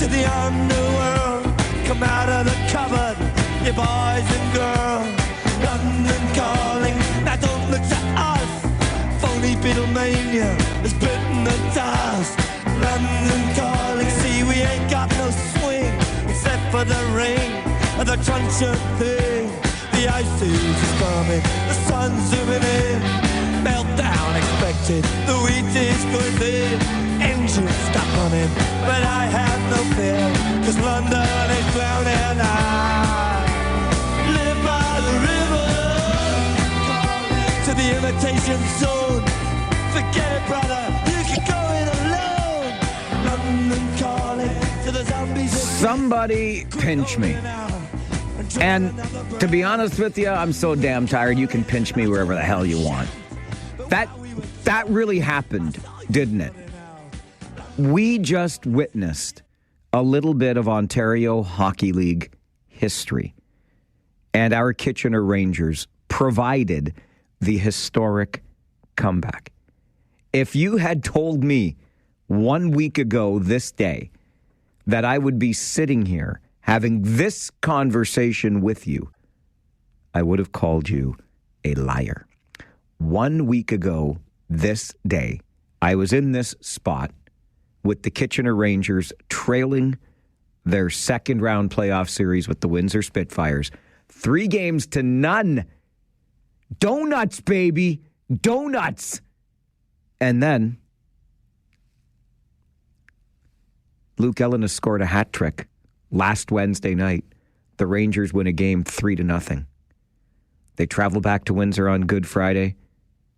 to the underworld. Come out of the cupboard, you boys and girls. London calling, now don't look to us. Phony Beatlemania has bitten the dust. London calling, see we ain't got no swing except for the ring of the truncheon thing. The ice age is coming, the sun's zooming in. Meltdown expected, the wheat is going thin. Engines stop running, but I have no fear, 'cause London is drowning. I live by the river, to the imitation zone. Forget it, brother, you can go it alone. London calling to the zombies. Somebody pinch me. And to be honest with you, I'm so damn tired you can pinch me wherever the hell you want. That really happened, didn't it? We just witnessed a little bit of Ontario Hockey League history. And our Kitchener Rangers provided the historic comeback. If you had told me 1 week ago this day that I would be sitting here having this conversation with you, I would have called you a liar. 1 week ago this day, I was in this spot with the Kitchener Rangers trailing their second round playoff series with the Windsor Spitfires. 3-0. Donuts, baby. Donuts. And then Luke Ellen has scored a hat trick last Wednesday night. The Rangers win a game 3-0. They travel back to Windsor on Good Friday.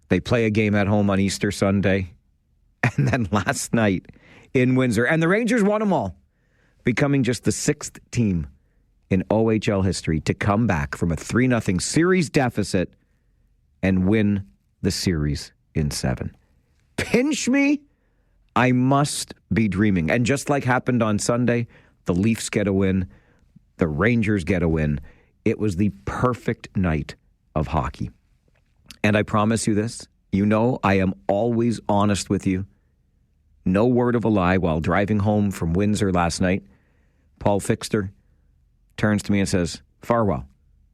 They play a game at home on Easter Sunday. And then last night in Windsor, and the Rangers won them all, becoming just the 6th team in OHL history to come back from a 3-0 series deficit and win the series in 7. Pinch me? I must be dreaming. And just like happened on Sunday, the Leafs get a win. The Rangers get a win. It was the perfect night of hockey. And I promise you this, you know I am always honest with you. No word of a lie. While driving home from Windsor last night, Paul Fixter turns to me and says, Farwell,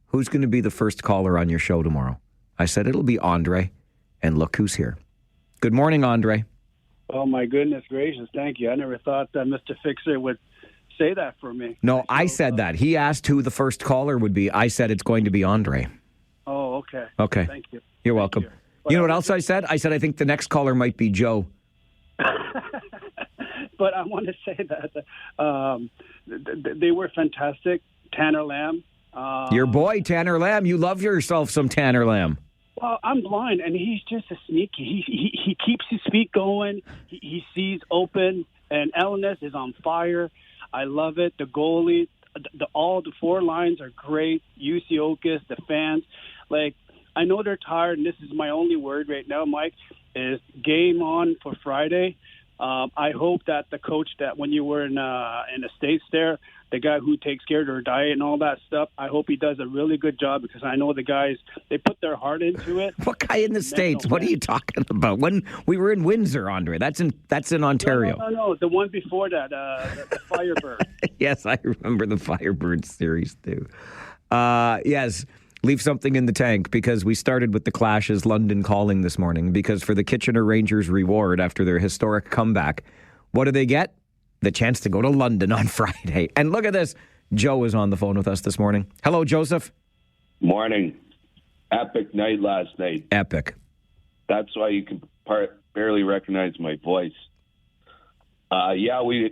who's going to be the first caller on your show tomorrow? I said, it'll be Andre. And look who's here. Good morning, Andre. Oh, my goodness gracious. Thank you. I never thought that Mr. Fixer would say that for me. No, I said that. He asked who the first caller would be. I said it's going to be Andre. Oh, okay. Okay. Thank you. You're welcome. You know what else I said? I said I think the next caller might be Joe. But I want to say that they were fantastic. Tanner Lamb. Your boy, Tanner Lamb. You love yourself some Tanner Lamb. Well, I'm blind, and he's just a sneaky. He keeps his feet going. He sees open, and Elness is on fire. I love it. The goalie, all the 4 lines are great. UC Okus, the fans. Like, I know they're tired, and this is my only word right now, Mike, is game on for Friday. I hope that the coach that when you were in the States there, the guy who takes care of their diet and all that stuff, I hope he does a really good job, because I know the guys, they put their heart into it. What guy in the States? What are you talking about? When we were in Windsor, Andre. That's in Ontario. No. The one before that, the Firebird. Yes, I remember the Firebird series too. Yes. Leave something in the tank, because we started with the Clash's London calling this morning, because for the Kitchener Rangers reward after their historic comeback, what do they get? The chance to go to London on Friday. And look at this. Joe is on the phone with us this morning. Hello, Joseph. Morning. Epic night last night. Epic. That's why you can barely recognize my voice.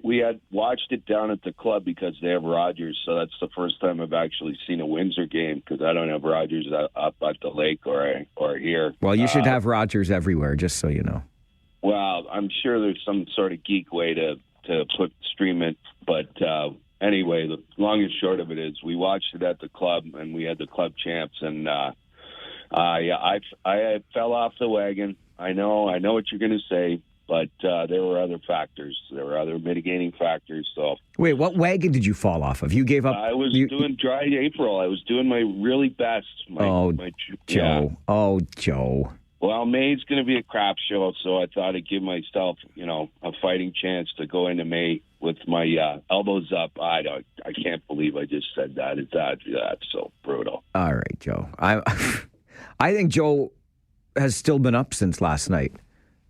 We had watched it down at the club because they have Rogers, so that's the first time I've actually seen a Windsor game, because I don't have Rogers up at the lake or here. Well, you should have Rogers everywhere, just so you know. Well, I'm sure there's some sort of geek way to stream it, but anyway, the long and short of it is we watched it at the club, and we had the club champs, and I fell off the wagon. I know what you're going to say. But there were other factors. There were other mitigating factors. So wait, what wagon did you fall off of? You gave up? I was doing dry April. I was doing my really best. Joe. Oh, Joe. Well, May's going to be a crap show, so I thought I'd give myself, a fighting chance to go into May with my elbows up. I can't believe I just said that. That's so brutal. All right, Joe. I think Joe has still been up since last night.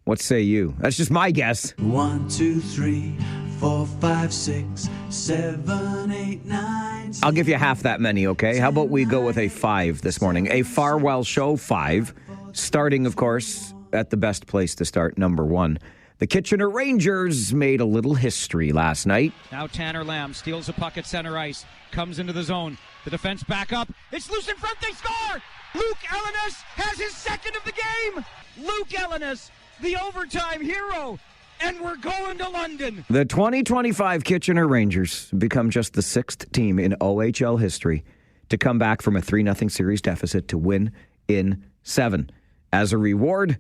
What say you? That's just my guess. 1, 2, 3, 4, 5, 6, 7, 8, 9. I'll give you half that many, okay? How about we go with a 5 this morning? A Farwell Show 5, starting, of course, at the best place to start, number 1. The Kitchener Rangers made a little history last night. Now Tanner Lamb steals a puck at center ice, comes into the zone. The defense back up. It's loose in front. They score! Luke Ellenis has his second of the game. Luke Ellenis, the overtime hero. And we're going to London. The 2025 Kitchener Rangers become just the 6th team in OHL history to come back from a 3-0 series deficit to win in 7. As a reward,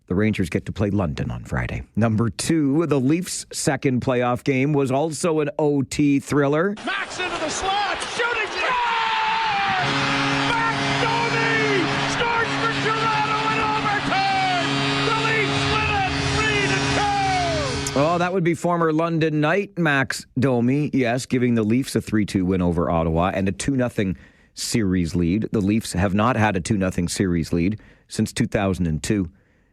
the Rangers get to play London on Friday. Number 2, the Leafs' second playoff game was also an OT thriller. Max into the slot, shooting scores! Max Domi scores for Toronto in overtime. The Leafs win it 3-2. Oh, that would be former London Knight Max Domi, yes, giving the Leafs a 3-2 win over Ottawa and a 2-0 series lead. The Leafs have not had a 2-0 series lead since 2002.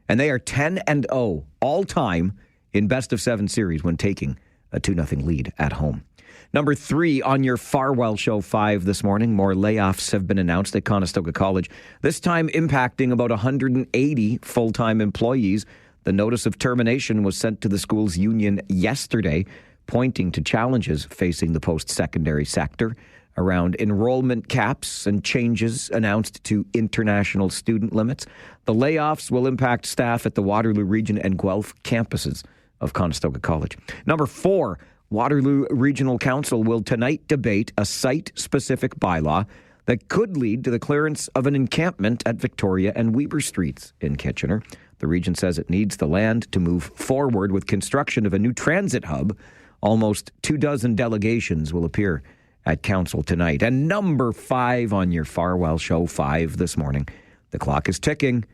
And they are 10-0 all-time in best-of-7 series when taking a 2-0 lead at home. Number 3 on your Farwell Show 5 this morning, more layoffs have been announced at Conestoga College, this time impacting about 180 full-time employees. The notice of termination was sent to the school's union yesterday, pointing to challenges facing the post-secondary sector around enrollment caps and changes announced to international student limits. The layoffs will impact staff at the Waterloo Region and Guelph campuses of Conestoga College. Number 4, Waterloo Regional Council will tonight debate a site-specific bylaw that could lead to the clearance of an encampment at Victoria and Weber Streets in Kitchener. The region says it needs the land to move forward with construction of a new transit hub. Almost 24 delegations will appear at council tonight. And number 5 on your Farwell Show 5 this morning. The clock is ticking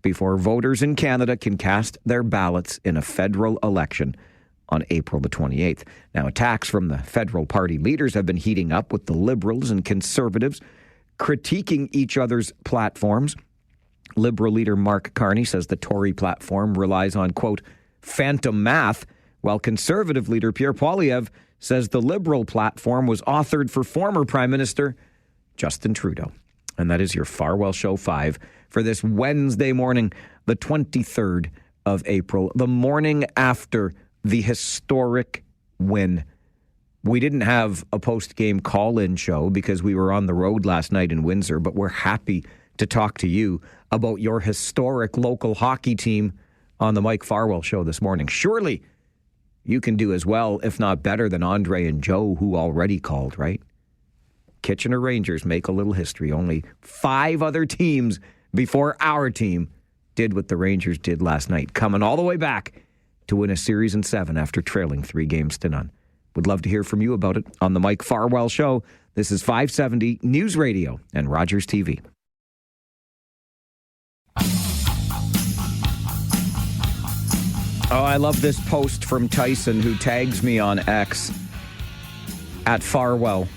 before voters in Canada can cast their ballots in a federal election on April the 28th. Now, attacks from the federal party leaders have been heating up, with the Liberals and Conservatives critiquing each other's platforms. Liberal leader Mark Carney says the Tory platform relies on, quote, phantom math, while Conservative leader Pierre Poilievre says the Liberal platform was authored for former Prime Minister Justin Trudeau. And that is your Farwell Show 5 for this Wednesday morning, the 23rd of April, the morning after the historic win. We didn't have a post-game call-in show because we were on the road last night in Windsor, but we're happy to talk to you about your historic local hockey team on the Mike Farwell Show this morning. Surely you can do as well, if not better, than Andre and Joe, who already called, right? Kitchener Rangers make a little history. Only 5 other teams before our team did what the Rangers did last night, coming all the way back to win a series in 7 after trailing 3-0. Would love to hear from you about it on the Mike Farwell Show. This is 570 News Radio and Rogers TV. Oh, I love this post from Tyson, who tags me on X at Farwell_WR.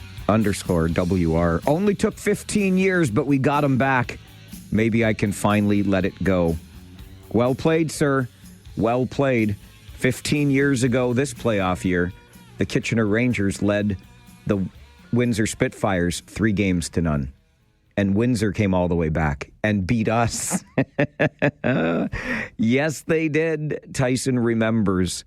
Only took 15 years, but we got him back. Maybe I can finally let it go. Well played, sir. Well played. 15 years ago this playoff year, the Kitchener Rangers led the Windsor Spitfires 3-0. And Windsor came all the way back and beat us. Yes, they did. Tyson remembers.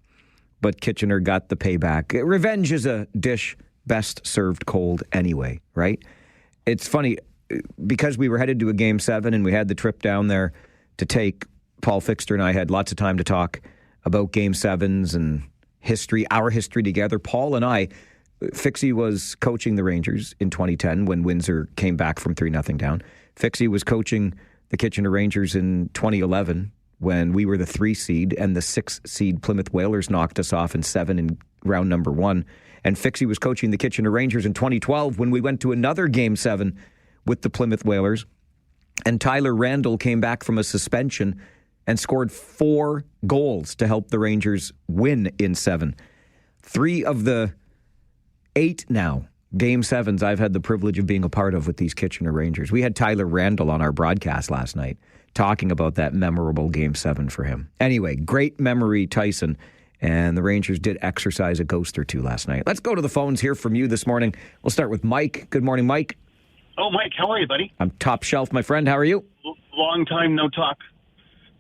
But Kitchener got the payback. Revenge is a dish best served cold anyway, right? It's funny, because we were headed to a Game 7 and we had the trip down there to take, Paul Fixter and I had lots of time to talk about Game 7s and history, our history together. Paul and I, Fixie was coaching the Rangers in 2010 when Windsor came back from 3-0 down. Fixie was coaching the Kitchener Rangers in 2011 when we were the 3 seed and the 6 seed Plymouth Whalers knocked us off in 7 in round number 1. And Fixie was coaching the Kitchener Rangers in 2012 when we went to another Game 7 with the Plymouth Whalers And Tyler Randall came back from a suspension and scored 4 goals to help the Rangers win in 7. 3 of the 8 now Game 7s I've had the privilege of being a part of with these Kitchener Rangers. We had Tyler Randall on our broadcast last night talking about that memorable Game 7 for him. Anyway, great memory, Tyson. And the Rangers did exercise a ghost or two last night. Let's go to the phones here from you this morning. We'll start with Mike. Good morning, Mike. Oh, Mike, how are you, buddy? I'm top shelf, my friend. How are you? Long time no talk.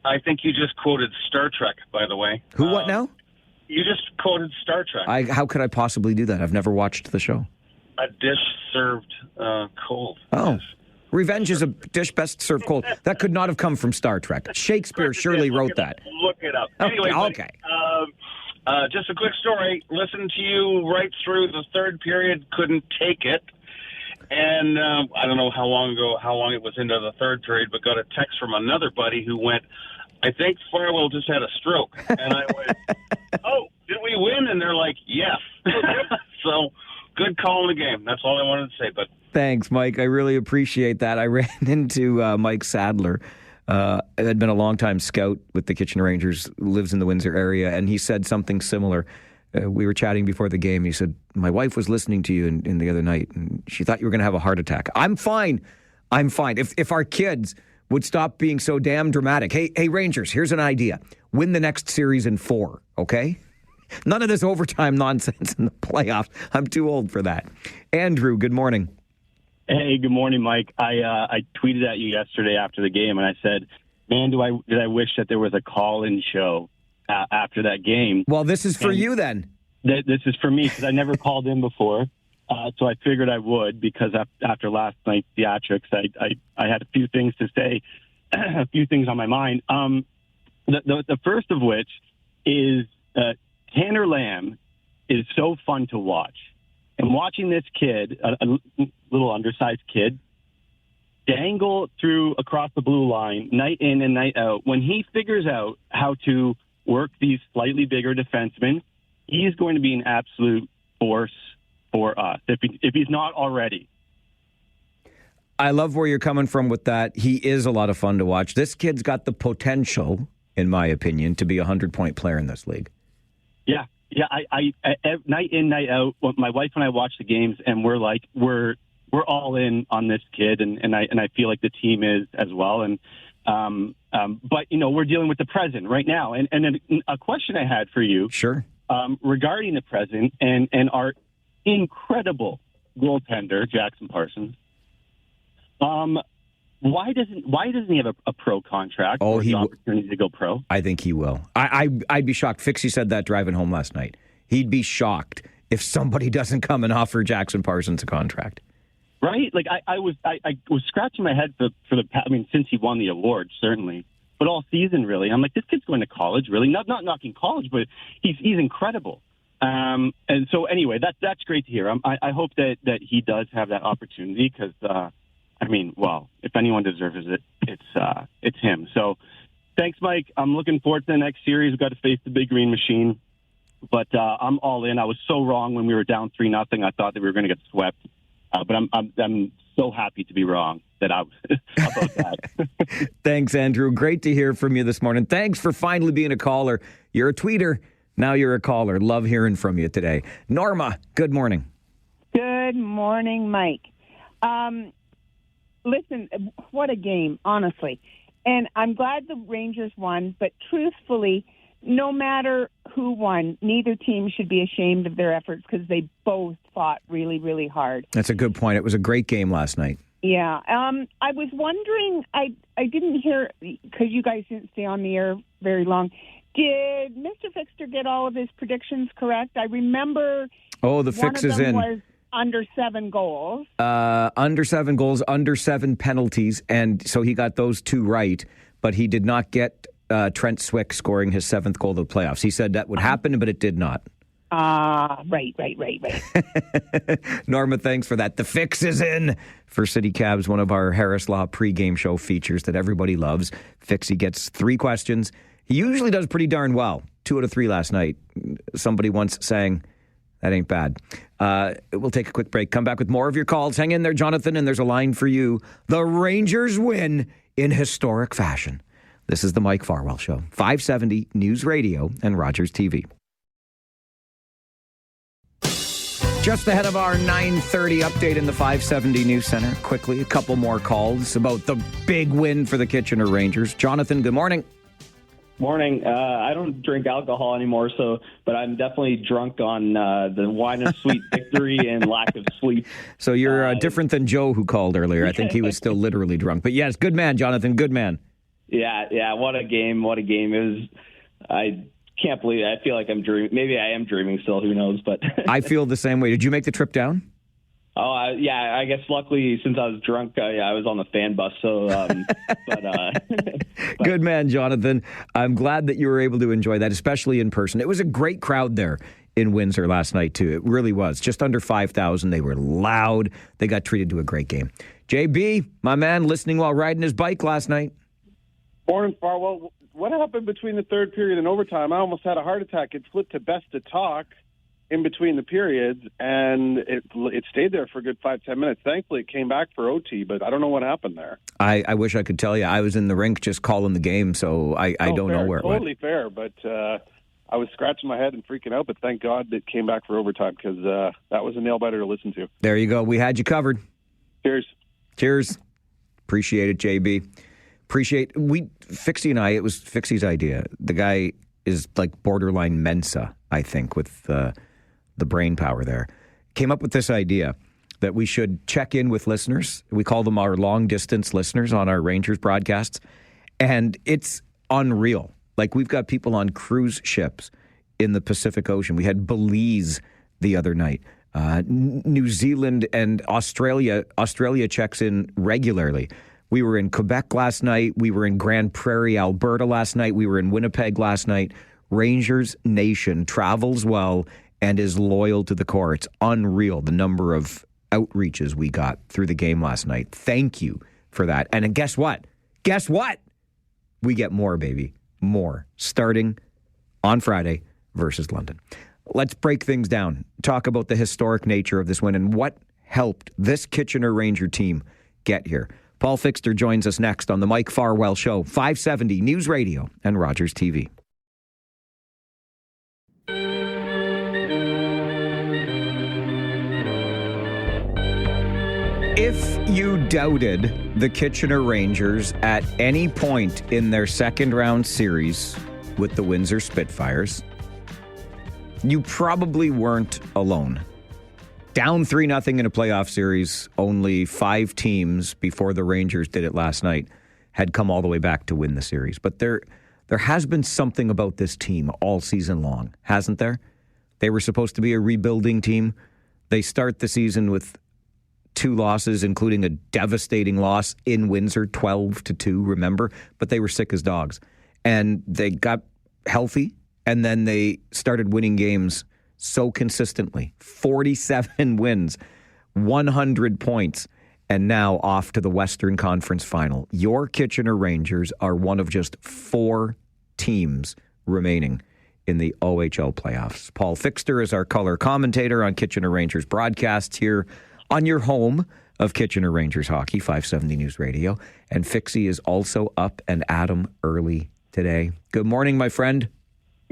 I think you just quoted Star Trek, by the way. Who, what now? You just quoted Star Trek. How could I possibly do that? I've never watched the show. A dish served cold. Oh. Revenge is a dish best served cold. That could not have come from Star Trek. Shakespeare surely wrote that. Look it up. Anyway, okay. Just a quick story. Listened to you right through the third period. Couldn't take it. And I don't know how long it was into the third period, but got a text from another buddy who went, I think Farwell just had a stroke. And I went, oh, did we win? And they're like, yes. So good call in the game. That's all I wanted to say. But thanks, Mike. I really appreciate that. I ran into Mike Sadler. Had been a longtime scout with the Kitchener Rangers, lives in the Windsor area, and he said something similar. We were chatting before the game. He said, my wife was listening to you in the other night, and she thought you were going to have a heart attack. I'm fine. If our kids would stop being so damn dramatic. Hey, Rangers, here's an idea. Win the next series in 4, okay? None of this overtime nonsense in the playoffs. I'm too old for that. Andrew, good morning. Hey, good morning, Mike. I tweeted at you yesterday after the game, and I said, man, did I wish that there was a call-in show after that game. Well, this is for you then. This is for me because I never called in before, so I figured I would because after last night's theatrics, I had a few things to say, a few things on my mind. The first of which is Tanner Lamb is so fun to watch. And watching this kid, a little undersized kid, dangle through across the blue line night in and night out, when he figures out how to work these slightly bigger defensemen, he's going to be an absolute force for us, if he's not already. I love where you're coming from with that. He is a lot of fun to watch. This kid's got the potential, in my opinion, to be a 100-point player in this league. Yeah. Yeah, I night in, night out, my wife and I watch the games, and we're all in on this kid, and I feel like the team is as well. And but we're dealing with the present right now, and then a question I had for you, sure, regarding the present and our incredible goaltender Jackson Parsons. Why doesn't he have a pro contract? Oh, or the opportunity to go pro? I think he will. I'd be shocked. Fixie said that driving home last night. He'd be shocked if somebody doesn't come and offer Jackson Parsons a contract. Right? Like I was scratching my head for the. I mean, since he won the award, certainly, but all season really. I'm like, this kid's going to college, really. Not knocking college, but he's incredible. And so anyway, that's great to hear. I hope that he does have that opportunity because. I mean, well, if anyone deserves it, it's him. So, thanks, Mike. I'm looking forward to the next series. We've got to face the Big Green Machine, but I'm all in. I was so wrong when we were down 3-0. I thought that we were going to get swept, but I'm so happy to be wrong about that. Thanks, Andrew. Great to hear from you this morning. Thanks for finally being a caller. You're a tweeter. Now you're a caller. Love hearing from you today. Norma, good morning. Good morning, Mike. Listen, what a game, honestly. And I'm glad the Rangers won, but truthfully, no matter who won, neither team should be ashamed of their efforts because they both fought really, really hard. That's a good point. It was a great game last night. Yeah. I was wondering, I didn't hear, because you guys didn't stay on the air very long, did Mr. Fixter get all of his predictions correct? I remember the fix is in. Was under 7 goals. Under 7 goals, under 7 penalties, and so he got those 2 right, but he did not get Trent Swick scoring his 7th goal of the playoffs. He said that would happen, but it did not. Right. Norma, thanks for that. The fix is in for City Cabs, one of our Harris Law pregame show features that everybody loves. Fixie gets 3 questions. He usually does pretty darn well. 2 out of 3 last night. Somebody once sang, That ain't bad. We'll take a quick break. Come back with more of your calls. Hang in there, Jonathan, and there's a line for you. The Rangers win in historic fashion. This is the Mike Farwell Show. 570 News Radio and Rogers TV. Just ahead of our 9:30 update in the 570 News Center. Quickly, a couple more calls about the big win for the Kitchener Rangers. Jonathan, good morning. Morning. I don't drink alcohol anymore, but I'm definitely drunk on the wine of sweet victory and lack of sleep. So you're different than Joe who called earlier. I think he was still literally drunk. But yes, good man, Jonathan, good man. Yeah. What a game. It was, I can't believe it. I feel like I'm dreaming. Maybe I am dreaming still. Who knows? But I feel the same way. Did you make the trip down? Oh, I guess luckily since I was drunk, I was on the fan bus. So, but good man, Jonathan. I'm glad that you were able to enjoy that, especially in person. It was a great crowd there in Windsor last night, too. It really was. Just under 5,000. They were loud. They got treated to a great game. JB, my man, listening while riding his bike last night. Morning, Farwell. What happened between the third period and overtime? I almost had a heart attack. It flipped to best to talk in between the periods, and it stayed there for a good 5-10 minutes. Thankfully, it came back for OT, but I don't know what happened there. I wish I could tell you. I was in the rink just calling the game, so I don't know where it went. Totally fair, but I was scratching my head and freaking out, but thank God it came back for overtime because that was a nail-biter to listen to. There you go. We had you covered. Cheers. Appreciate it, JB. Fixie and I, it was Fixie's idea. The guy is like borderline Mensa, I think, with the brain power there. Came up with this idea that we should check in with listeners. We call them our long-distance listeners on our Rangers broadcasts. And it's unreal. Like, we've got people on cruise ships in the Pacific Ocean. We had Belize the other night. New Zealand and Australia checks in regularly. We were in Quebec last night. We were in Grand Prairie, Alberta last night. We were in Winnipeg last night. Rangers Nation travels well and is loyal to the core. It's unreal, the number of outreaches we got through the game last night. Thank you for that. And guess what? We get more, baby. More. Starting on Friday versus London. Let's break things down. Talk about the historic nature of this win and what helped this Kitchener Ranger team get here. Paul Fixter joins us next on the Mike Farwell Show, 570 News Radio and Rogers TV. If you doubted the Kitchener Rangers at any point in their second round series with the Windsor Spitfires, you probably weren't alone. Down 3-0 in a playoff series, only 5 teams before the Rangers did it last night had come all the way back to win the series. But there has been something about this team all season long, hasn't there? They were supposed to be a rebuilding team. They start the season with 2 losses, including a devastating loss in Windsor, 12-2, remember? But they were sick as dogs. And they got healthy, and then they started winning games so consistently. 47 wins, 100 points, and now off to the Western Conference Final. Your Kitchener Rangers are one of just 4 teams remaining in the OHL playoffs. Paul Fixter is our color commentator on Kitchener Rangers broadcasts here on your home of Kitchener Rangers hockey, 570 News Radio. And Fixie is also up and at 'em early today. Good morning, my friend.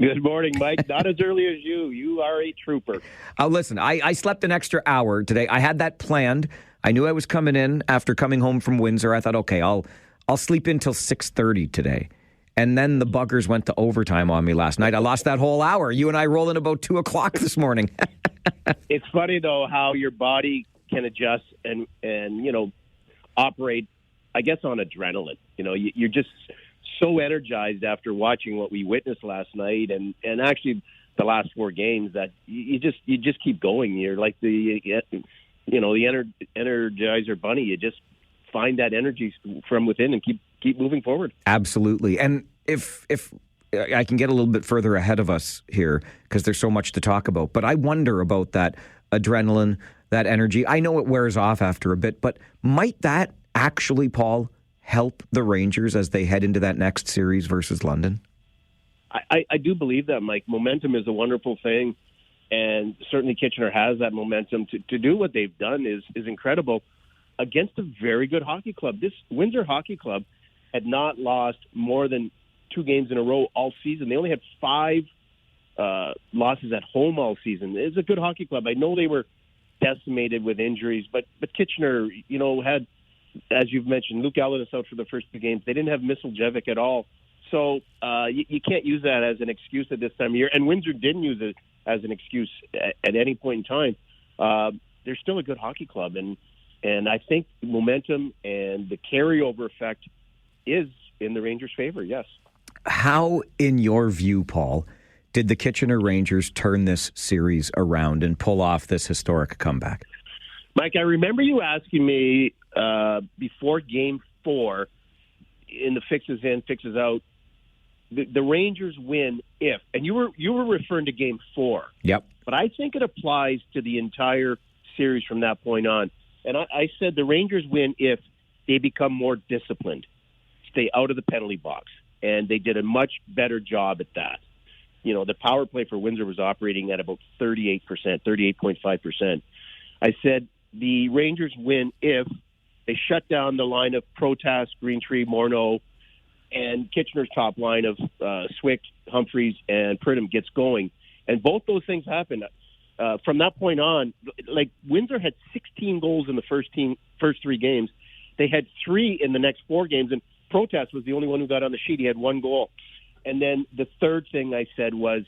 Good morning, Mike. Not as early as you. You are a trooper. Oh, listen, I slept an extra hour today. I had that planned. I knew I was coming in after coming home from Windsor. I thought, okay, I'll sleep in till 6:30 today. And then the buggers went to overtime on me last night. I lost that whole hour. You and I rolled in about 2 o'clock this morning. It's funny, though, how your body can adjust and operate, I guess, on adrenaline. You're just so energized after watching what we witnessed last night and actually the last 4 games that you just keep going. You're like the Energizer Bunny. You just find that energy from within and keep moving forward. Absolutely. And if I can get a little bit further ahead of us here because there's so much to talk about, but I wonder about that adrenaline, that energy. I know it wears off after a bit, but might that actually, Paul, help the Rangers as they head into that next series versus London? I do believe that, Mike. Momentum is a wonderful thing. And certainly Kitchener has that momentum to do what they've done is incredible against a very good hockey club. This Windsor Hockey Club had not lost more than 2 games in a row all season. They only had 5 losses at home all season. It's a good hockey club. I know they were decimated with injuries, but Kitchener, had, as you've mentioned, Luke Ellis out for the first 2 games. They didn't have Misljevic at all. So you can't use that as an excuse at this time of year. And Windsor didn't use it as an excuse at any point in time. They're still a good hockey club, and I think momentum and the carryover effect is in the Rangers' favor, yes. How, in your view, Paul, did the Kitchener Rangers turn this series around and pull off this historic comeback? Mike, I remember you asking me before Game 4 in the fixes in, fixes out, the Rangers win if, and you were referring to Game 4. Yep. But I think it applies to the entire series from that point on. And I said the Rangers win if they become more disciplined, stay out of the penalty box, and they did a much better job at that. The power play for Windsor was operating at about 38%, 38.5%. I said the Rangers win if they shut down the line of Protas, Greentree, Morneau, and Kitchener's top line of Swick, Humphreys, and Pridham gets going. And both those things happened. From that point on, Windsor had 16 goals in the first 3 games. They had 3 in the next 4 games, and Protas was the only one who got on the sheet. He had 1 goal. And then the third thing I said was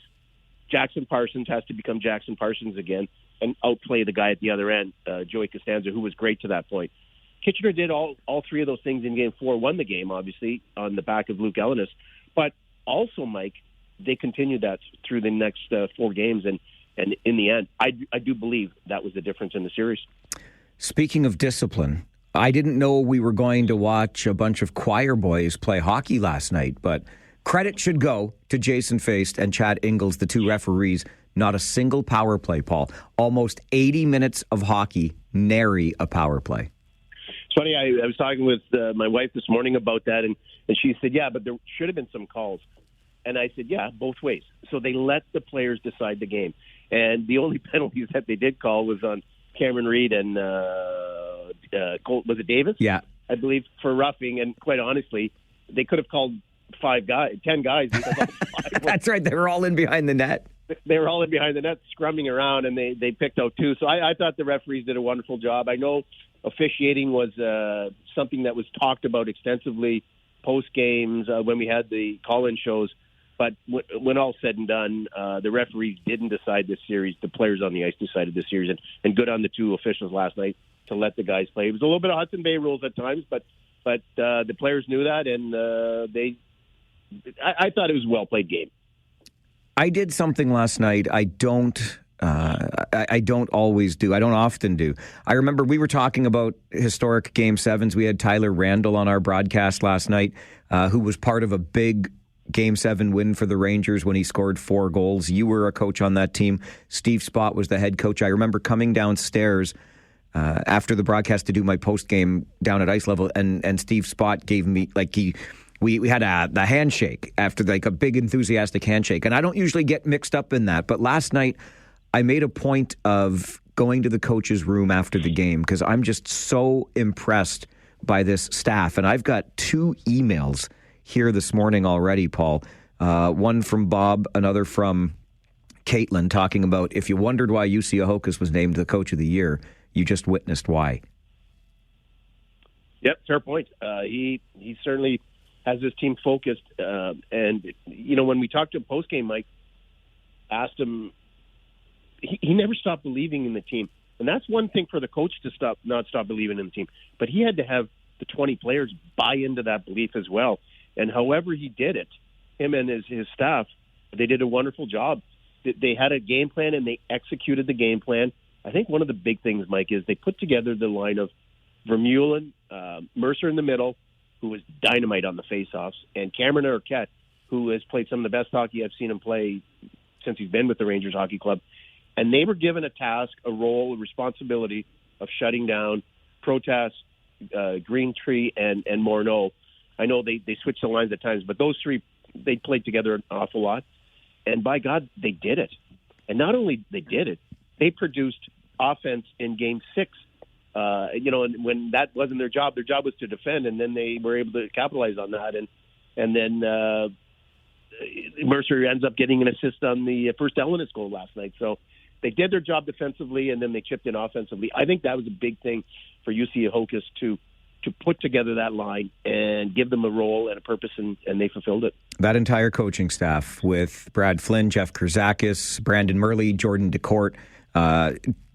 Jackson Parsons has to become Jackson Parsons again and outplay the guy at the other end, Joey Costanza, who was great to that point. Kitchener did all 3 of those things in Game 4, won the game, obviously, on the back of Luke Ellis. But also, Mike, they continued that through the next 4 games, and in the end, I do believe that was the difference in the series. Speaking of discipline, I didn't know we were going to watch a bunch of choir boys play hockey last night, but credit should go to Jason Feist and Chad Ingalls, the 2 referees. Not a single power play, Paul. Almost 80 minutes of hockey, nary a power play. It's funny, I was talking with my wife this morning about that, and she said, yeah, but there should have been some calls. And I said, yeah, both ways. So they let the players decide the game. And the only penalties that they did call was on Cameron Reed and was it Davis? Yeah. I believe, for roughing. And quite honestly, they could have called 10 guys. Because all 5 That's right. They were all in behind the net. They were all in behind the net, scrumming around, and they picked out 2. So I thought the referees did a wonderful job. I know officiating was something that was talked about extensively post games when we had the call-in shows. But when all said and done, the referees didn't decide this series. The players on the ice decided this series, and good on the 2 officials last night to let the guys play. It was a little bit of Hudson Bay rules at times, but the players knew that, and I thought it was a well-played game. I did something last night I don't always do. I don't often do. I remember we were talking about historic Game 7s. We had Tyler Randall on our broadcast last night, who was part of a big Game 7 win for the Rangers when he scored 4 goals. You were a coach on that team. Steve Spott was the head coach. I remember coming downstairs after the broadcast to do my post-game down at ice level, and Steve Spott gave me, we had the handshake after, a big enthusiastic handshake. And I don't usually get mixed up in that, but last night I made a point of going to the coach's room after the game because I'm just so impressed by this staff. And I've got 2 emails here this morning already, Paul. One from Bob, another from Caitlin, talking about if you wondered why UC Ahokas was named the Coach of the Year, you just witnessed why. Yep, fair point. He certainly has this team focused. And, when we talked to him post-game, Mike asked him, he never stopped believing in the team. And that's one thing for the coach to not stop believing in the team. But he had to have the 20 players buy into that belief as well. And however he did it, him and his staff, they did a wonderful job. They had a game plan, and they executed the game plan. I think one of the big things, Mike, is they put together the line of Vermeulen, Mercer in the middle, who was dynamite on the faceoffs, and Cameron Arquette, who has played some of the best hockey I've seen him play since he's been with the Rangers Hockey Club. And they were given a task, a role, a responsibility of shutting down Protas, Greentree, and Morneau. I know they switched the lines at times, but those 3, they played together an awful lot. And by God, they did it. And not only they did it, they produced offense in Game 6. And when that wasn't their job was to defend, and then they were able to capitalize on that. And then Mercer ends up getting an assist on the first Ellenis goal last night. So they did their job defensively, and then they chipped in offensively. I think that was a big thing for UC Hocus to put together that line and give them a role and a purpose, and they fulfilled it. That entire coaching staff with Brad Flynn, Jeff Kurzakis, Brandon Murley, Jordan DeCourt,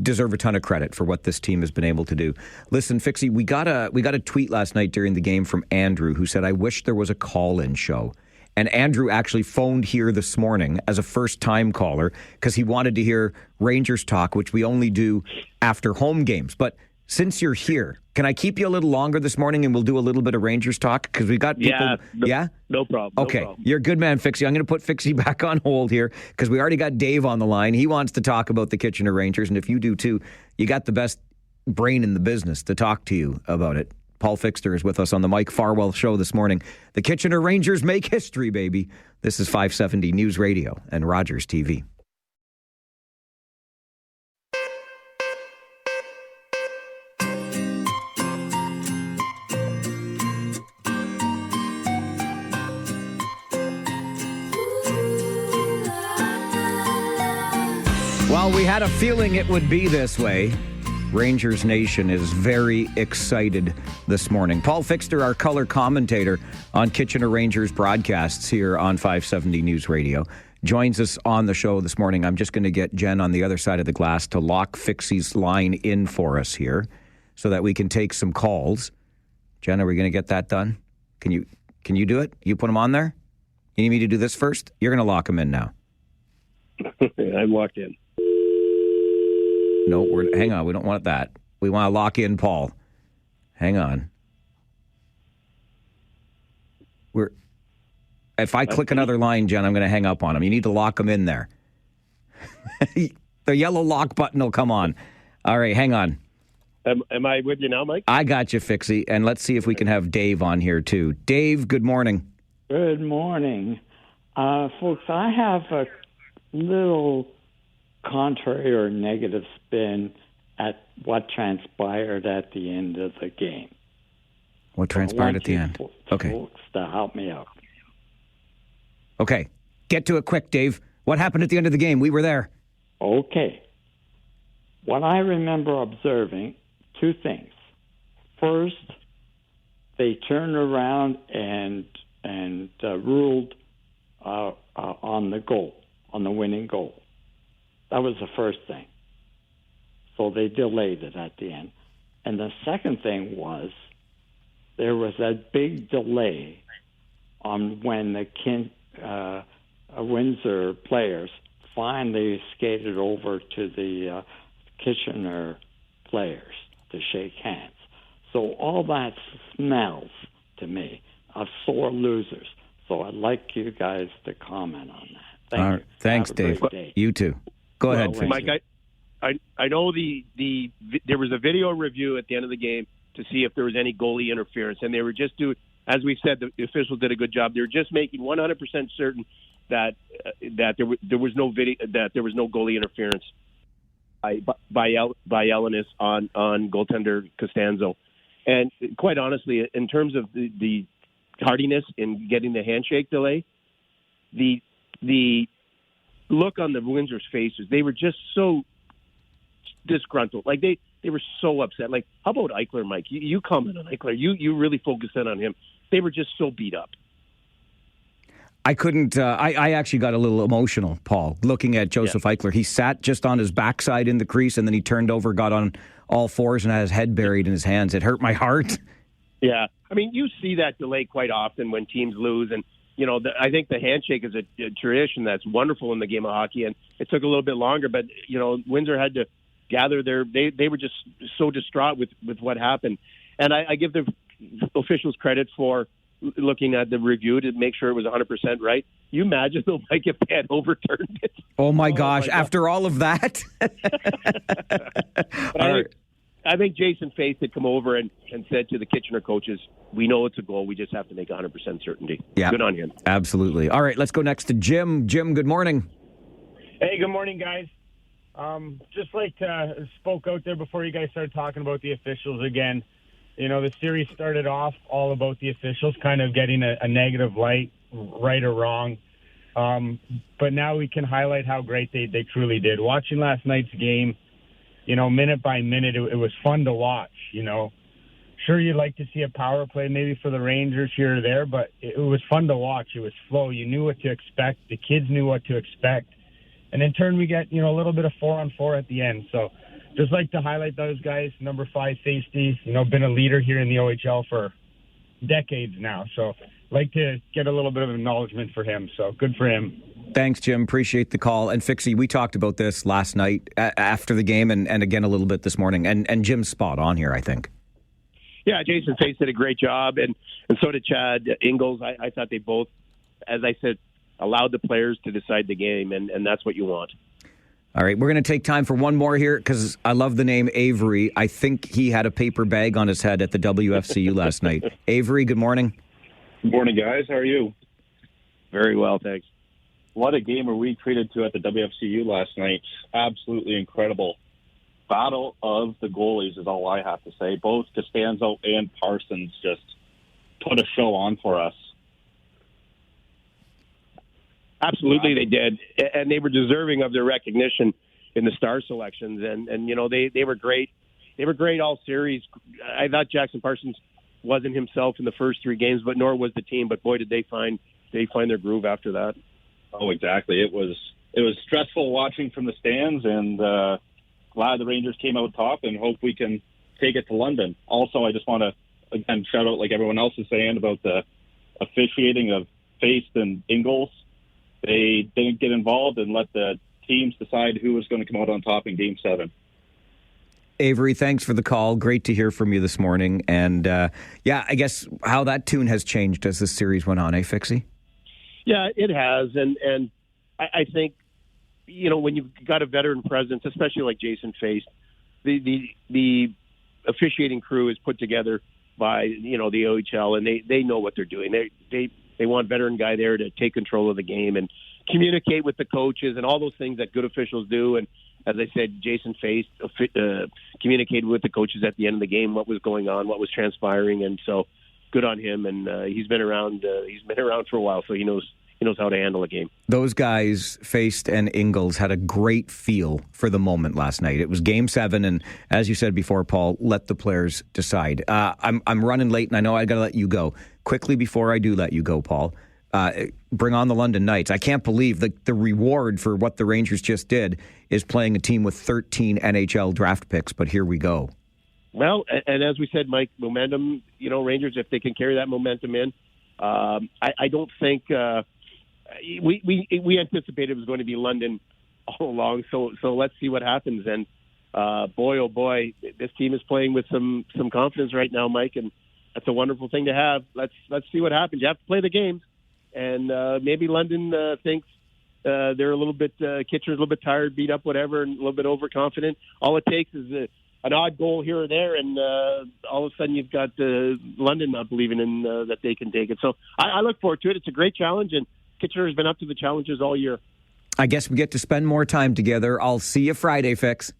deserve a ton of credit for what this team has been able to do. Listen, Fixie, we got a tweet last night during the game from Andrew, who said, "I wish there was a call-in show." And Andrew actually phoned here this morning as a first-time caller because he wanted to hear Rangers talk, which we only do after home games. But since you're here, can I keep you a little longer this morning and we'll do a little bit of Rangers talk? Because we got people... No problem. Okay, you're a good man, Fixie. I'm going to put Fixie back on hold here because we already got Dave on the line. He wants to talk about the Kitchener Rangers, and if you do too, you got the best brain in the business to talk to you about it. Paul Fixter is with us on the Mike Farwell Show this morning. The Kitchener Rangers make history, baby. This is 570 News Radio and Rogers TV. Well, we had a feeling it would be this way. Rangers Nation is very excited this morning. Paul Fixter, our color commentator on Kitchener Rangers broadcasts here on 570 News Radio, joins us on the show this morning. I'm just going to get Jen on the other side of the glass to lock Fixie's line in for us here so that we can take some calls. Jen, are we going to get that done? Can you do it? You put him on there? You need me to do this first? You're going to lock him in now. I'm locked in. No, hang on. We don't want that. We want to lock in Paul. Hang on. If I click another line, Jen, I'm going to hang up on him. You need to lock him in there. The yellow lock button will come on. All right, hang on. Am I with you now, Mike? I got you, Fixie. And let's see if we can have Dave on here, too. Dave, good morning. Good morning. Folks, I have a little contrary or negative spin at what transpired at the end of the game. What transpired at the end? Okay. Folks, to help me out. Okay. Get to it quick, Dave. What happened at the end of the game? We were there. Okay. What I remember observing, two things. First, they turned around and ruled on the goal, on the winning goal. That was the first thing. So they delayed it at the end. And the second thing was there was a big delay on when the Windsor players finally skated over to the Kitchener players to shake hands. So all that smells to me of sore losers. So I'd like you guys to comment on that. Thank you. Thanks, Dave. You too. Go ahead, Mike. I know there was a video review at the end of the game to see if there was any goalie interference, and they were just doing, as we said, the officials did a good job. They were just making 100% certain that there was no video, that there was no goalie interference by Ellenis on goaltender Costanzo. And quite honestly, in terms of the tardiness in getting the handshake delay, the look on the Windsor's faces, they were just so disgruntled. Like they were so upset. Like, how about Eichler, Mike? You comment on Eichler. You really focused in on him. They were just so beat up. I couldn't. I actually got a little emotional, Paul, looking at Joseph Eichler. He sat just on his backside in the crease, and then he turned over, got on all fours, and had his head buried in his hands. It hurt my heart. Yeah. I mean, you see that delay quite often when teams lose, and I think the handshake is a tradition that's wonderful in the game of hockey, and it took a little bit longer, but, Windsor had to gather they were just so distraught with what happened. And I give the officials credit for looking at the review to make sure it was 100% right. You imagine, though, Mike, if they had overturned it. Oh, my gosh. After all of that? I think Jason Faith had come over and said to the Kitchener coaches, we know it's a goal. We just have to make 100% certainty. Yeah, good on him. Absolutely. All right, let's go next to Jim. Jim, good morning. Hey, good morning, guys. Just like spoke out there before you guys started talking about the officials again. You know, the series started off all about the officials kind of getting a negative light, right or wrong. But now we can highlight how great they truly did. Watching last night's game, you know, minute by minute, it was fun to watch, you know. Sure, you'd like to see a power play maybe for the Rangers here or there, but it was fun to watch. It was flow. You knew what to expect. The kids knew what to expect. And in turn, we get, you know, a little bit of 4-on-4 at the end. So just like to highlight those guys. Number 5, Feisty, you know, been a leader here in the OHL for decades now. So like to get a little bit of acknowledgement for him. So good for him. Thanks, Jim. Appreciate the call. And Fixie, we talked about this last night after the game and again a little bit this morning. And Jim's spot on here, I think. Yeah, Jason Face did a great job, and so did Chad Ingles. I thought they both, as I said, allowed the players to decide the game, and that's what you want. All right, we're going to take time for one more here because I love the name Avery. I think he had a paper bag on his head at the WFCU last night. Avery, good morning. Good morning, guys. How are you? Very well, thanks. What a game are we treated to at the WFCU last night. Absolutely incredible. Battle of the goalies is all I have to say. Both Costanzo and Parsons just put a show on for us. Absolutely, they did, and they were deserving of their recognition in the star selections. And you know they were great. They were great all series. I thought Jackson Parsons wasn't himself in the first 3 games, but nor was the team. But boy, did they find their groove after that. Oh, exactly. It was stressful watching from the stands, and glad the Rangers came out top, and hope we can take it to London. Also, I just want to again shout out, like everyone else is saying, about the officiating of Feist and Ingles. They didn't get involved and let the teams decide who was going to come out on top in Game 7. Avery, thanks for the call. Great to hear from you this morning. And, yeah, I guess how that tune has changed as this series went on, Fixie? Yeah, it has. And I think, you know, when you've got a veteran presence, especially like Jason Feist, the officiating crew is put together by, you know, the OHL, and they know what they're doing. They want a veteran guy there to take control of the game and communicate with the coaches and all those things that good officials do. And as I said, Jason Feist communicated with the coaches at the end of the game what was going on, what was transpiring, and so good on him. And he's been around. He's been around for a while, so he knows how to handle a game. Those guys, Feist and Ingles, had a great feel for the moment last night. It was Game 7, and as you said before, Paul, let the players decide. I'm running late, and I know I got to let you go. Quickly before I do let you go, Paul, bring on the London Knights. I can't believe the reward for what the Rangers just did is playing a team with 13 NHL draft picks, but here we go. Well, and as we said, Mike, momentum, you know, Rangers, if they can carry that momentum in, I don't think... We anticipated it was going to be London all along, so let's see what happens. And boy, oh boy, this team is playing with some confidence right now, Mike, and that's a wonderful thing to have. Let's see what happens. You have to play the games, and maybe London thinks they're a little bit Kitchener's a little bit tired, beat up, whatever, and a little bit overconfident. All it takes is an odd goal here or there, and all of a sudden you've got London not believing in that they can take it. So I look forward to it. It's a great challenge, and Kitchener has been up to the challenges all year. I guess we get to spend more time together. I'll see you Friday, Fix.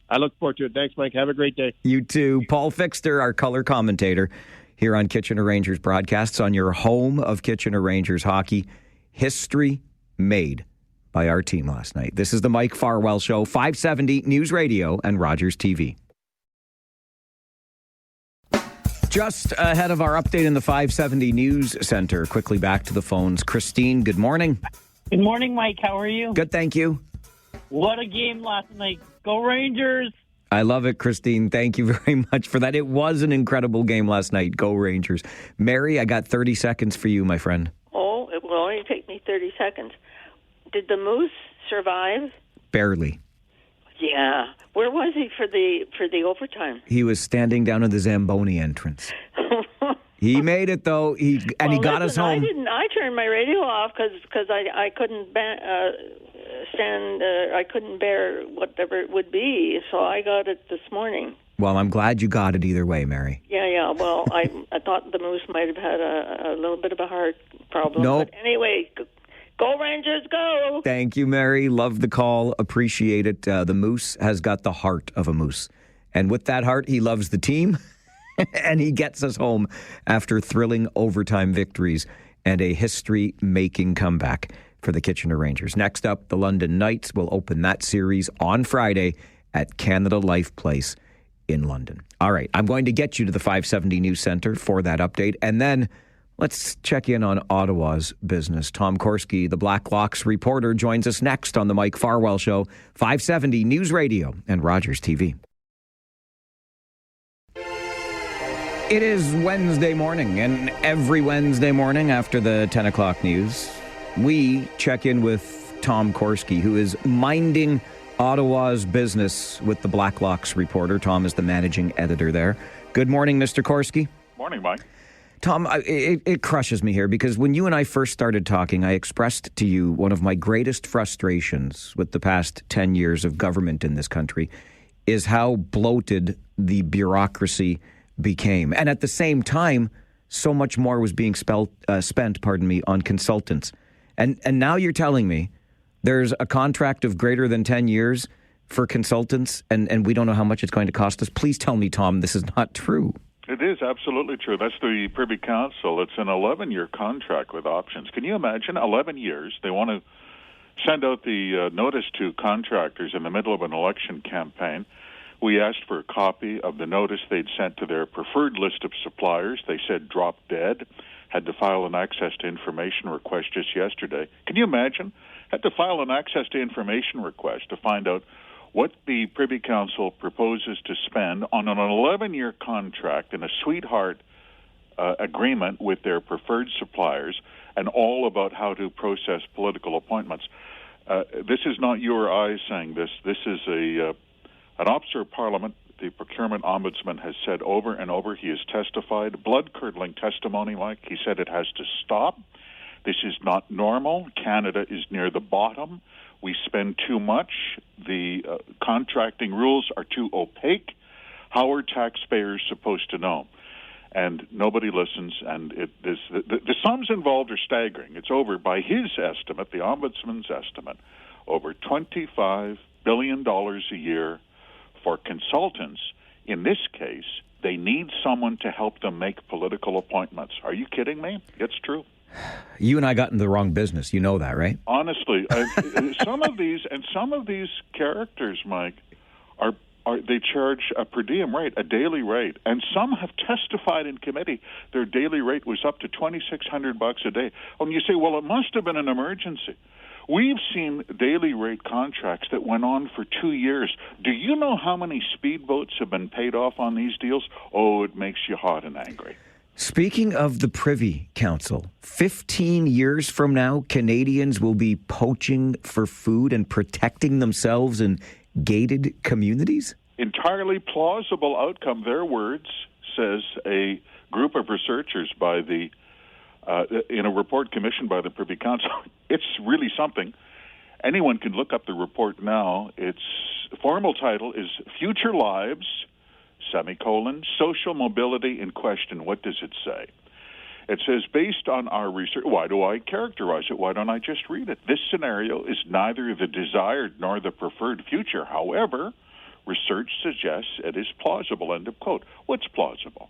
I look forward to it. Thanks, Mike. Have a great day. You too. Paul Fixter, our color commentator here on Kitchener Rangers broadcasts on your home of Kitchener Rangers hockey. History made by our team last night. This is the Mike Farwell Show, 570 News Radio and Rogers TV. Just ahead of our update in the 570 News Center, quickly back to the phones. Christine, good morning. Good morning, Mike. How are you? Good, thank you. What a game last night. Go Rangers. I love it, Christine. Thank you very much for that. It was an incredible game last night. Go Rangers. Mary, I got 30 seconds for you, my friend. Oh, it will only take me 30 seconds. Did the Moose survive? Barely. Yeah. Where was he for the overtime? He was standing down in the Zamboni entrance. He made it though. He got us home. I turned my radio off because I couldn't stand. I couldn't bear whatever it would be. So I got it this morning. Well, I'm glad you got it either way, Mary. Yeah. Well, I thought the Moose might have had a little bit of a heart problem. Nope. But anyway, Go Rangers, go! Thank you, Mary. Love the call. Appreciate it. The Moose has got the heart of a Moose. And with that heart, he loves the team. And he gets us home after thrilling overtime victories and a history-making comeback for the Kitchener Rangers. Next up, the London Knights will open that series on Friday at Canada Life Place in London. All right, I'm going to get you to the 570 News Centre for that update. And then let's check in on Ottawa's business. Tom Korski, the Blackhawks reporter, joins us next on the Mike Farwell Show, 570 News Radio and Rogers TV. It is Wednesday morning, and every Wednesday morning after the 10 o'clock news, we check in with Tom Korski, who is minding Ottawa's business with the Blackhawks reporter. Tom is the managing editor there. Good morning, Mr. Korski. Morning, Mike. Tom, it crushes me here because when you and I first started talking, I expressed to you one of my greatest frustrations with the past 10 years of government in this country is how bloated the bureaucracy became. And at the same time, so much more was being spent on consultants. And now you're telling me there's a contract of greater than 10 years for consultants, and we don't know how much it's going to cost us. Please tell me, Tom, this is not true. It is absolutely true. That's the Privy Council. It's an 11-year contract with options. Can you imagine? 11 years. They want to send out the notice to contractors in the middle of an election campaign. We asked for a copy of the notice they'd sent to their preferred list of suppliers. They said drop dead. Had to file an access to information request just yesterday. Can you imagine? Had to file an access to information request to find out what the Privy Council proposes to spend on an 11-year contract in a sweetheart agreement with their preferred suppliers, and all about how to process political appointments. This is not you or I saying this. This is an officer of Parliament. The procurement ombudsman has said over and over, he has testified, blood-curdling testimony, Mike. He said it has to stop. This is not normal. Canada is near the bottom. We spend too much. The contracting rules are too opaque. How are taxpayers supposed to know? And nobody listens, and the sums involved are staggering. It's over, by his estimate, the ombudsman's estimate, over $25 billion a year for consultants. In this case, they need someone to help them make political appointments. Are you kidding me? It's true. You and I got in the wrong business. You know that, right? Honestly, some of these characters, Mike, are they charge a per diem rate, a daily rate, and some have testified in committee their daily rate was up to $2,600 a day. And you say, well, it must have been an emergency. We've seen daily rate contracts that went on for 2 years. Do you know how many speedboats have been paid off on these deals? Oh, it makes you hot and angry. Speaking of the Privy Council, 15 years from now, Canadians will be poaching for food and protecting themselves in gated communities? Entirely plausible outcome, their words, says a group of researchers by the in a report commissioned by the Privy Council. It's really something. Anyone can look up the report now. Its formal title is Future Lives, Social Mobility in Question. What does it say? It says, based on our research, why do I characterize it? Why don't I just read it? This scenario is neither the desired nor the preferred future. However, research suggests it is plausible, end of quote. What's plausible?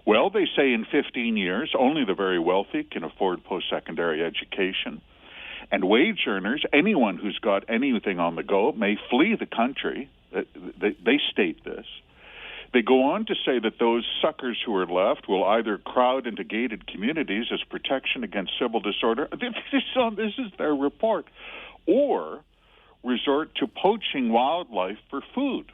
Well, they say in 15 years, only the very wealthy can afford post-secondary education. And wage earners, anyone who's got anything on the go, may flee the country. They state this. They go on to say that those suckers who are left will either crowd into gated communities as protection against civil disorder. This is their report. Or resort to poaching wildlife for food.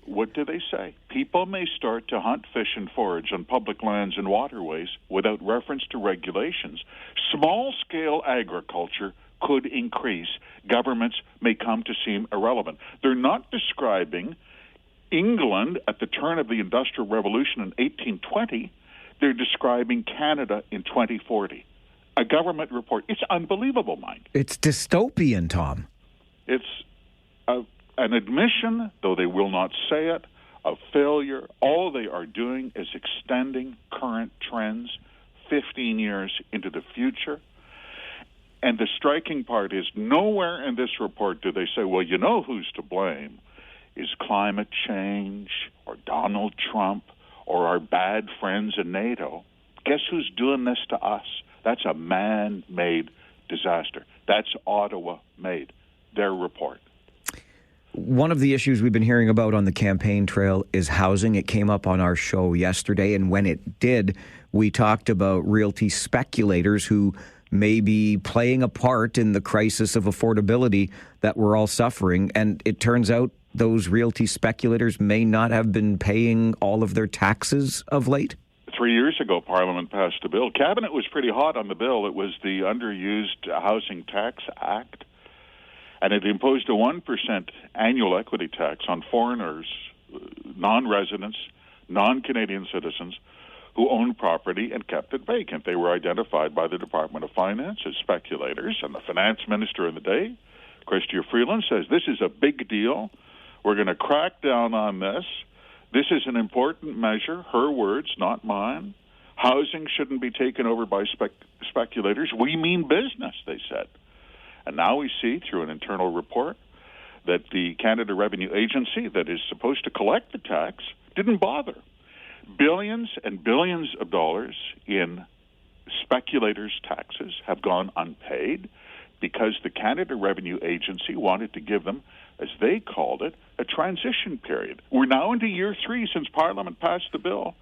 What do they say? People may start to hunt, fish, and forage on public lands and waterways without reference to regulations. Small-scale agriculture could increase. Governments may come to seem irrelevant. They're not describing England at the turn of the Industrial Revolution in 1820. They're describing Canada in 2040. A government report. It's unbelievable, Mike. It's dystopian, Tom. It's an admission, though they will not say it, of failure. All they are doing is extending current trends 15 years into the future. And the striking part is nowhere in this report do they say, well, you know who's to blame is climate change or Donald Trump or our bad friends in NATO. Guess who's doing this to us? That's a man-made disaster. That's Ottawa-made, their report. One of the issues we've been hearing about on the campaign trail is housing. It came up on our show yesterday, and when it did, we talked about realty speculators who may be playing a part in the crisis of affordability that we're all suffering. And it turns out those realty speculators may not have been paying all of their taxes of late. 3 years ago, Parliament passed a bill. Cabinet was pretty hot on the bill. It was the Underused Housing Tax Act, and it imposed a 1% annual equity tax on foreigners, non-residents, non-Canadian citizens who owned property and kept it vacant. They were identified by the Department of Finance as speculators, and the finance minister in the day, Chrystia Freeland, says this is a big deal. We're going to crack down on this. This is an important measure, her words, not mine. Housing shouldn't be taken over by speculators. We mean business, they said. And now we see through an internal report that the Canada Revenue Agency that is supposed to collect the tax didn't bother. Billions and billions of dollars in speculators' taxes have gone unpaid because the Canada Revenue Agency wanted to give them, as they called it, a transition period. We're now into year 3 since Parliament passed the bill.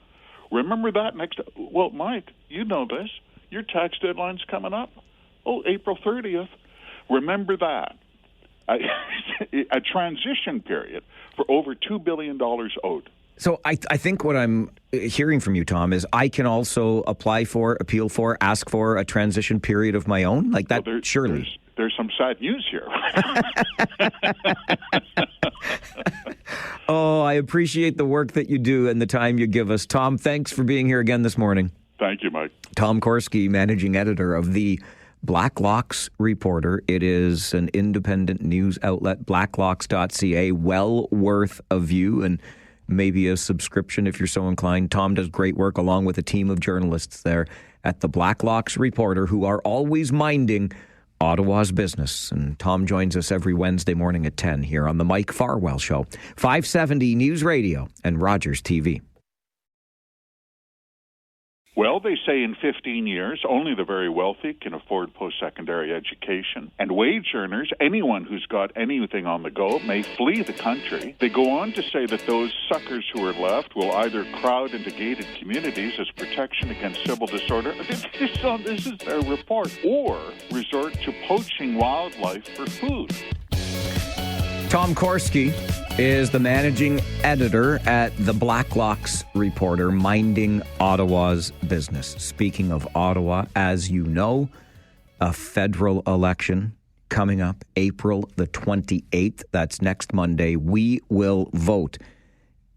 Remember that next... Well, Mike, you know this. Your tax deadline's coming up. Oh, April 30th. Remember that. A transition period for over $2 billion owed. So I think what I'm hearing from you, Tom, is I can also apply for, appeal for, ask for a transition period of my own? Like that, well, surely. There's some sad news here. Oh, I appreciate the work that you do and the time you give us. Tom, thanks for being here again this morning. Thank you, Mike. Tom Korski, managing editor of the Blacklocks Reporter. It is an independent news outlet, blacklocks.ca, well worth a view and maybe a subscription if you're so inclined. Tom does great work along with a team of journalists there at the Blacklocks Reporter who are always minding Ottawa's business. And Tom joins us every Wednesday morning at 10 here on the Mike Farwell Show, 570 News Radio and Rogers TV. Well, they say in 15 years, only the very wealthy can afford post-secondary education. And wage earners, anyone who's got anything on the go, may flee the country. They go on to say that those suckers who are left will either crowd into gated communities as protection against civil disorder, this is their report, or resort to poaching wildlife for food. Tom Korski is the managing editor at the Blacklocks Reporter, minding Ottawa's business. Speaking of Ottawa, as you know, a federal election coming up April the 28th. That's next Monday. We will vote.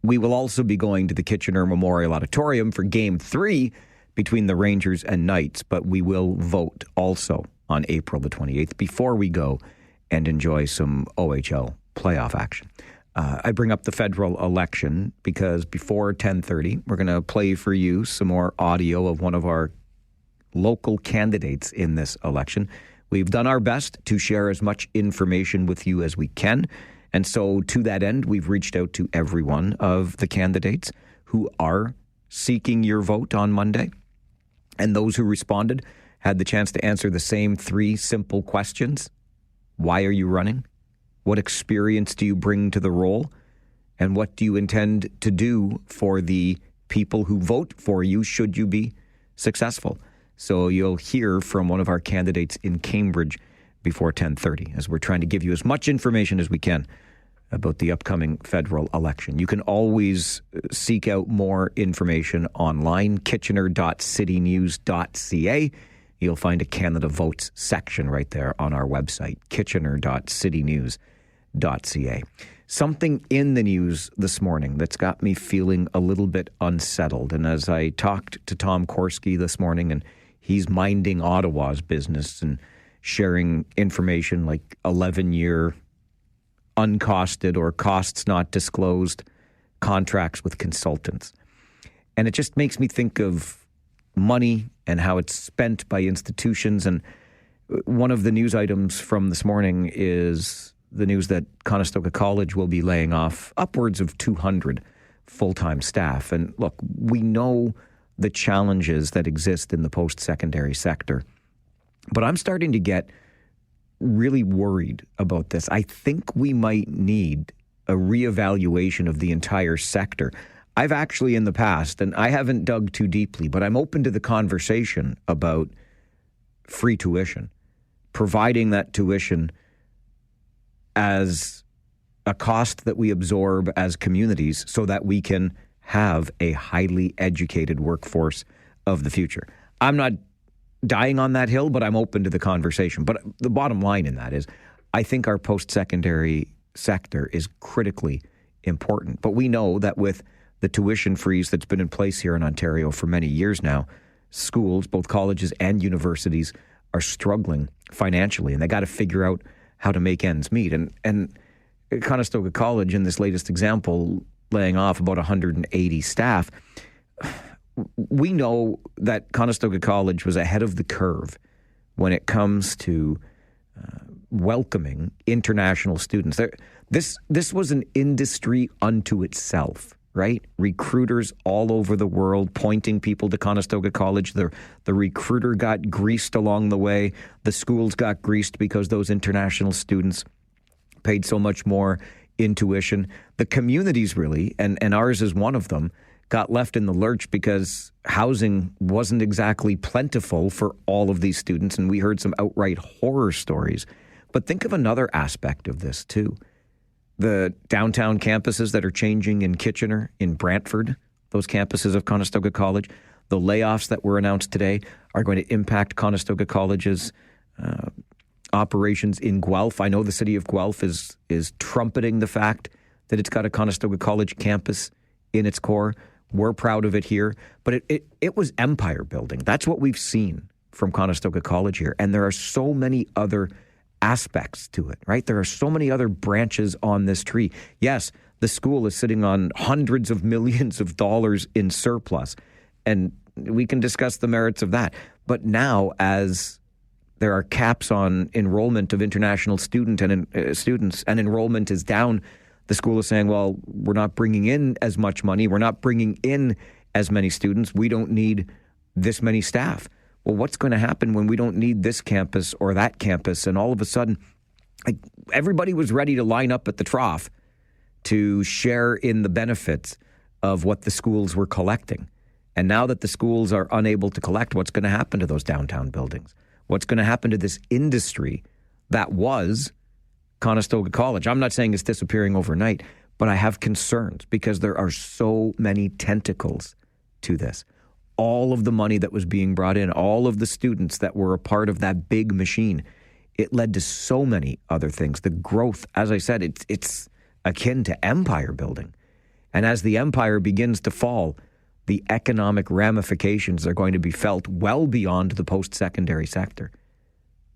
We will also be going to the Kitchener Memorial Auditorium for Game 3 between the Rangers and Knights, but we will vote also on April the 28th before we go and enjoy some OHL playoff action. I bring up the federal election because before 10:30, we're going to play for you some more audio of one of our local candidates in this election. We've done our best to share as much information with you as we can. And so to that end, we've reached out to every one of the candidates who are seeking your vote on Monday. And those who responded had the chance to answer the same 3 simple questions. Why are you running? What experience do you bring to the role? And what do you intend to do for the people who vote for you should you be successful? So you'll hear from one of our candidates in Cambridge before 10:30 as we're trying to give you as much information as we can about the upcoming federal election. You can always seek out more information online, kitchener.citynews.ca. You'll find a Canada Votes section right there on our website, kitchener.citynews.ca. Something in the news this morning that's got me feeling a little bit unsettled. And as I talked to Tom Korski this morning, and he's minding Ottawa's business and sharing information like 11-year uncosted or costs not disclosed contracts with consultants. And it just makes me think of money and how it's spent by institutions. And One of the news items from this morning is the news that Conestoga College will be laying off upwards of 200 full-time staff. And look, we know the challenges that exist in the post-secondary sector, but I'm starting to get really worried about this. I think we might need a reevaluation of the entire sector. I've actually in the past, and I haven't dug too deeply, but I'm open to the conversation about free tuition, providing that tuition as a cost that we absorb as communities so that we can have a highly educated workforce of the future. I'm not dying on that hill, but I'm open to the conversation. But the bottom line in that is I think our post-secondary sector is critically important. But we know that with the tuition freeze that's been in place here in Ontario for many years now, schools, both colleges and universities, are struggling financially, and they got to figure out how to make ends meet. And Conestoga College, in this latest example, laying off about 180 staff. We know that Conestoga College was ahead of the curve when it comes to welcoming international students. This was an industry unto itself, right? Recruiters all over the world pointing people to Conestoga College. The recruiter got greased along the way. The schools got greased because those international students paid so much more in tuition. The communities really, and ours is one of them, got left in the lurch because housing wasn't exactly plentiful for all of these students, and we heard some outright horror stories. But think of another aspect of this, too. The downtown campuses that are changing in Kitchener, in Brantford, those campuses of Conestoga College, the layoffs that were announced today are going to impact Conestoga College's operations in Guelph. I know the city of Guelph is trumpeting the fact that it's got a Conestoga College campus in its core. We're proud of it here, but it was empire building. That's what we've seen from Conestoga College here. And there are so many other aspects to it, right? There are so many other branches on this tree. Yes, the school is sitting on hundreds of millions of dollars in surplus, and we can discuss the merits of that. But now, as there are caps on enrollment of international students and enrollment is down, the school is saying, well, we're not bringing in as much money. We're not bringing in as many students. We don't need this many staff. Well, what's going to happen when we don't need this campus or that campus? And all of a sudden, everybody was ready to line up at the trough to share in the benefits of what the schools were collecting. And now that the schools are unable to collect, what's going to happen to those downtown buildings? What's going to happen to this industry that was Conestoga College? I'm not saying it's disappearing overnight, but I have concerns because there are so many tentacles to this. All of the money that was being brought in, all of the students that were a part of that big machine, it led to so many other things. The growth, as I said, it's akin to empire building. And as the empire begins to fall, the economic ramifications are going to be felt well beyond the post-secondary sector.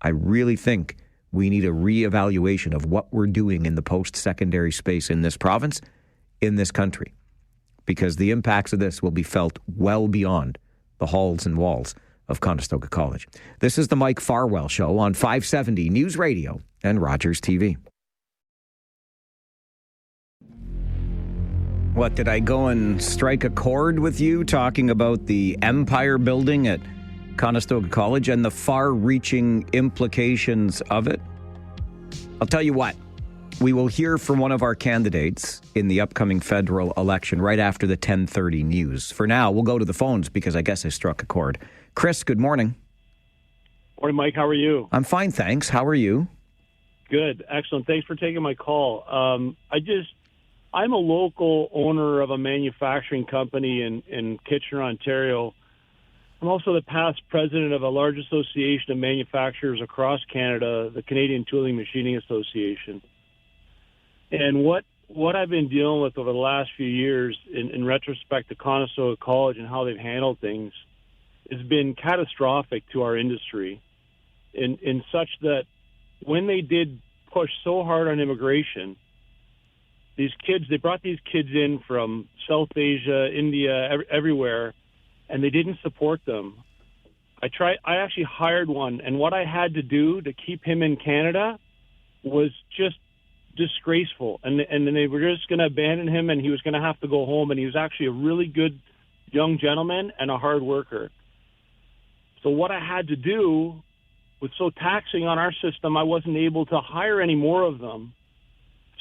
I really think we need a reevaluation of what we're doing in the post-secondary space in this province, in this country, because the impacts of this will be felt well beyond the halls and walls of Conestoga College. This is the Mike Farwell Show on 570 News Radio and Rogers TV. What, did I go and strike a chord with you talking about the empire building at Conestoga College and the far-reaching implications of it? I'll tell you what, we will hear from one of our candidates in the upcoming federal election right after the 10:30 news. For now, we'll go to the phones because I guess I struck a chord. Chris, good morning. Morning, Mike. How are you? I'm fine, thanks. How are you? Good. Excellent. Thanks for taking my call. I'm a local owner of a manufacturing company in Kitchener, Ontario. I'm also the past president of a large association of manufacturers across Canada, the Canadian Tooling Machining Association. And what I've been dealing with over the last few years in retrospect to Conestoga College and how they've handled things has been catastrophic to our industry in such that when they did push so hard on immigration, they brought these kids in from South Asia, India, everywhere, and they didn't support them. I actually hired one, and what I had to do to keep him in Canada was just disgraceful. And then they were just going to abandon him, and he was going to have to go home. And he was actually a really good young gentleman and a hard worker. So what I had to do was so taxing on our system, I wasn't able to hire any more of them.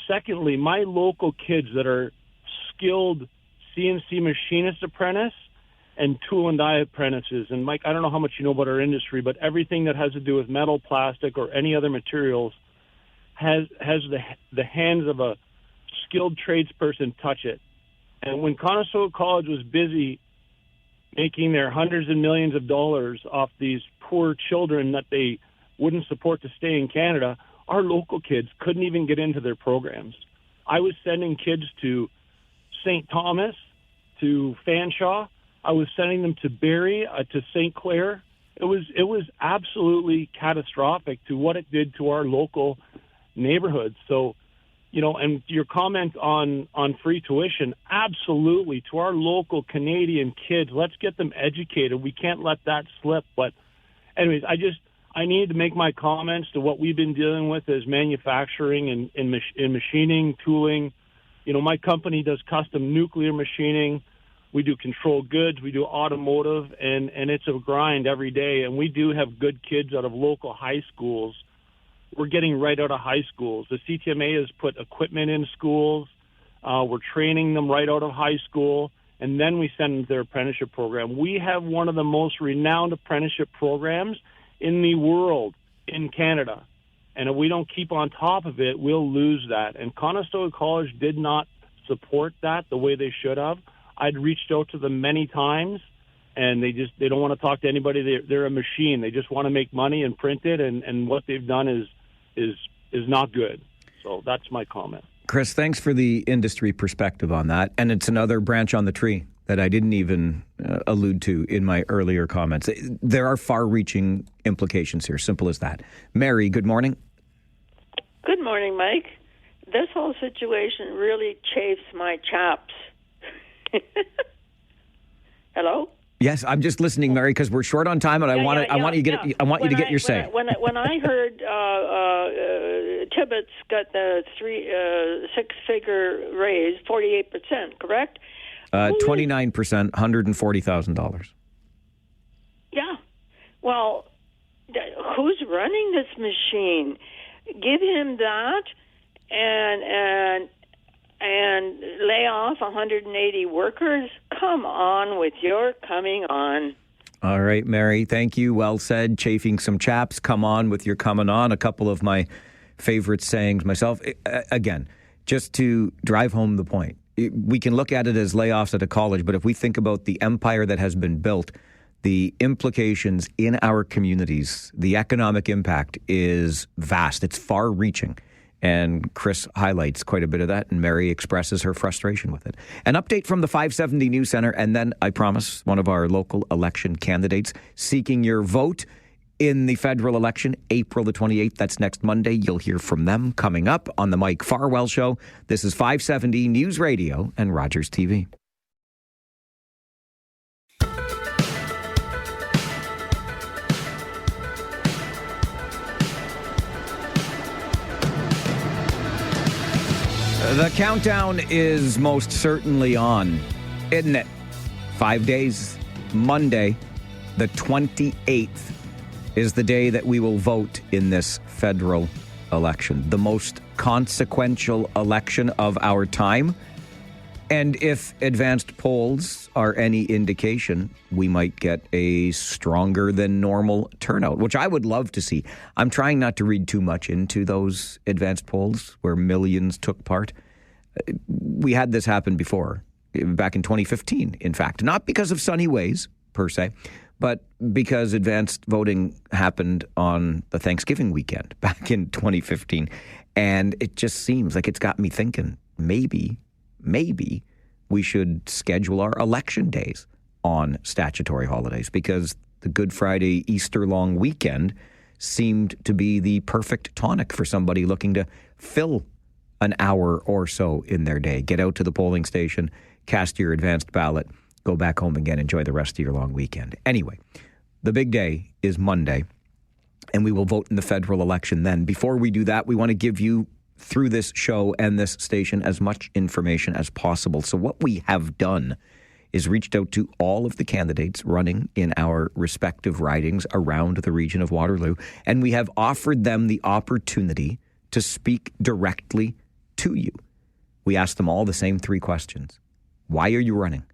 Secondly, my local kids that are skilled CNC machinist apprentice and tool and die apprentices. And Mike, I don't know how much you know about our industry, but everything that has to do with metal, plastic, or any other materials has the hands of a skilled tradesperson touch it. And when Conestoga College was busy making their hundreds and millions of dollars off these poor children that they wouldn't support to stay in Canada, our local kids couldn't even get into their programs. I was sending kids to St. Thomas, to Fanshawe. I was sending them to Barrie, to St. Clair. It was absolutely catastrophic to what it did to our local neighborhoods. So, and your comment on free tuition, absolutely, to our local Canadian kids, let's get them educated. We can't let that slip. But anyways, I need to make my comments to what we've been dealing with as manufacturing and machining, tooling. My company does custom nuclear machining. We do controlled goods. We do automotive, and it's a grind every day. And we do have good kids out of local high schools. We're getting right out of high schools. The CTMA has put equipment in schools. We're training them right out of high school, and then we send them to their apprenticeship program. We have one of the most renowned apprenticeship programs in the world in Canada. And if we don't keep on top of it, we'll lose that. And Conestoga College did not support that the way they should have. I'd reached out to them many times, and they don't want to talk to anybody. They're a machine. They just want to make money and print it, and what they've done is not good. So that's my comment. Chris, thanks for the industry perspective on that. And it's another branch on the tree that I didn't even allude to in my earlier comments. There are far-reaching implications here, simple as that. Mary, good morning. Good morning, Mike. This whole situation really chafes my chaps. Hello? Yes, I'm just listening, Mary, because we're short on time, and I want you to get your say. When I heard Tibbetts got the six-figure raise, 48%, correct? 29%, $140,000. Yeah. Well, who's running this machine? Give him that, and lay off 180 workers? Come on with your coming on. All right, Mary, thank you. Well said. Chafing some chaps. Come on with your coming on. A couple of my favorite sayings myself. Again, just to drive home the point, we can look at it as layoffs at a college, but if we think about the empire that has been built, the implications in our communities, the economic impact is vast. It's far-reaching. And Chris highlights quite a bit of that, and Mary expresses her frustration with it. An update from the 570 News Center, and then, I promise, one of our local election candidates seeking your vote in the federal election, April the 28th. That's next Monday. You'll hear from them coming up on the Mike Farwell Show. This is 570 News Radio and Rogers TV. The countdown is most certainly on, isn't it? 5 days, Monday, the 28th, is the day that we will vote in this federal election, the most consequential election of our time. And if advanced polls are any indication, we might get a stronger than normal turnout, which I would love to see. I'm trying not to read too much into those advanced polls where millions took part. We had this happen before, back in 2015, in fact, not because of sunny ways, per se, but because advanced voting happened on the Thanksgiving weekend back in 2015. And it just seems like it's got me thinking, maybe we should schedule our election days on statutory holidays, because the Good Friday, Easter long weekend seemed to be the perfect tonic for somebody looking to fill an hour or so in their day. Get out to the polling station, cast your advanced ballot, go back home again, enjoy the rest of your long weekend. Anyway, The big day is Monday, and we will vote in the federal election then. Before we do that, we want to give you, through this show and this station, as much information as possible. So what we have done is reached out to all of the candidates running in our respective ridings around the region of Waterloo, and we have offered them the opportunity to speak directly to you. We asked them all the same 3 questions. Why are you running?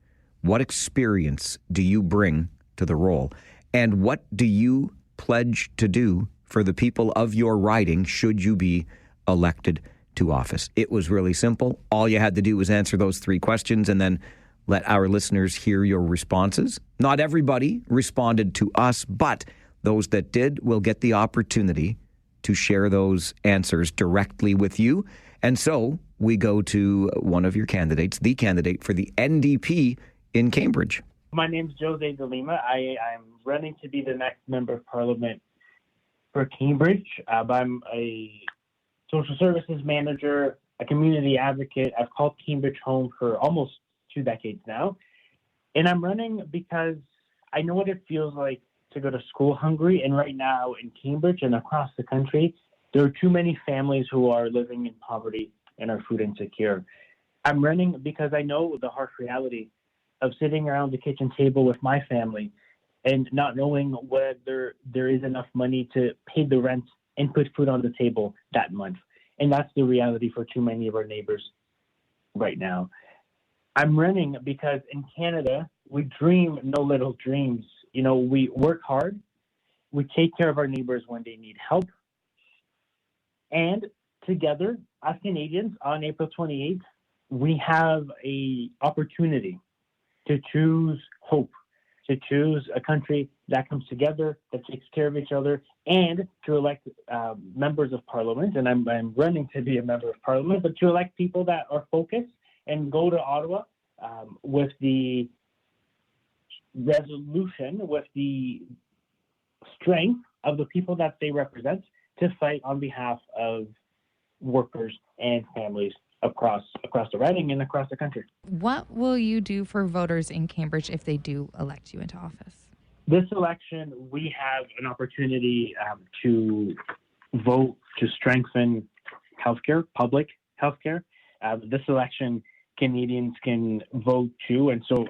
What experience do you bring to the role? And what do you pledge to do for the people of your riding should you be elected to office? It was really simple. All you had to do was answer those 3 questions and then let our listeners hear your responses. Not everybody responded to us, but those that did will get the opportunity to share those answers directly with you. And so we go to one of your candidates, the candidate for the NDP in Cambridge. My name's Jose de Lima. I'm running to be the next member of Parliament for Cambridge. I'm a social services manager, a community advocate. I've called Cambridge home for almost 2 decades now. And I'm running because I know what it feels like to go to school hungry. And right now in Cambridge and across the country, there are too many families who are living in poverty and are food insecure. I'm running because I know the harsh reality of sitting around the kitchen table with my family and not knowing whether there is enough money to pay the rent and put food on the table that month. And that's the reality for too many of our neighbors right now. I'm running because in Canada, we dream no little dreams. You know, we work hard, we take care of our neighbors when they need help. And together, as Canadians, on April 28th, we have an opportunity to choose hope, to choose a country that comes together, that takes care of each other, and to elect members of Parliament. And I'm running to be a member of Parliament, but to elect people that are focused and go to Ottawa with the resolution, with the strength of the people that they represent to fight on behalf of workers and families across the riding and across the country. What will you do for voters in Cambridge if they do elect you into office? This election, we have an opportunity to vote to strengthen healthcare, public healthcare. This election, Canadians can vote too, and so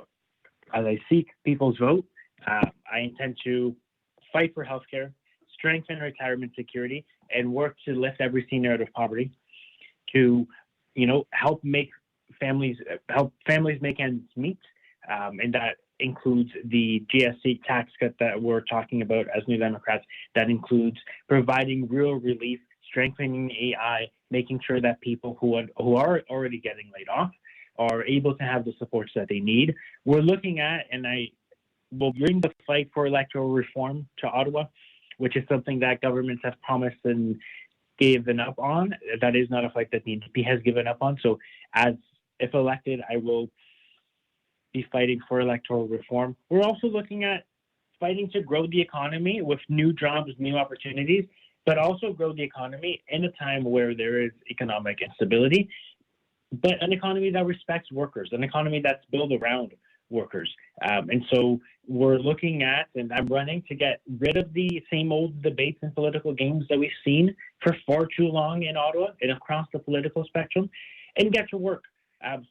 as I seek people's vote, I intend to fight for healthcare, strengthen retirement security, and work to lift every senior out of poverty, to help families make ends meet, and that includes the GST tax cut that we're talking about as New Democrats. That includes providing real relief, strengthening AI, making sure that people who are already getting laid off are able to have the supports that they need. We're looking at, and I will bring the fight for electoral reform to Ottawa, which is something that governments have promised and given up on. That is not a fight that the NDP has given up on. So if elected, I will be fighting for electoral reform. We're also looking at fighting to grow the economy with new jobs, new opportunities, but also grow the economy in a time where there is economic instability, but an economy that respects workers, an economy that's built around workers. And so we're looking at, and I'm running to get rid of the same old debates and political games that we've seen for far too long in Ottawa and across the political spectrum, and get to work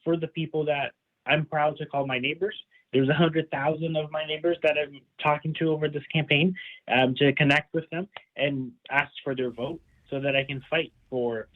for the people that I'm proud to call my neighbors. There's 100,000 of my neighbors that I'm talking to over this campaign to connect with them and ask for their vote so that I can fight for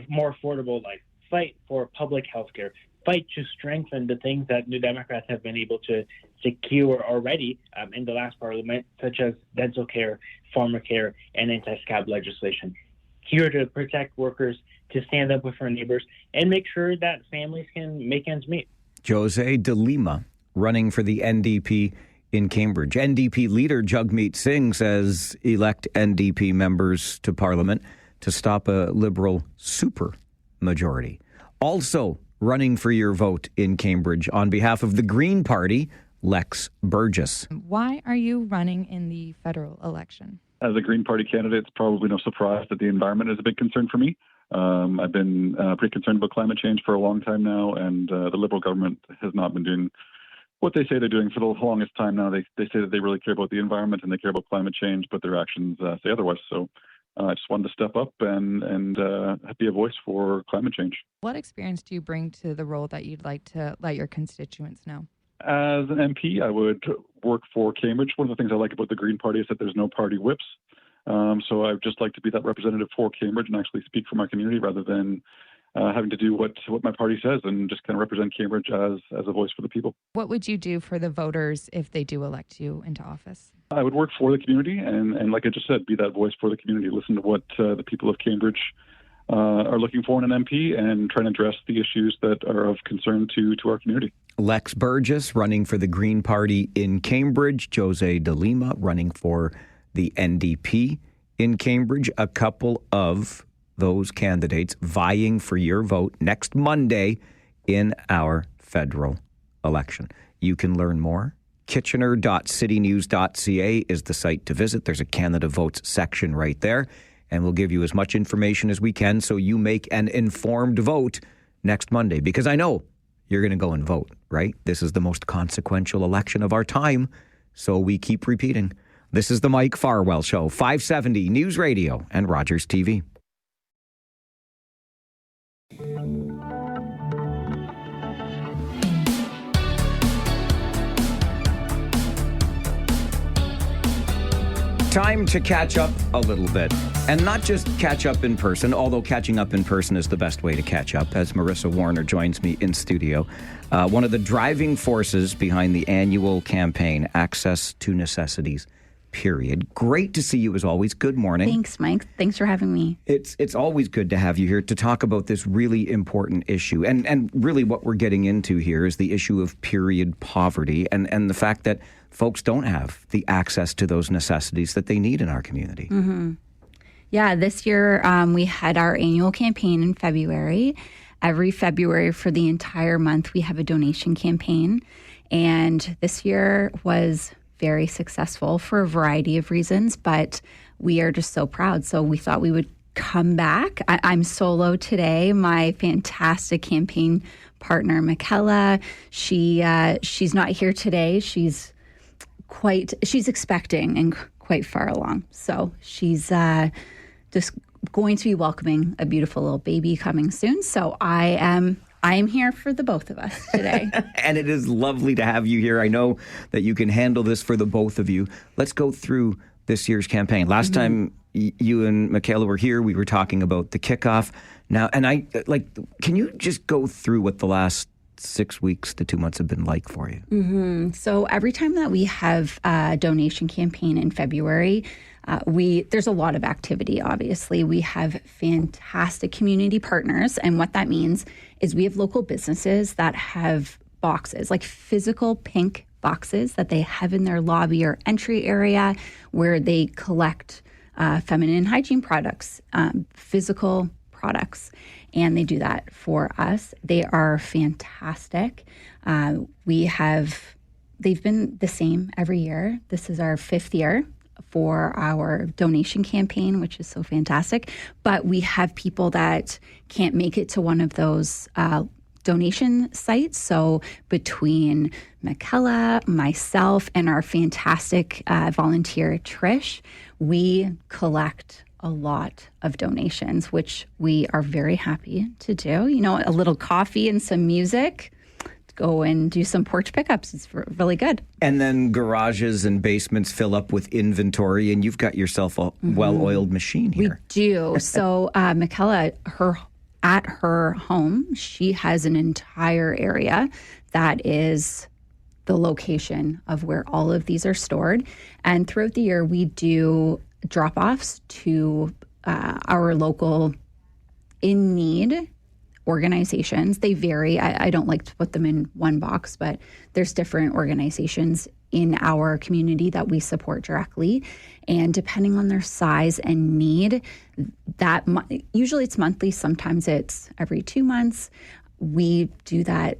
more affordable life, fight for public health care, fight to strengthen the things that New Democrats have been able to secure already in the last parliament, such as dental care, pharmacare, and anti-scab legislation. Here to protect workers, to stand up with our neighbors, and make sure that families can make ends meet. Jose de Lima, running for the NDP in Cambridge. NDP leader Jagmeet Singh says elect NDP members to Parliament to stop a Liberal super majority. Also running for your vote in Cambridge on behalf of the Green Party, Lex Burgess. Why are you running in the federal election? As a Green Party candidate, it's probably no surprise that the environment is a big concern for me. I've been pretty concerned about climate change for a long time now, and the Liberal government has not been doing what they say they're doing for the longest time now. They say that they really care about the environment and they care about climate change, but their actions say otherwise. So I just wanted to step up and be a voice for climate change. What experience do you bring to the role that you'd like to let your constituents know? As an MP, I would work for Cambridge. One of the things I like about the Green Party is that there's no party whips. So I'd just like to be that representative for Cambridge and actually speak for my community rather than having to do what my party says, and just kind of represent Cambridge as a voice for the people. What would you do for the voters if they do elect you into office? I would work for the community and like I just said, be that voice for the community, listen to what the people of Cambridge are looking for in an MP and try and address the issues that are of concern to our community. Lex Burgess running for the Green Party in Cambridge, Jose de Lima running for the NDP in Cambridge, a couple of those candidates vying for your vote next Monday in our federal election. You can learn more. Kitchener.citynews.ca is the site to visit. There's a Canada Votes section right there, and we'll give you as much information as we can so you make an informed vote next Monday, because I know you're going to go and vote, right? This is the most consequential election of our time, so we keep repeating. This is the Mike Farwell Show, 570 News Radio and Rogers TV. Time to catch up a little bit, and not just catch up in person, although catching up in person is the best way to catch up, as Marissa Warner joins me in studio. One of the driving forces behind the annual campaign, Access to Necessities, period. Great to see you as always. Good morning. Thanks, Mike. Thanks for having me. It's always good to have you here to talk about this really important issue. And really what we're getting into here is the issue of period poverty and the fact that folks don't have the access to those necessities that they need in our community. Mm-hmm. Yeah, this year we had our annual campaign in February. Every February for the entire month, we have a donation campaign. And this year was very successful for a variety of reasons, but we are just so proud. So we thought we would come back. I'm solo today. My fantastic campaign partner, Michaela, she's not here today. She's expecting and quite far along. So she's just going to be welcoming a beautiful little baby coming soon. So I am here for the both of us today. And it is lovely to have you here. I know that you can handle this for the both of you. Let's go through this year's campaign. Last time you and Michaela were here, we were talking about the kickoff. Now, and can you just go through what the last 6 weeks to 2 months have been like for you? Mm-hmm. So every time that we have a donation campaign in February, there's a lot of activity, obviously. We have fantastic community partners. And what that means is we have local businesses that have boxes, like physical pink boxes that they have in their lobby or entry area where they collect feminine hygiene products, physical products. And they do that for us. They are fantastic. They've been the same every year. This is our 5th year for our donation campaign, which is so fantastic. But we have people that can't make it to one of those donation sites. So between Michaela, myself, and our fantastic volunteer, Trish, we collect a lot of donations, which we are very happy to do. You know, a little coffee and some music, go and do some porch pickups. It's really good. And then garages and basements fill up with inventory, and you've got yourself a well-oiled machine here. We do. So Michaela, at her home, she has an entire area that is the location of where all of these are stored. And throughout the year, we do drop-offs to our local in-need organizations. They vary. I don't like to put them in one box, but there's different organizations in our community that we support directly. And depending on their size and need, usually it's monthly, sometimes it's every 2 months. We do that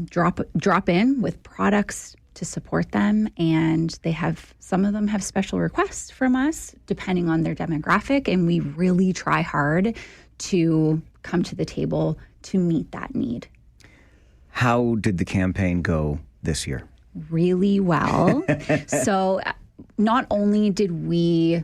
drop in with products to support them, and some of them have special requests from us depending on their demographic, and we really try hard to come to the table to meet that need. How did the campaign go this year? Really well. So not only did we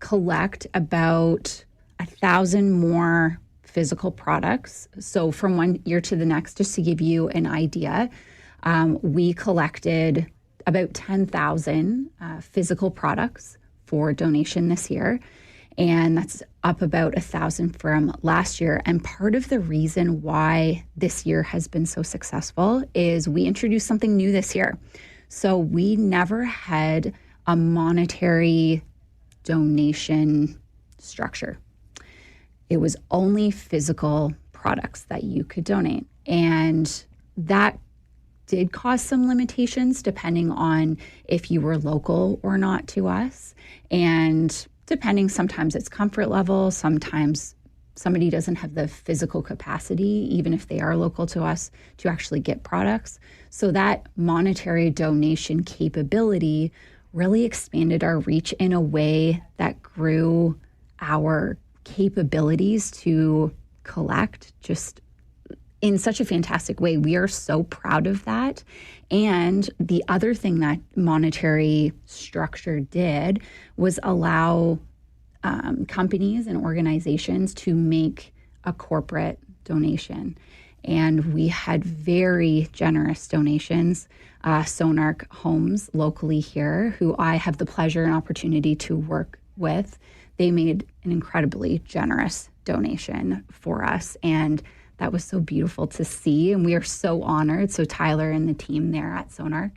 collect about 1,000 more physical products, so from one year to the next, just to give you an idea, we collected about 10,000 physical products for donation this year. And that's up about 1,000 from last year. And part of the reason why this year has been so successful is we introduced something new this year. So we never had a monetary donation structure. It was only physical products that you could donate. And that did cause some limitations depending on if you were local or not to us. And depending, sometimes it's comfort level, sometimes somebody doesn't have the physical capacity, even if they are local to us, to actually get products. So that monetary donation capability really expanded our reach in a way that grew our capabilities to collect just in such a fantastic way. We are so proud of that. And the other thing that monetary structure did was allow companies and organizations to make a corporate donation. And we had very generous donations. Sonark Homes locally here, who I have the pleasure and opportunity to work with, they made an incredibly generous donation for us. And that was so beautiful to see, and we are so honored. So Tyler and the team there at Sonark,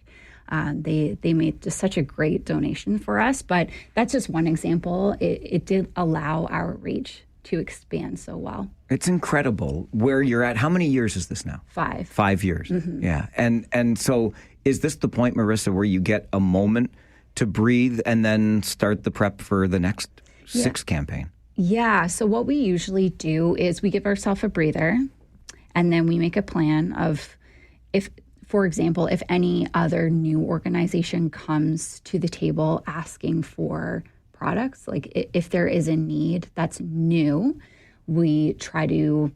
they made just such a great donation for us. But that's just one example. It did allow our reach to expand so well. It's incredible where you're at. How many years is this now? 5. 5 years. Mm-hmm. Yeah. And so is this the point, Marissa, where you get a moment to breathe and then start the prep for the next 6 campaign? Yeah. So what we usually do is we give ourselves a breather, and then we make a plan of if, for example, if any other new organization comes to the table asking for products, like if there is a need that's new, we try to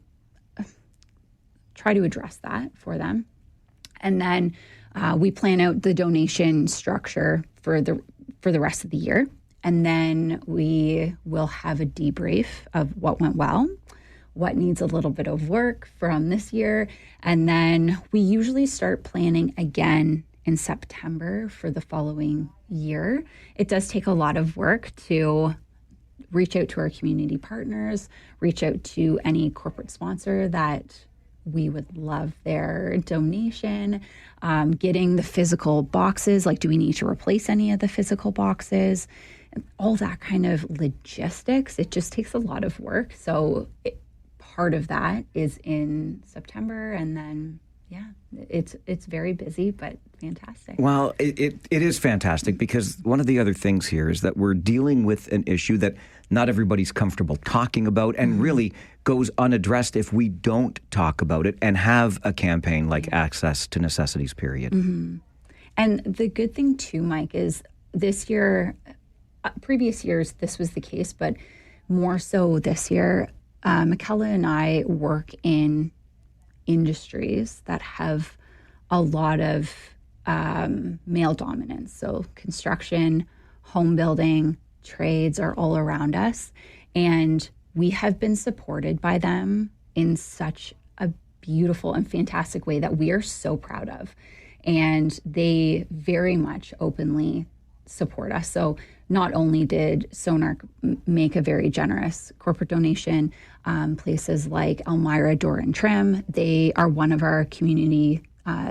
address that for them. And then we plan out the donation structure for the rest of the year. And then we will have a debrief of what went well, what needs a little bit of work from this year. And then we usually start planning again in September for the following year. It does take a lot of work to reach out to our community partners, reach out to any corporate sponsor that we would love their donation, getting the physical boxes, like do we need to replace any of the physical boxes? All that kind of logistics, it just takes a lot of work. So part of that is in September, and then, it's very busy, but fantastic. Well, it is fantastic because one of the other things here is that we're dealing with an issue that not everybody's comfortable talking about and really goes unaddressed if we don't talk about it and have a campaign like Access to Necessities, period. Mm-hmm. And the good thing too, Mike, is this year, previous years, this was the case, but more so this year, Michaela and I work in industries that have a lot of male dominance. So construction, home building, trades are all around us. And we have been supported by them in such a beautiful and fantastic way that we are so proud of. And they very much openly support us. So not only did Sonark make a very generous corporate donation, places like Elmira Door and Trim, they are one of our community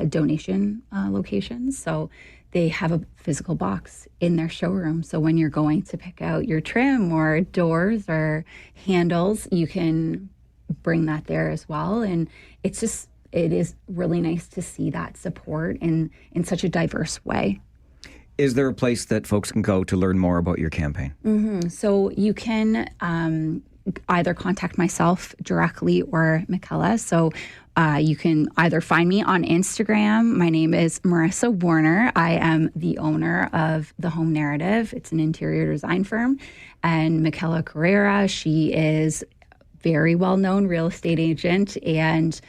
donation locations. So they have a physical box in their showroom. So when you're going to pick out your trim or doors or handles, you can bring that there as well. And it is really nice to see that support in such a diverse way. Is there a place that folks can go to learn more about your campaign? Mm-hmm. So you can either contact myself directly or Michaela. So you can either find me on Instagram. My name is Marissa Warner. I am the owner of The Home Narrative. It's an interior design firm. And Michaela Carrera, she is very well-known real estate agent and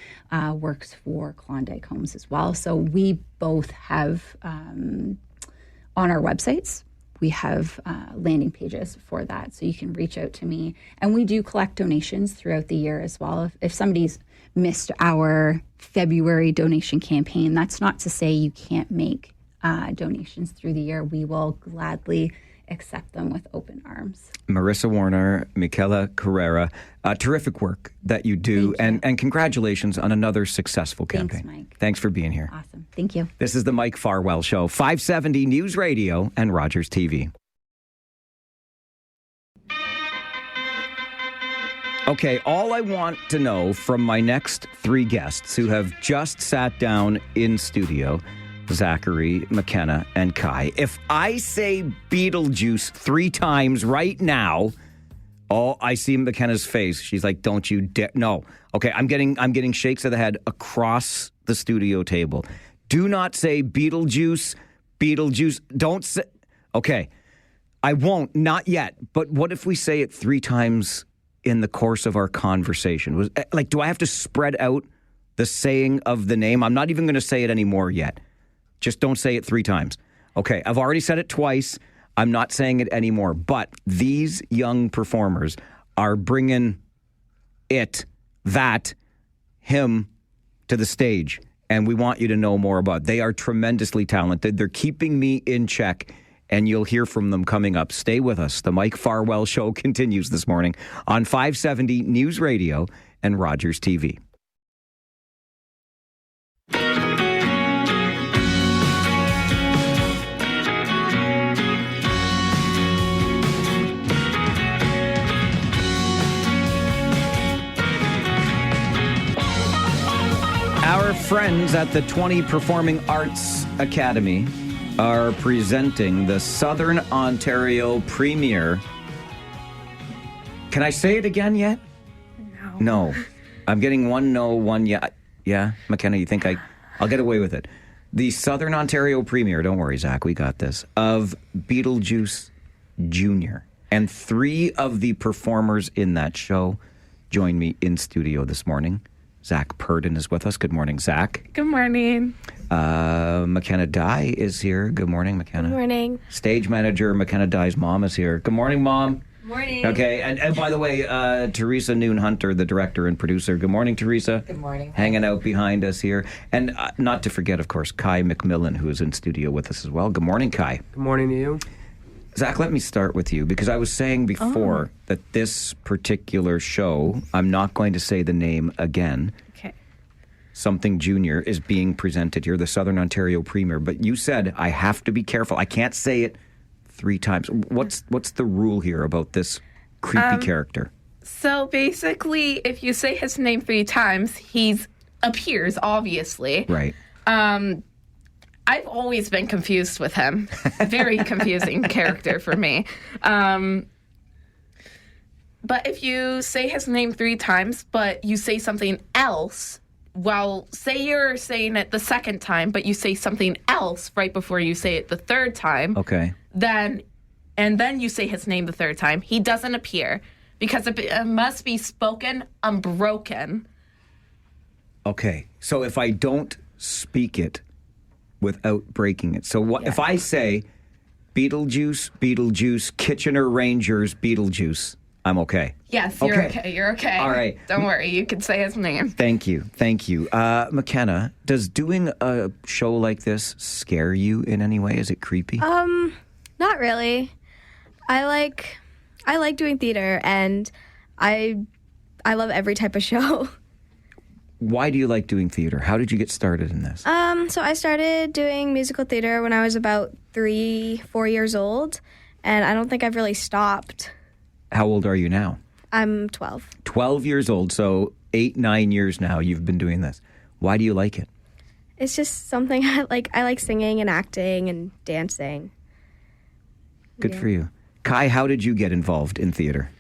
works for Klondike Homes as well. So we both have on our websites, we have landing pages for that. So you can reach out to me. And we do collect donations throughout the year as well. If somebody's missed our February donation campaign, that's not to say you can't make donations through the year. We will gladly accept them with open arms. Marissa Warner, Michaela Carrera, terrific work that you do, and congratulations on another successful campaign. Thanks, Mike. Thanks for being here. Awesome. Thank you. This is the Mike Farwell Show, 570 News Radio and Rogers TV. Okay, all I want to know from my next three guests who have just sat down in studio, Zachary, McKenna, and Kai. If I say Beetlejuice 3 times right now, I see McKenna's face. She's like, "Don't you dare!" No. Okay, I'm getting shakes of the head across the studio table. Do not say Beetlejuice. Beetlejuice. Don't say. Okay, I won't. Not yet. But what if we say it 3 times in the course of our conversation? Do I have to spread out the saying of the name? I'm not even going to say it anymore yet. Just don't say it 3 times. Okay, I've already said it twice. I'm not saying it anymore. But these young performers are bringing him to the stage. And we want you to know more about it. They are tremendously talented. They're keeping me in check. And you'll hear from them coming up. Stay with us. The Mike Farwell Show continues this morning on 570 News Radio and Rogers TV. Our friends at the 20 Performing Arts Academy are presenting the Southern Ontario premiere. Can I say it again yet? No. I'm getting one no, one yeah. Yeah, McKenna, you think I'll get away with it. The Southern Ontario premiere, don't worry, Zach, we got this, of Beetlejuice Jr. And 3 of the performers in that show join me in studio this morning. Zach Purdon is with us. Good morning, Zach. Good morning. McKenna Dye is here. Good morning, McKenna. Good morning. Stage manager McKenna Dye's mom is here. Good morning, Mom. Good morning. Okay, and by the way, Teresa Noon-Hunter, the director and producer. Good morning, Teresa. Good morning. Hanging out behind us here. And not to forget, of course, Kai McMillan, who is in studio with us as well. Good morning, Kai. Good morning to you. Zach, let me start with you, because I was saying before that this particular show, I'm not going to say the name again. Okay. Something Junior is being presented here, the Southern Ontario premiere. But you said I have to be careful. I can't say it 3 times. What's the rule here about this creepy character? So basically, if you say his name 3 times, he appears, obviously. Right. I've always been confused with him. Very confusing character for me. But if you say his name 3 times, but you say something else, well, say you're saying it the 2nd time, but you say something else right before you say it the 3rd time. Okay. Then you say his name the 3rd time, he doesn't appear because it must be spoken unbroken. Okay. So if I don't speak it without breaking it. So what if I say Beetlejuice, Beetlejuice, Kitchener Rangers, Beetlejuice, I'm okay. Yes, you're okay. You're okay. All right. Don't worry. You can say his name. Thank you. McKenna, does doing a show like this scare you in any way? Is it creepy? Not really. I like doing theater, and I love every type of show. Why do you like doing theater? How did you get started in this? So I started doing musical theater when I was about 3-4 years old, and I don't think I've really stopped. How old are you now? I'm 12. 12 years old, so 8-9 years now you've been doing this. Why do you like it? It's just something I like. I like singing and acting and dancing. Good for you. Kai, how did you get involved in theater?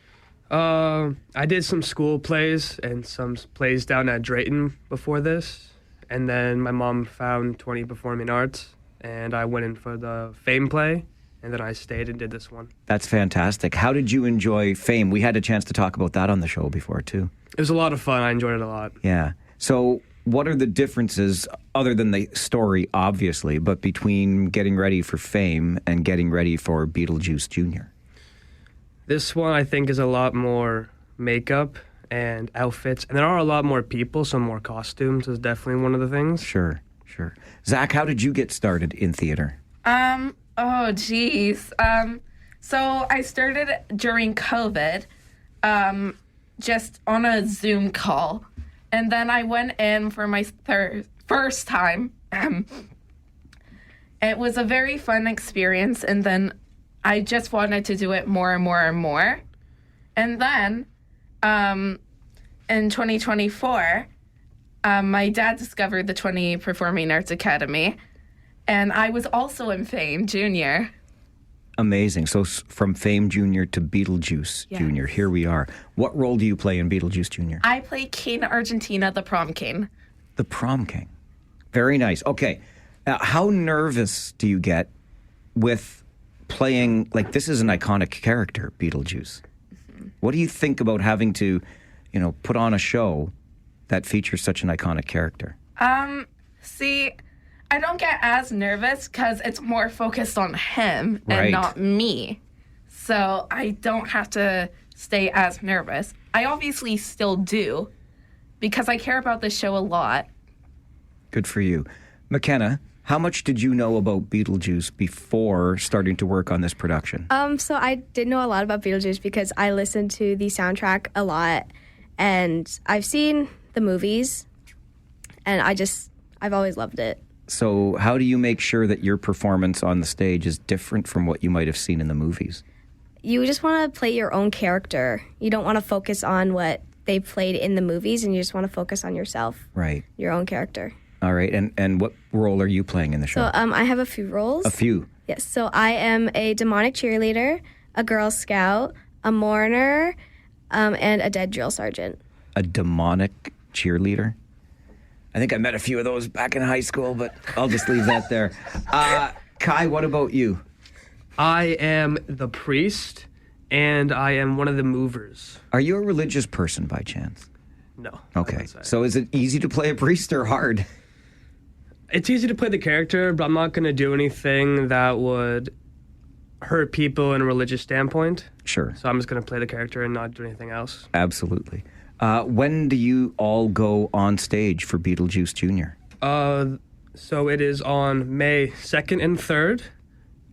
I did some school plays and some plays down at Drayton before this. And then my mom found 20 Performing Arts, and I went in for the Fame play. and then I stayed and did this one. That's fantastic. How did you enjoy Fame? We had a chance to talk about that on the show before, too. It was a lot of fun. I enjoyed it a lot. Yeah. So what are the differences, other than the story, obviously, but between getting ready for Fame and getting ready for Beetlejuice Jr.? This one, I think, is a lot more makeup and outfits, and there are a lot more people, so more costumes is definitely one of the things. Sure. Zach, how did you get started in theater? Oh, geez. So I started during COVID, just on a Zoom call. And then I went in for my first time. It was a very fun experience. And then I just wanted to do it more and more and more. And then in 2024, my dad discovered the 20 Performing Arts Academy. And I was also in Fame Junior. Amazing. So from Fame Junior to Beetlejuice Junior, here we are. What role do you play in Beetlejuice Junior? I play King Argentina, the prom king. The prom king. Very nice. Okay. How nervous do you get with playing, like, this is an iconic character, Beetlejuice. Mm-hmm. What do you think about having to, put on a show that features such an iconic character? See, I don't get as nervous because it's more focused on him Right. and not me. So I don't have to stay as nervous. I obviously still do because I care about this show a lot. Good for you. McKenna, how much did you know about Beetlejuice before starting to work on this production? So I did know a lot about Beetlejuice because I listened to the soundtrack a lot, and I've seen the movies, and I've always loved it. So how do you make sure that your performance on the stage is different from what you might have seen in the movies? You just want to play your own character. You don't want to focus on what they played in the movies, and you just want to focus on yourself, Right. your own character. All right. And what role are you playing in the show? So I have a few roles. A few. Yes. So I am a demonic cheerleader, a Girl Scout, a mourner, and a dead drill sergeant. A demonic cheerleader? I think I met a few of those back in high school, but I'll just leave that there. Kai, what about you? I am the priest, and I am one of the movers. Are you a religious person by chance? No. Okay. So is it easy to play a priest or hard? It's easy to play the character, but I'm not going to do anything that would hurt people in a religious standpoint. Sure. So I'm just going to play the character and not do anything else. Absolutely. When do you all go on stage for Beetlejuice Jr.? So it is on May 2nd and 3rd.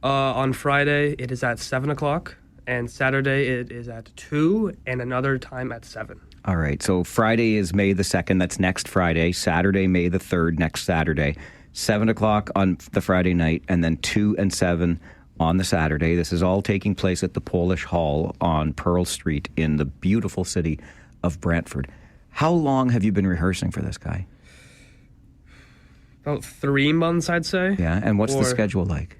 On Friday, it is at 7 o'clock. And Saturday, it is at 2, and another time at 7. All right. So Friday is May the 2nd. That's next Friday. Saturday, May the 3rd, next Saturday. 7 o'clock on the Friday night, and then 2 and 7 on the Saturday. This is all taking place at the Polish Hall on Pearl Street in the beautiful city of Brantford. How long have you been rehearsing for this, guy? About 3 months, I'd say. Yeah, and what's the schedule like?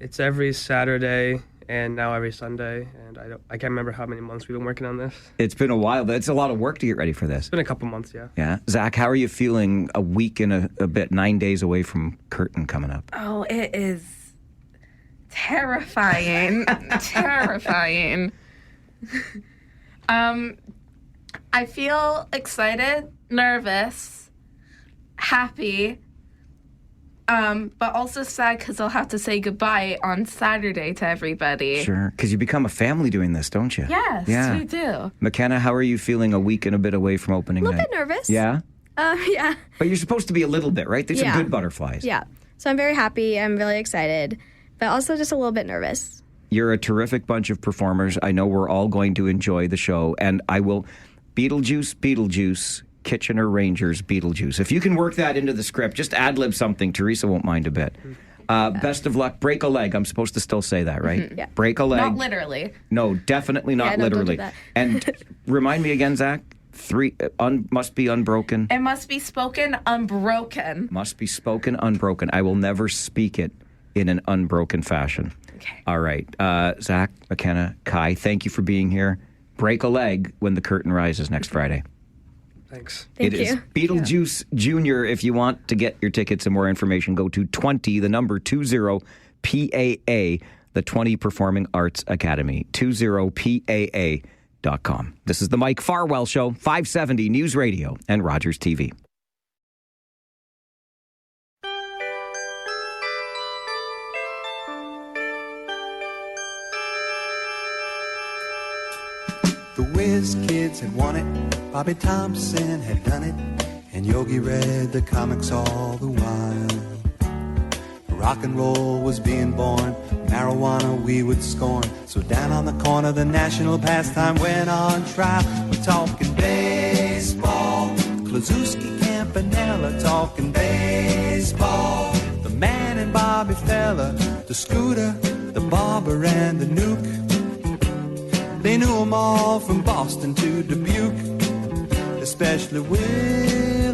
It's every Saturday and now every Sunday, and I can't remember how many months we've been working on this. It's been a while, but it's a lot of work to get ready for this. It's been a couple months, yeah. Yeah. Zach, how are you feeling a week and a bit, 9 days away from Curtain coming up? Oh, it is terrifying. Terrifying. I feel excited, nervous, happy, but also sad because I'll have to say goodbye on Saturday to everybody. Sure, because you become a family doing this, don't you? Yes, yeah. we do. McKenna, how are you feeling a week and a bit away from opening A night? little bit nervous. Yeah? Yeah. But you're supposed to be a little bit, right? These are good butterflies. Yeah. So I'm very happy. I'm really excited, but also just a little bit nervous. You're a terrific bunch of performers. I know we're all going to enjoy the show, and I will... Beetlejuice, Kitchener Rangers, Beetlejuice. If you can work that into the script, just ad-lib something. Teresa won't mind a bit. Best of luck. Break a leg. I'm supposed to still say that, right? Mm-hmm. Yeah. Break a leg. Not literally. No, definitely not literally. Don't do that. And remind me again, Zach. 3 must be unbroken. It must be spoken unbroken. Must be spoken unbroken. I will never speak it in an unbroken fashion. Okay. All right. Zach, McKenna, Kai, thank you for being here. Break a leg when the curtain rises next Friday. Thanks. Thank It is you. Beetlejuice Jr. If you want to get your tickets and more information, go to 20, the number 20, PAA, the 20 Performing Arts Academy, 20PAA.com. This is the Mike Farwell Show, 570 News Radio and Rogers TV. The Whiz Kids had won it, Bobby Thompson had done it, and Yogi read the comics all the while. Rock and roll was being born, marijuana we would scorn. So down on the corner the national pastime went on trial. We're talking baseball, Klazuski, Campanella, talking baseball. The man and Bobby Fella, the Scooter, the Barber and the Nuke. They knew them all from Boston to Dubuque, especially Willie,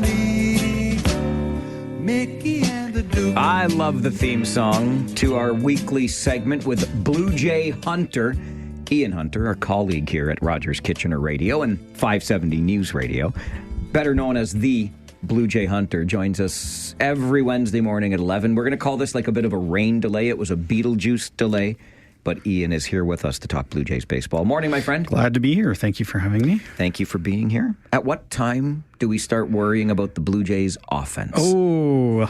Mickey, and the Duke. I love the theme song to our weekly segment with Blue Jay Hunter. Ian Hunter, our colleague here at Rogers Kitchener Radio and 570 News Radio, better known as the Blue Jay Hunter, joins us every Wednesday morning at 11. We're going to call this like a bit of a rain delay. It was a Beetlejuice delay. But Ian is here with us to talk Blue Jays baseball. Morning, my friend. Glad to be here. Thank you for having me. Thank you for being here. At what time do we start worrying about the Blue Jays offense? Oh,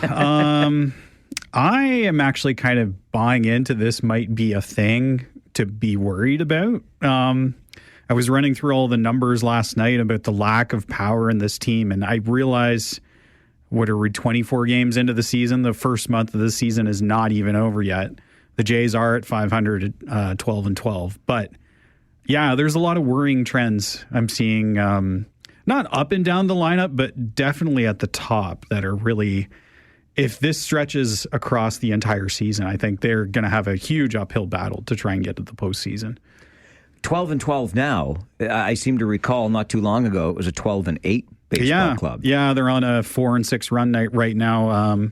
I am actually kind of buying into this might be a thing to be worried about. I was running through all the numbers last night about the lack of power in this team, and I realized, what are we, 24 games into the season? The first month of the season is not even over yet. The Jays are at 500, 12-12. But, yeah, there's a lot of worrying trends I'm seeing, not up and down the lineup, but definitely at the top that are really, if this stretches across the entire season, I think they're going to have a huge uphill battle to try and get to the postseason. 12-12 now. I seem to recall not too long ago it was a 12-8 baseball club. Yeah, they're on a 4-6 run night right now.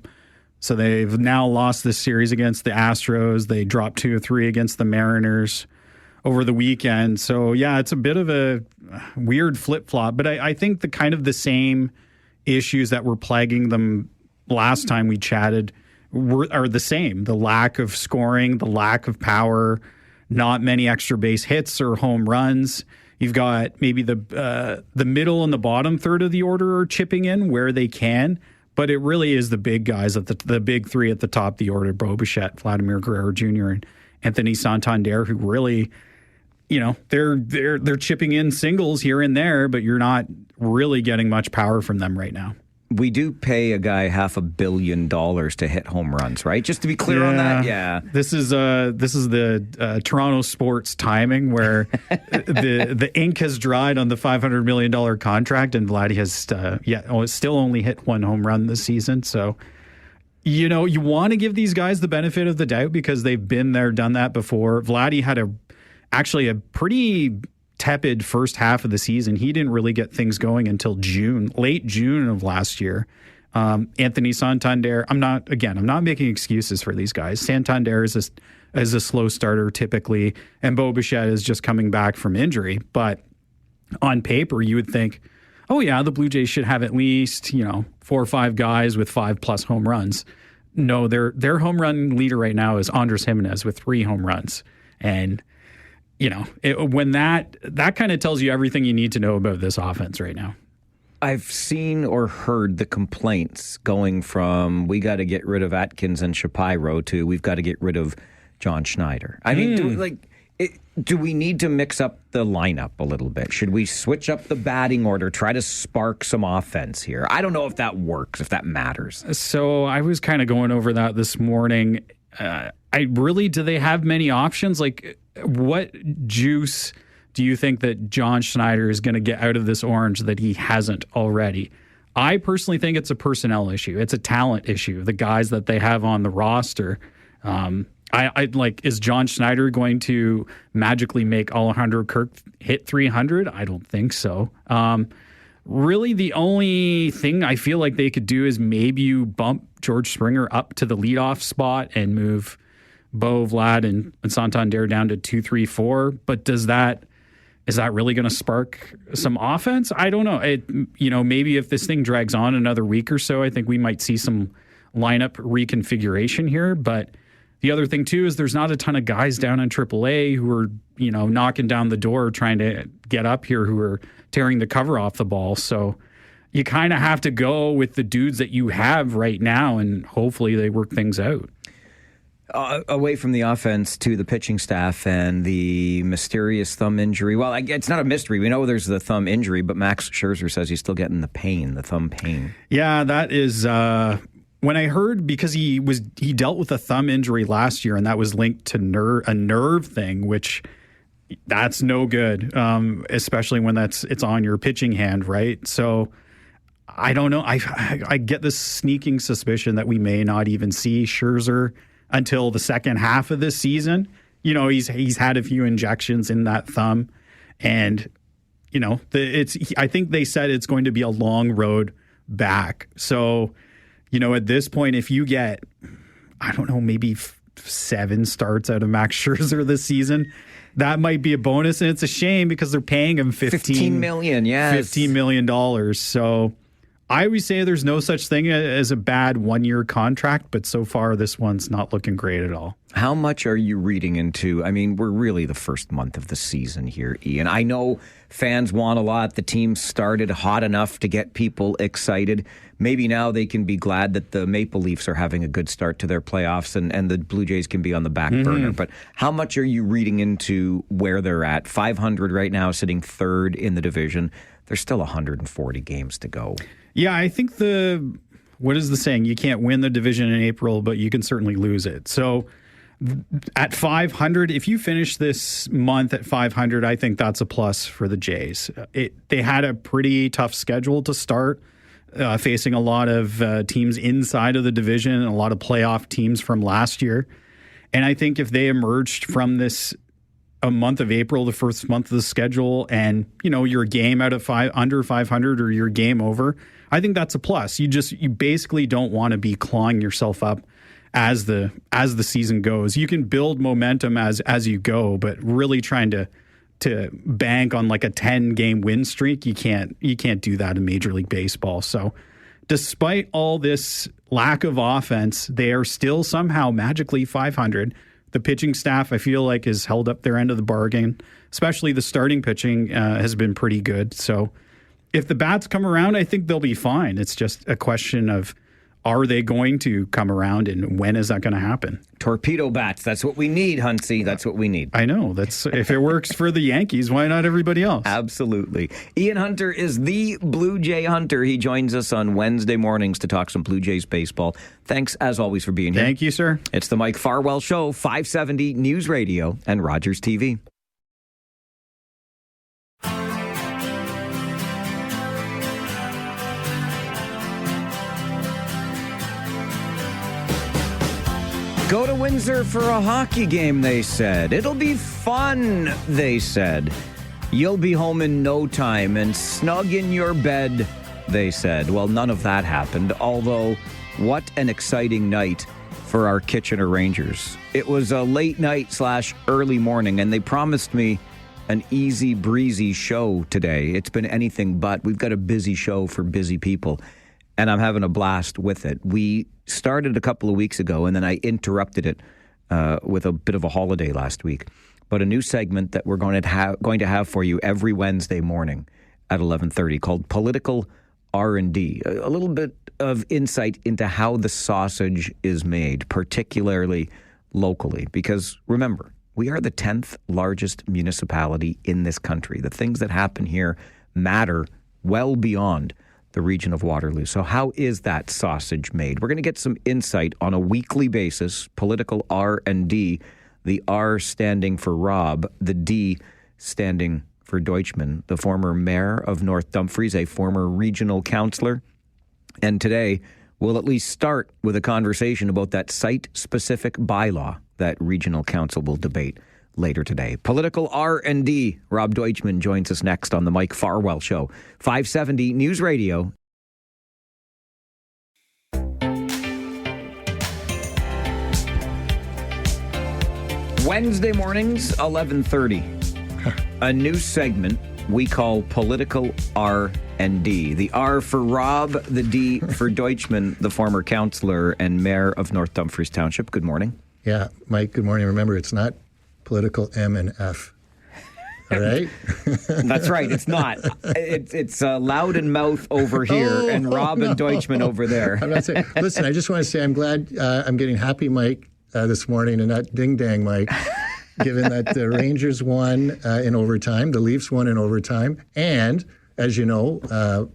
So they've now lost this series against the Astros. They dropped 2 or 3 against the Mariners over the weekend. So, yeah, it's a bit of a weird flip-flop. But I think the kind of the same issues that were plaguing them last time we chatted are the same. The lack of scoring, the lack of power, not many extra base hits or home runs. You've got maybe the middle and the bottom third of the order are chipping in where they can. But it really is the big guys, at the big three at the top of the order, Bo Bichette, Vladimir Guerrero Jr., and Anthony Santander, who really, they're chipping in singles here and there, but you're not really getting much power from them right now. We do pay a guy $500 million to hit home runs, right? Just to be clear on that. Yeah. This is the Toronto sports timing where the ink has dried on the $500 million contract, and Vladdy has still only hit 1 home run this season. So, you want to give these guys the benefit of the doubt because they've been there, done that before. Vladdy had actually a pretty tepid first half of the season. He didn't really get things going until late June of last year. Anthony Santander, I'm not making excuses for these guys. Santander is a slow starter typically, and Bo Bichette is just coming back from injury. But on paper, you would think, oh yeah, the Blue Jays should have at least 4 or 5 guys with 5+ home runs. No, their home run leader right now is Andres Jimenez with 3 home runs, and when that kind of tells you everything you need to know about this offense right now. I've seen or heard the complaints going from we got to get rid of Atkins and Shapiro to we've got to get rid of John Schneider. I mean, do we need to mix up the lineup a little bit? Should we switch up the batting order, try to spark some offense here? I don't know if that works, if that matters. So I was kind of going over that this morning. Do they have many options? Like, what juice do you think that John Schneider is going to get out of this orange that he hasn't already? I personally think it's a personnel issue. It's a talent issue. The guys that they have on the roster. Is John Schneider going to magically make Alejandro Kirk hit 300? I don't think so. Really, the only thing I feel like they could do is maybe you bump George Springer up to the leadoff spot and move Bo, Vlad, and Santander down to 2, 3, 4. But does that is that really going to spark some offense? I don't know. Maybe if this thing drags on another week or so, I think we might see some lineup reconfiguration here. But the other thing, too, is there's not a ton of guys down in AAA who are, knocking down the door trying to get up here who are tearing the cover off the ball. So you kind of have to go with the dudes that you have right now, and hopefully they work things out. Away from the offense to the pitching staff and the mysterious thumb injury. Well, it's not a mystery. We know there's the thumb injury, but Max Scherzer says he's still getting the thumb pain. Yeah, that is... when I heard, because he dealt with a thumb injury last year, and that was linked to a nerve thing, which that's no good, especially when it's on your pitching hand, right? So I don't know. I get this sneaking suspicion that we may not even see Scherzer until the second half of this season. He's had a few injections in that thumb, and I think they said it's going to be a long road back. So, at this point, if you get, I don't know, maybe 7 starts out of Max Scherzer this season, that might be a bonus. And it's a shame because they're paying him $15 million. Yes. $15 million. So I always say there's no such thing as a bad 1-year contract, but so far this one's not looking great at all. How much are you reading into? I mean, we're really the first month of the season here, Ian. I know fans want a lot. The team started hot enough to get people excited. Maybe now they can be glad that the Maple Leafs are having a good start to their playoffs and the Blue Jays can be on the back burner. But how much are you reading into where they're at? 500 right now, sitting third in the division. There's still 140 games to go. Yeah, I think what is the saying? You can't win the division in April, but you can certainly lose it. So at 500, if you finish this month at 500, I think that's a plus for the Jays. They had a pretty tough schedule to start, facing a lot of teams inside of the division and a lot of playoff teams from last year. And I think if they emerged from this a month of April, the first month of the schedule, and you're a game out of under 500 or you're game over, I think that's a plus. You basically don't want to be clawing yourself up as the season goes. You can build momentum as you go, but really trying to bank on like a 10-game win streak, you can't do that in Major League Baseball. So despite all this lack of offense, they are still somehow magically 500. The pitching staff, I feel like, has held up their end of the bargain. Especially the starting pitching has been pretty good. So if the bats come around, I think they'll be fine. It's just a question of, are they going to come around, and when is that going to happen? Torpedo bats. That's what we need, Huntsy. That's what we need. I know. That's if it works for the Yankees, why not everybody else? Absolutely. Ian Hunter is the Blue Jay Hunter. He joins us on Wednesday mornings to talk some Blue Jays baseball. Thanks, as always, for being here. Thank you, sir. It's the Mike Farwell Show, 570 News Radio and Rogers TV. Go to Windsor for a hockey game, they said. It'll be fun, they said. You'll be home in no time and snug in your bed, they said. Well, none of that happened, although what an exciting night for our Kitchener Rangers. It was a late night / early morning, and they promised me an easy breezy show today. It's been anything but. We've got a busy show for busy people, and I'm having a blast with it. We started a couple of weeks ago, and then I interrupted it with a bit of a holiday last week. But a new segment that we're going to have for you every Wednesday morning at 11:30 called Political R&D. A little bit of insight into how the sausage is made, particularly locally. Because remember, we are the 10th largest municipality in this country. The things that happen here matter well beyond the region of Waterloo. So how is that sausage made? We're going to get some insight on a weekly basis. Political R&D, the R standing for Rob, the D standing for Deutschmann, the former mayor of North Dumfries, a former regional councillor. And today, we'll at least start with a conversation about that site-specific bylaw that regional council will debate later today. Political R&D. Rob Deutschmann joins us next on the Mike Farwell Show. 570 News Radio. Wednesday mornings, 11:30. a new segment we call Political R&D. The R for Rob, the D for Deutschmann, the former councillor and mayor of North Dumfries Township. Good morning. Yeah, Mike, good morning. Remember, it's not political M and F. All right? That's right. It's not. It's loud and mouth over here and Rob and Deutschmann over there. I'm not saying. Listen, I just want to say I'm glad I'm getting happy Mike this morning and not ding dang Mike, given that the Rangers won in overtime, the Leafs won in overtime, and as you know,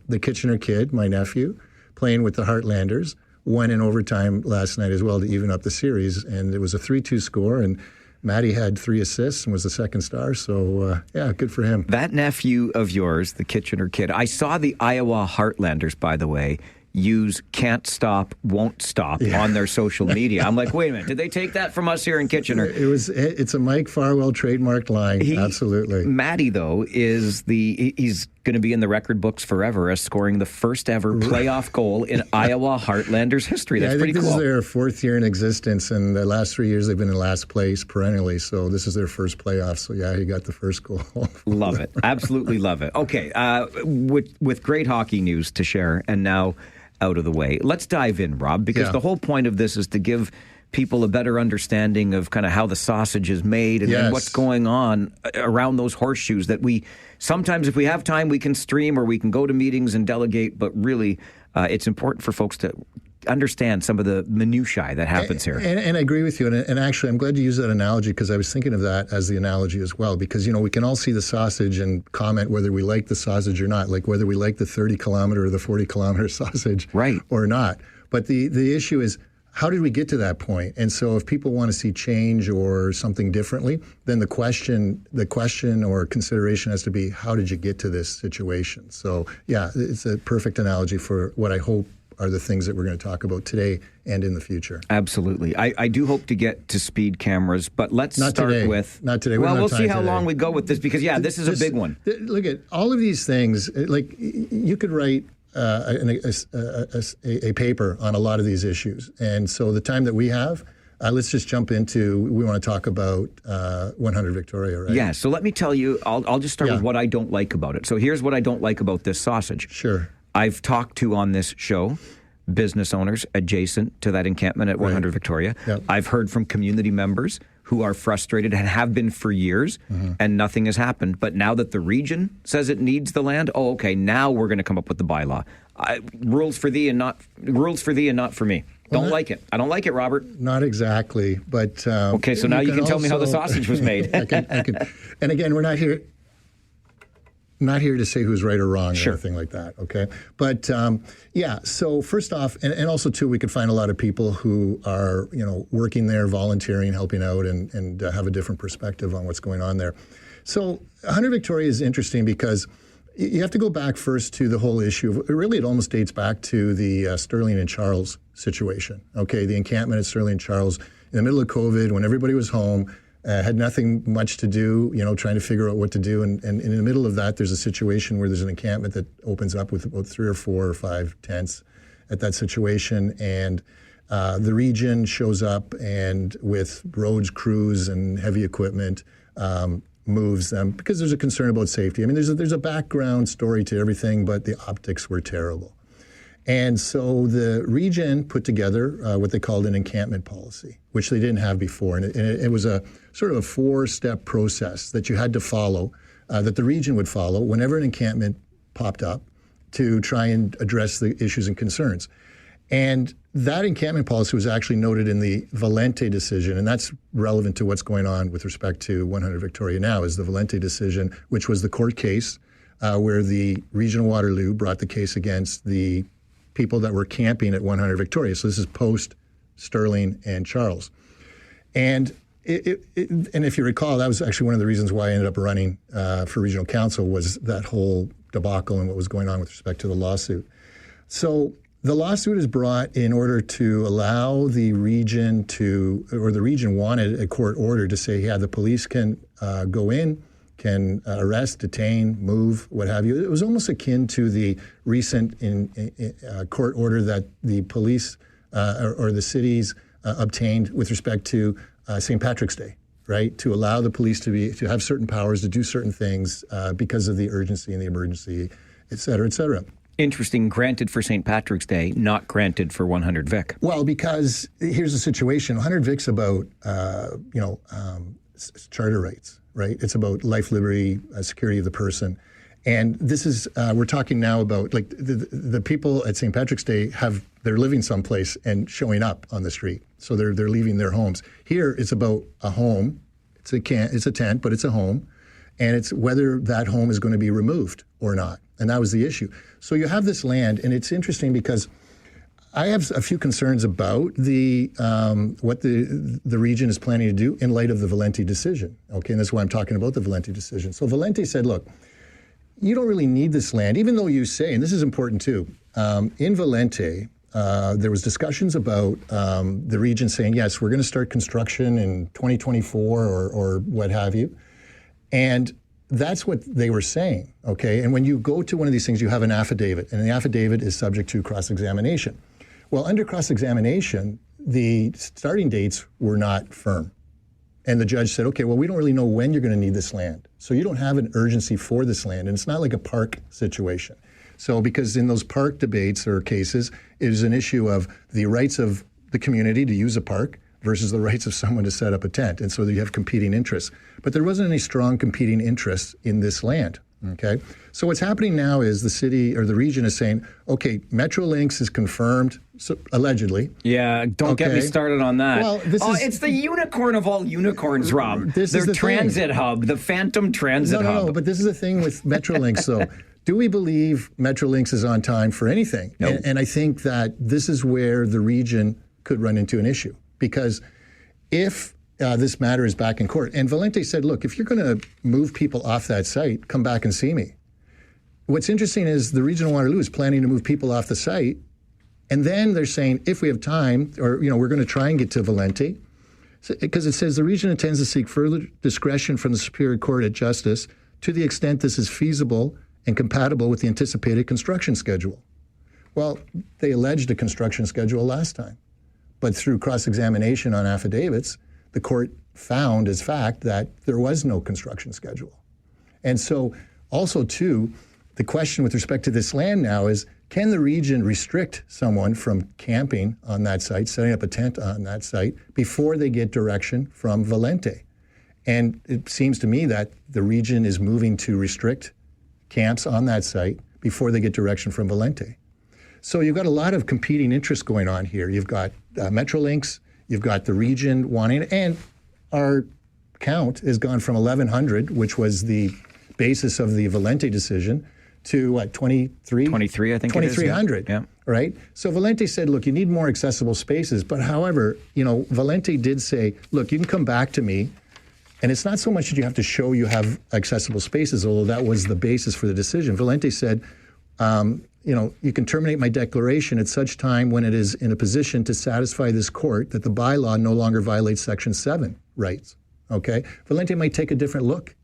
the Kitchener kid, my nephew, playing with the Heartlanders, won in overtime last night as well to even up the series, and it was a 3-2 score, and Matty had 3 assists and was the second star, so yeah, good for him. That nephew of yours, the Kitchener kid, I saw the Iowa Heartlanders, by the way, use "can't stop, won't stop" on their social media. I'm like, wait a minute, did they take that from us here in Kitchener? It's a Mike Farwell trademarked line, absolutely. Matty, though, he's going to be in the record books forever as scoring the first ever playoff goal in Iowa Heartlanders history. That's pretty cool. This is their 4th year in existence, and the last 3 years they've been in last place perennially, so this is their first playoff. So yeah, he got the first goal. Love it. Absolutely love it. Okay, with great hockey news to share, and now out of the way, let's dive in, Rob, because the whole point of this is to give people a better understanding of kind of how the sausage is made and what's going on around those horseshoes that we sometimes, if we have time, we can stream or we can go to meetings and delegate, but really it's important for folks to understand some of the minutiae that happens here. And I agree with you. And actually, I'm glad you used that analogy because I was thinking of that as the analogy as well. Because, we can all see the sausage and comment whether we like the sausage or not, like whether we like the 30-kilometer or the 40-kilometer sausage or not. But the issue is, how did we get to that point? And so if people want to see change or something differently, then the question or consideration has to be, how did you get to this situation? So, yeah, it's a perfect analogy for what I hope are the things that we're going to talk about today and in the future. Absolutely. I do hope to get to speed cameras, but let's start with... Not today. Well, we'll see how long we go with this because, this is a big one. Look at all of these things. Like, you could write a paper on a lot of these issues. And so the time that we have, let's just jump into, we want to talk about 100 Victoria, right? Yeah, so let me tell you, I'll just start with what I don't like about it. So here's what I don't like about this sausage. Sure. I've talked to on this show business owners adjacent to that encampment at 100 Victoria. Yep. I've heard from community members who are frustrated and have been for years, and nothing has happened. But now that the region says it needs the land, now we're going to come up with the bylaw. Rules for thee and not for me. Don't like it. I don't like it, Robert. Not exactly, but okay. So now you can tell me how the sausage was made. I can. And again, we're not here to say who's right or wrong or anything like that, okay? But, so first off, and also, too, we could find a lot of people who are, working there, volunteering, helping out, and have a different perspective on what's going on there. So 100 Victoria is interesting because you have to go back first to the whole issue. It almost dates back to the Sterling and Charles situation, okay? The encampment at Sterling and Charles in the middle of COVID when everybody was home, had nothing much to do, trying to figure out what to do. And in the middle of that, there's a situation where there's an encampment that opens up with about 3 or 4 or 5 tents at that situation. And the region shows up and with roads, crews, and heavy equipment moves them because there's a concern about safety. I mean, there's a background story to everything, but the optics were terrible. And so the region put together what they called an encampment policy, which they didn't have before. And it was a sort of a 4-step process that you had to follow, that the region would follow whenever an encampment popped up to try and address the issues and concerns. And that encampment policy was actually noted in the Valente decision, and that's relevant to what's going on with respect to 100 Victoria now, is the Valente decision, which was the court case where the Region of Waterloo brought the case against the people that were camping at 100 Victoria. So this is post Sterling and Charles. And and if you recall, that was actually one of the reasons why I ended up running for regional council was that whole debacle and what was going on with respect to the lawsuit. So the lawsuit is brought in order to allow the region the region wanted a court order to say, the police can go in, can arrest, detain, move, what have you. It was almost akin to the recent court order that the police or the cities obtained with respect to St. Patrick's Day right, to allow the police to have certain powers to do certain things because of the urgency and the emergency, et cetera, et cetera. Interesting. Granted for St. Patrick's Day, not granted for 100 Vic. Well, because here's the situation. 100 Vic's about, charter rights, right? It's about life, liberty, security of the person. And this is, we're talking now about, like, the people at St. Patrick's Day they're living someplace and showing up on the street. So they're leaving their homes. Here, it's about a home. It's a tent, but it's a home. And it's whether that home is going to be removed or not. And that was the issue. So you have this land, and it's interesting because I have a few concerns about what the region is planning to do in light of the Valenti decision. Okay, and that's why I'm talking about the Valenti decision. So Valenti said, look, you don't really need this land, even though you say, and this is important too, in Valenti, there was discussions about the region saying, yes, we're going to start construction in 2024 or what have you. And that's what they were saying, okay? And when you go to one of these things, you have an affidavit, and the affidavit is subject to cross-examination. Well, under cross-examination, the starting dates were not firm. And the judge said, okay, well, we don't really know when you're going to need this land. So you don't have an urgency for this land, and it's not like a park situation. So because in those park debates or cases, it is an issue of the rights of the community to use a park versus the rights of someone to set up a tent. And so you have competing interests. But there wasn't any strong competing interests in this land, okay? So what's happening now is the city or the region is saying, okay, Metrolinx is confirmed, so, allegedly. Yeah, don't get me started on that. Well, it's the unicorn of all unicorns, Rob. Their transit hub, the phantom transit hub. No, but this is the thing with Metrolinx, though. Do we believe Metrolinx is on time for anything? No. And I think that this is where the region could run into an issue. Because if this matter is back in court, and Valenti said, look, if you're going to move people off that site, come back and see me. What's interesting is the region of Waterloo is planning to move people off the site, and then they're saying, if we have time, or we're going to try and get to Valenti, because it says the region intends to seek further discretion from the Superior Court of Justice to the extent this is feasible and compatible with the anticipated construction schedule. Well, they alleged a construction schedule last time. But through cross-examination on affidavits, the court found as fact that there was no construction schedule. And so also, too, the question with respect to this land now is, can the region restrict someone from camping on that site, setting up a tent on that site, before they get direction from Valenti? And it seems to me that the region is moving to restrict camps on that site before they get direction from Valenti. So you've got a lot of competing interests going on here. You've got Metrolinx, you've got the region wanting, and our count has gone from 1,100, which was the basis of the Valenti decision, to what, 23? 23, I think 2,300, yeah. Right? So Valenti said, look, you need more accessible spaces. But however, Valenti did say, look, you can come back to me, and it's not so much that you have to show you have accessible spaces, although that was the basis for the decision. Valenti said, you can terminate my declaration at such time when it is in a position to satisfy this court that the bylaw no longer violates Section 7 rights. Okay? Valenti might take a different look.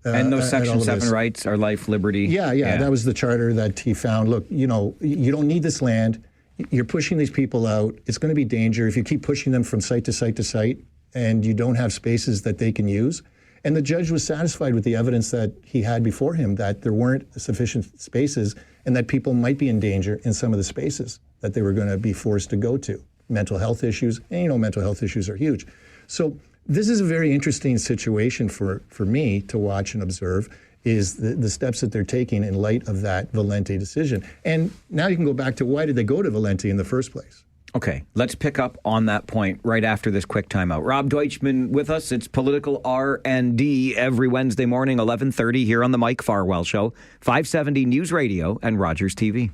And those Section 7 rights are life, liberty. Yeah. That was the charter that he found. Look, you don't need this land. You're pushing these people out. It's going to be danger if you keep pushing them from site to site to site and you don't have spaces that they can use. And the judge was satisfied with the evidence that he had before him that there weren't sufficient spaces and that people might be in danger in some of the spaces that they were going to be forced to go to. Mental health issues, and mental health issues are huge. So this is a very interesting situation for me to watch and observe, is the steps that they're taking in light of that Valenti decision. And now you can go back to, why did they go to Valenti in the first place? Okay, let's pick up on that point right after this quick timeout. Rob Deutschmann with us. It's Political R&D every Wednesday morning, 11:30 here on the Mike Farwell Show, 570 News Radio and Rogers TV.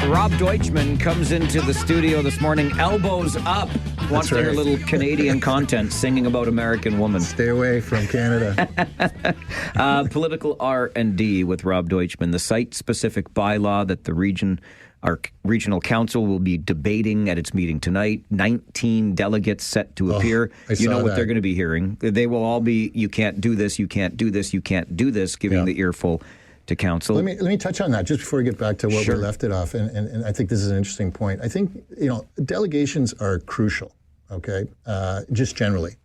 Rob Deutschmann comes into the studio this morning, elbows up, wants to hear a little Canadian content, singing about American Woman. Stay away from Canada. Political R&D with Rob Deutschmann, the site-specific bylaw that the region Our regional council will be debating at its meeting tonight. 19 delegates set to appear. You know what they're going to be hearing. They will all be, you can't do this, you can't do this, you can't do this, giving the earful to council. Let me touch on that just before we get back to what we left it off. And I think this is an interesting point. I think, delegations are crucial, okay, just generally,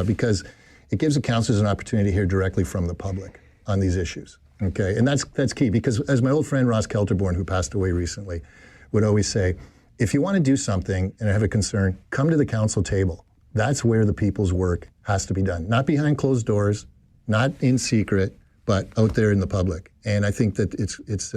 because it gives the councillors an opportunity to hear directly from the public on these issues. Okay, and that's key, because as my old friend Ross Kelterborn, who passed away recently, would always say, if you want to do something and have a concern, come to the council table. That's where the people's work has to be done. Not behind closed doors, not in secret, but out there in the public. And I think that it's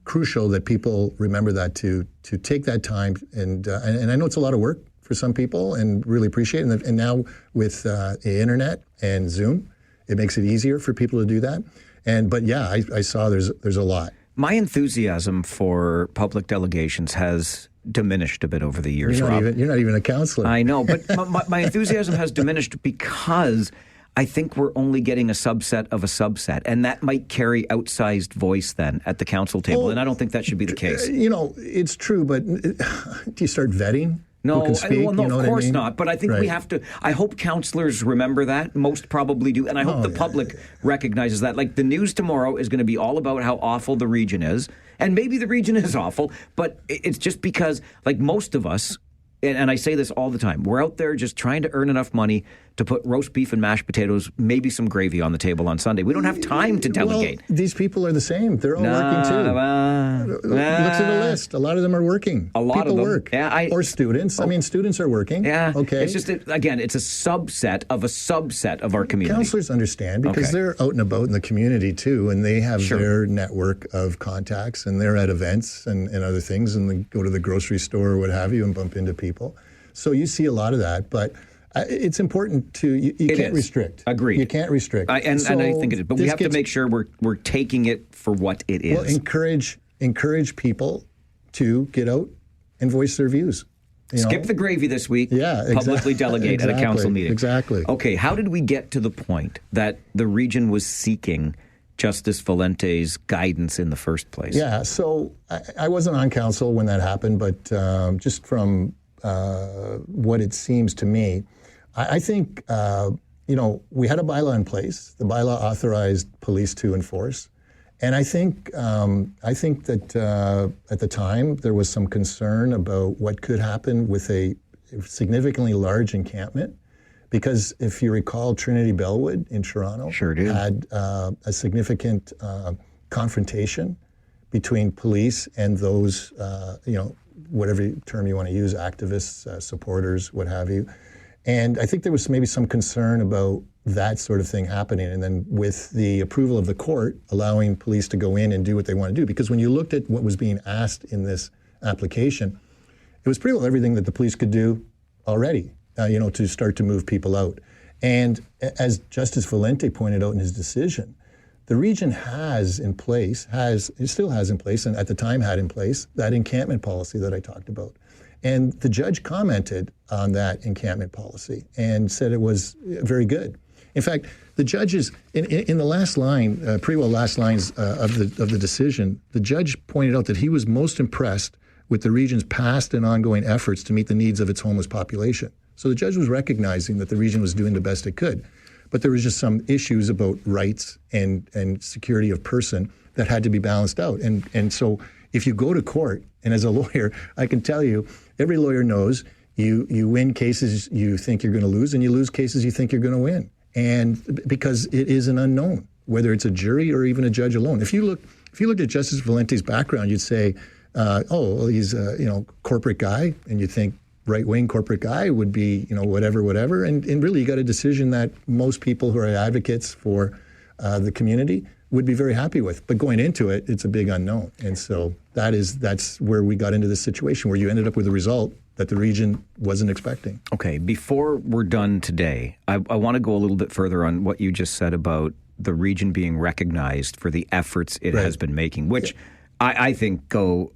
crucial that people remember that to take that time. And I know it's a lot of work for some people, and really appreciate it. And now with the internet and Zoom, it makes it easier for people to do that. But yeah, I saw there's a lot. My enthusiasm for public delegations has diminished a bit over the years, You're Rob. not even a counselor. I know, but my enthusiasm has diminished because I think we're only getting a subset of a subset, and that might carry outsized voice then at the council table, and I don't think that should be the case. It's true, but do you start vetting? No, who can speak? Of course not. But I think we have to. I hope councillors remember that. Most probably do, and I hope the public recognizes that. Like, the news tomorrow is going to be all about how awful the region is, and maybe the region is awful, but it's just because, like, most of us, and I say this all the time, we're out there just trying to earn enough money to put roast beef and mashed potatoes, maybe some gravy on the table on Sunday. We don't have time to delegate. Well, these people are the same. They're all working too. Look at the list. A lot of them are working. A lot of them work. Yeah, or students. I mean, students are working. Yeah. Okay. It's just, again, it's a subset of our community. Counselors understand, because they're out and about in the community too, and they have their network of contacts, and they're at events and other things, and they go to the grocery store or what have you and bump into people. So you see a lot of that, but it's important to, you can't restrict. Agreed. You can't restrict. And I think it is. But we have to make sure we're taking it for what it is. Well, encourage people to get out and voice their views. Skip the gravy this week. Yeah, publicly delegate at a council meeting. Exactly. Okay, how did we get to the point that the region was seeking Justice Valente's guidance in the first place? Yeah, so I wasn't on council when that happened, but just from what it seems to me, I think, we had a bylaw in place. The bylaw authorized police to enforce. And I think that at the time there was some concern about what could happen with a significantly large encampment, because if you recall, Trinity Bellwood in Toronto had a significant confrontation between police and those, whatever term you want to use, activists, supporters, what have you. And I think there was maybe some concern about that sort of thing happening. And then with the approval of the court, allowing police to go in and do what they want to do. Because when you looked at what was being asked in this application, it was pretty well everything that the police could do already, to start to move people out. And as Justice Valente pointed out in his decision, the region has in place, it still has in place, and at the time had in place, that encampment policy that I talked about. And the judge commented on that encampment policy and said it was very good. In fact, the judges, in the last line, pretty well last lines of the decision, the judge pointed out that he was most impressed with the region's past and ongoing efforts to meet the needs of its homeless population. So the judge was recognizing that the region was doing the best it could. But there was just some issues about rights and security of person that had to be balanced out. And so if you go to court, and as a lawyer, I can tell you, every lawyer knows you win cases you think you're going to lose, and you lose cases you think you're going to win. And because it is an unknown, whether it's a jury or even a judge alone. If you looked at Justice Valente's background, you'd say, he's a corporate guy, and you think right-wing corporate guy would be, whatever. And really, you got a decision that most people who are advocates for the community would be very happy with. But going into it, it's a big unknown. And so that's where we got into this situation, where you ended up with a result that the region wasn't expecting. Okay, before we're done today, I want to go a little bit further on what you just said about the region being recognized for the efforts it has been making, which I think go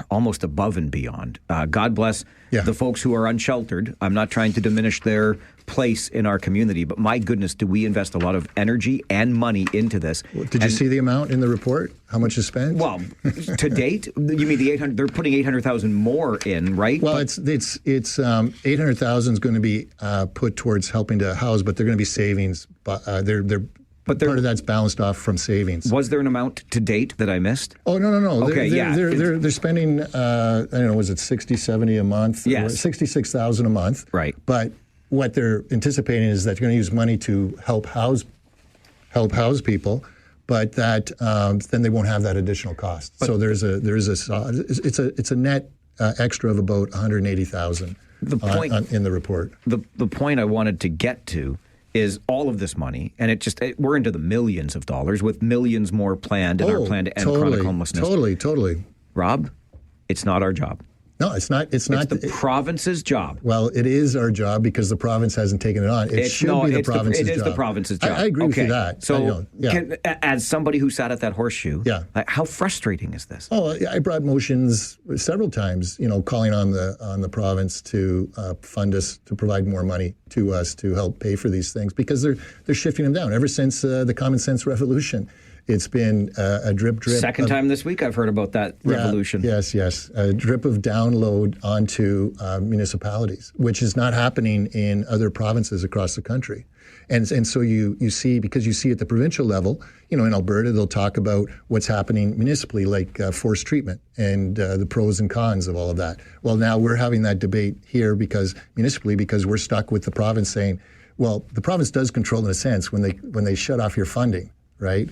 almost above and beyond. God bless the folks who are unsheltered. I'm not trying to diminish their place in our community, but my goodness, do we invest a lot of energy and money into this? Did you see the amount in the report? How much is spent? Well, to date, you mean the 800? They're putting 800,000 more in, right? Well, it's 800,000 is going to be put towards helping to house, but they're going to be savings. But part of that's balanced off from savings. Was there an amount to date that I missed? Oh, no. Okay, They're spending, I don't know, was it 60, 70 a month? Yes. 66,000 a month. Right. But what they're anticipating is that they're going to use money to help house people, but that then they won't have that additional cost. So it's a net extra of about 180,000 in the report. The point I wanted to get to is all of this money, and we're into the millions of dollars with millions more planned in our plan to end chronic homelessness. Totally. Rob, it's not our job. No, it's not. It's not the province's job. Well, it is our job because the province hasn't taken it on. It should be the province's job. It is the province's job. I agree with you that. So, as somebody who sat at that horseshoe, how frustrating is this? Oh, I brought motions several times, calling on the province to fund us, to provide more money to us to help pay for these things because they're shifting them down ever since the common sense revolution. It's been a drip. Second time this week I've heard about that revolution. Yes. A drip of download onto municipalities, which is not happening in other provinces across the country. And so you see, because you see at the provincial level, in Alberta, they'll talk about what's happening municipally, like forced treatment and the pros and cons of all of that. Well, now we're having that debate here because we're stuck with the province saying, well, the province does control in a sense when they shut off your funding, right?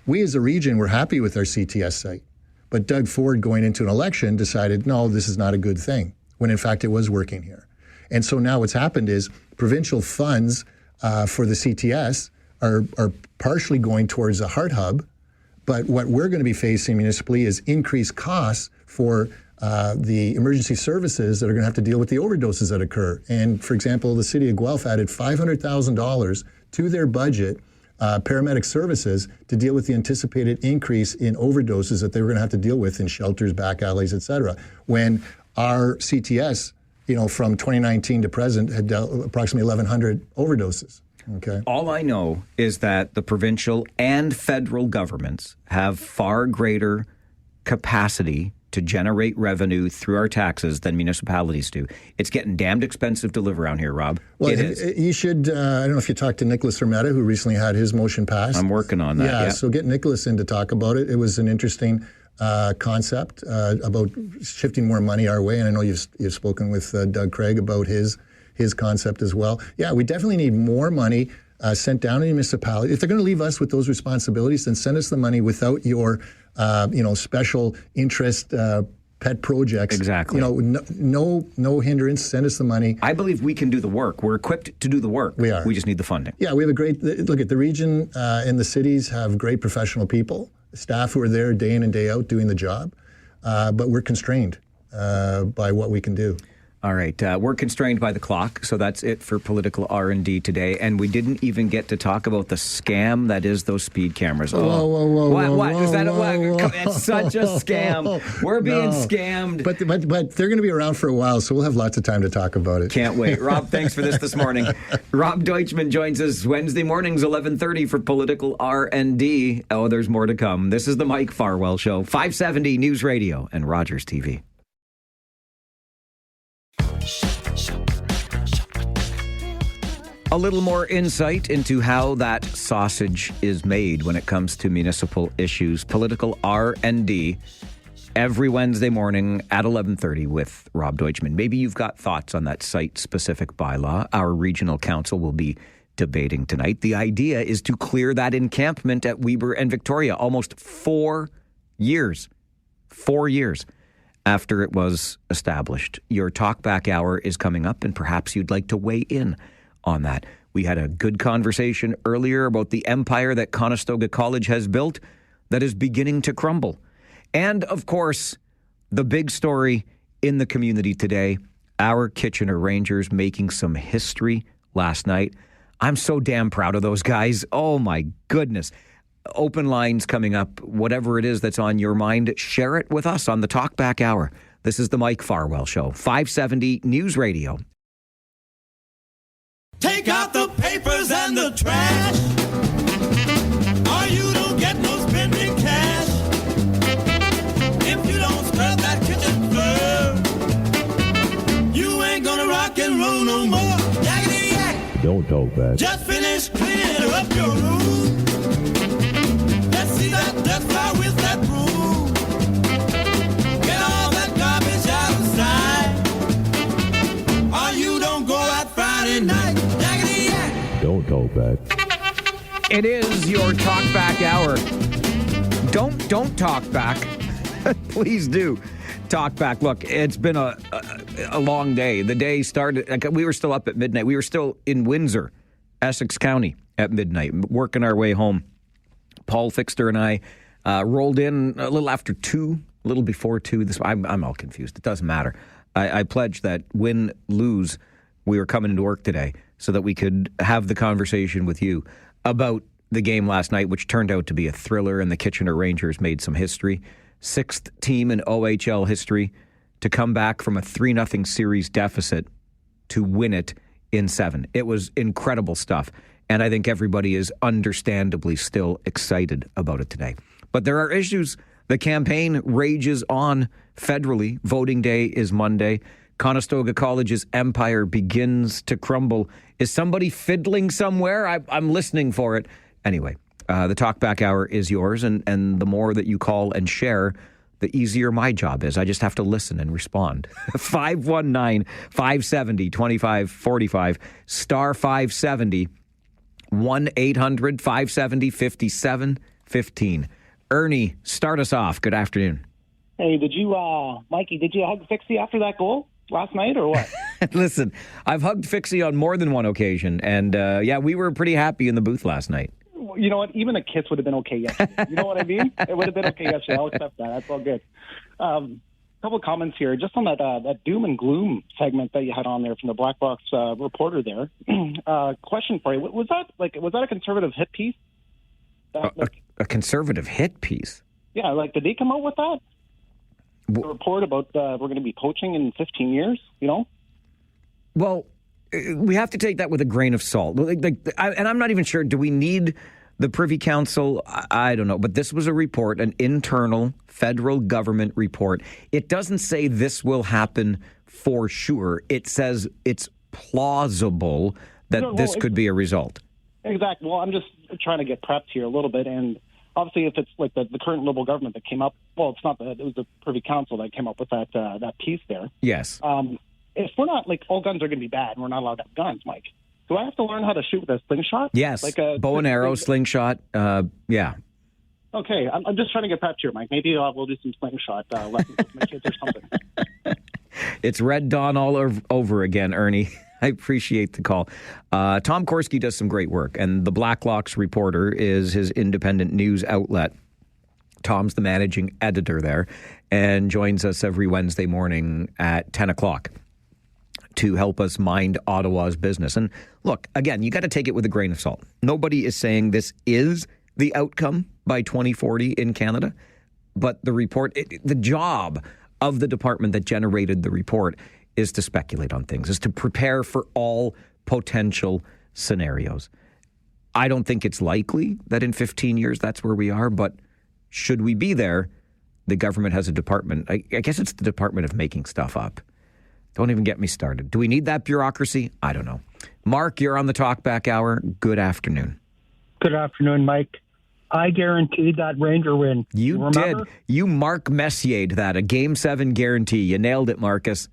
We as a region were happy with our CTS site, but Doug Ford going into an election decided, no, this is not a good thing, when in fact it was working here. And so now what's happened is provincial funds for the CTS are partially going towards the Heart Hub, but what we're going to be facing municipally is increased costs for the emergency services that are going to have to deal with the overdoses that occur. And for example, the city of Guelph added $500,000 to their budget paramedic services to deal with the anticipated increase in overdoses that they were going to have to deal with in shelters, back alleys, et cetera. When our CTS, from 2019 to present, had dealt approximately 1,100 overdoses. Okay. All I know is that the provincial and federal governments have far greater capacity to generate revenue through our taxes than municipalities do. It's getting damned expensive to live around here, Rob. Well, it is. You should, I don't know if you talked to Nicholas Hermeta, who recently had his motion passed. I'm working on that. Yeah, so get Nicholas in to talk about it. It was an interesting concept about shifting more money our way, and I know you've spoken with Doug Craig about his concept as well. Yeah, we definitely need more money sent down to the municipality. If they're going to leave us with those responsibilities, then send us the money without your special interest pet projects. Exactly. No hindrance. Send us the money. I believe we can do the work. We're equipped to do the work. We are. We just need the funding. Yeah, we have a great look at the region and the cities have great professional people, staff who are there day in and day out doing the job, but we're constrained by what we can do. All right. We're constrained by the clock, so that's it for Political R&D today. And we didn't even get to talk about the scam that is those speed cameras. Whoa. What? Is that it's such a scam. We're being scammed. But they're going to be around for a while, so we'll have lots of time to talk about it. Can't wait. Rob, thanks for this morning. Rob Deutschmann joins us Wednesday mornings, 11:30 for Political R&D. Oh, there's more to come. This is the Mike Farwell Show, 570 News Radio and Rogers TV. A little more insight into how that sausage is made when it comes to municipal issues. Political R&D every Wednesday morning at 11:30 with Rob Deutschmann. Maybe you've got thoughts on that site-specific bylaw. Our regional council will be debating tonight. The idea is to clear that encampment at Weber and Victoria almost 4 years. 4 years after it was established. Your Talkback Hour is coming up, and perhaps you'd like to weigh in on that. We had a good conversation earlier about the empire that Conestoga College has built that is beginning to crumble. And, of course, the big story in the community today, our Kitchener Rangers making some history last night. I'm so damn proud of those guys. Oh, my goodness. open lines coming up. Whatever it is that's on your mind, share it with us on the Talkback Hour. This is the Mike Farwell Show, 570 News Radio. Take out the papers and the trash, or you don't get no spending cash. If you don't scrub that kitchen floor, you ain't gonna rock and roll no more. Yakety yak. Don't talk back. Just finish cleaning up your room. Let's see that dust fly with that broom. Get all that garbage outside, or you don't go out Friday night. Don't talk back. It is your Talkback Hour. Don't talk back. Please do talk back. Look, it's been a long day. The day started, we were still up at midnight. We were still in Windsor, Essex County at midnight, working our way home. Paul Fixter and I rolled in a little after 2, a little before 2. I'm all confused. It doesn't matter. I pledged that win, lose, we were coming into work today so that we could have the conversation with you about the game last night, which turned out to be a thriller, and the Kitchener Rangers made some history. 6th team in OHL history to come back from a 3-0 series deficit to win it in 7. It was incredible stuff, and I think everybody is understandably still excited about it today. But there are issues. The campaign rages on federally. Voting day is Monday. Conestoga College's empire begins to crumble. Is somebody fiddling somewhere? I'm listening for it. Anyway, the Talkback Hour is yours, and the more that you call and share, the easier my job is. I just have to listen and respond. 519-570-2545, star 570, 1-800-570-5715. Ernie, start us off. Good afternoon. Hey, Mikey, did you hug Fixie after that goal last night or what? Listen, I've hugged Fixie on more than one occasion, and we were pretty happy in the booth last night. You know what? Even a kiss would have been okay yesterday. You know what I mean? It would have been okay yesterday. I'll accept that. That's all good. A couple of comments here, just on that doom and gloom segment that you had on there from the Black Box reporter there. Question for you: was that a conservative hit piece? A conservative hit piece? Yeah, did they come out with that? The report about we're going to be poaching in 15 years, you know? Well, we have to take that with a grain of salt. And I'm not even sure, do we need the Privy Council? I don't know. But this was a report, an internal federal government report. It doesn't say this will happen for sure. It says it's plausible that this could be a result. Exactly. Well, I'm just trying to get prepped here a little bit, and obviously, if it's like the current Liberal government that came up, well, it's not it was the Privy Council that came up with that piece there. Yes. If we're not, all guns are going to be bad and we're not allowed to have guns, Mike, do I have to learn how to shoot with a slingshot? Yes. Bow and arrow, slingshot, yeah. Okay, I'm just trying to get prepped here, Mike. Maybe we'll do some slingshot lessons with my kids or something. It's Red Dawn all over again, Ernie. I appreciate the call. Tom Korski does some great work, and the Blacklocks Reporter is his independent news outlet. Tom's the managing editor there and joins us every Wednesday morning at 10 o'clock to help us mind Ottawa's business. And look, again, you got to take it with a grain of salt. Nobody is saying this is the outcome by 2040 in Canada, but the report, the job of the department that generated the report is to speculate on things, is to prepare for all potential scenarios. I don't think it's likely that in 15 years that's where we are, but should we be there, the government has a department. I guess it's the department of making stuff up. Don't even get me started. Do we need that bureaucracy? I don't know. Mark, you're on the Talkback Hour. Good afternoon. Good afternoon, Mike. I guaranteed that Ranger win. You did. You Mark Messier'd that, a Game 7 guarantee. You nailed it, Marcus.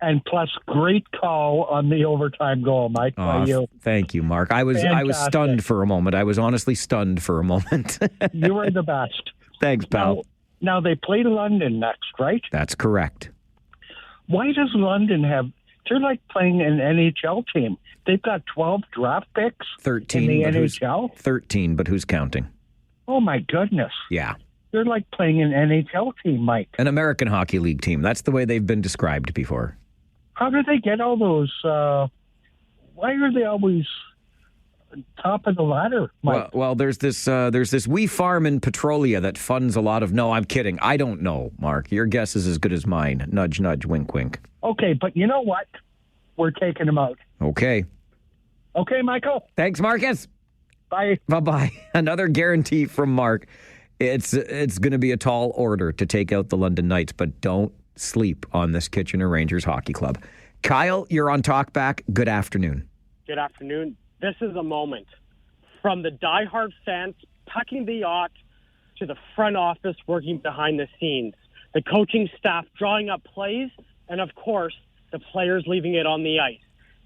And plus, great call on the overtime goal, Mike, by you. Thank you, Mark. I was stunned for a moment. I was honestly stunned for a moment. You were the best. Thanks, pal. Now they play London next, right? That's correct. Why does London have... They're like playing an NHL team. They've got 12 draft picks 13, in the NHL. 13, but who's counting? Oh, my goodness. Yeah. They're like playing an NHL team, Mike. An American Hockey League team. That's the way they've been described before. How do they get all those... why are they always top of the ladder, Mike. Well, there's this wee farm in Petrolia that funds a lot of. No, I'm kidding. I don't know, Mark. Your guess is as good as mine. Nudge, nudge, wink, wink. Okay, but you know what? We're taking him out. Okay. Okay, Michael. Thanks, Marcus. Bye. Bye-bye. Another guarantee from Mark. It's going to be a tall order to take out the London Knights, but don't sleep on this Kitchener Rangers Hockey Club. Kyle, you're on Talkback. Good afternoon. Good afternoon. This is a moment from the diehard fans packing the yacht to the front office working behind the scenes, the coaching staff drawing up plays, and of course, the players leaving it on the ice.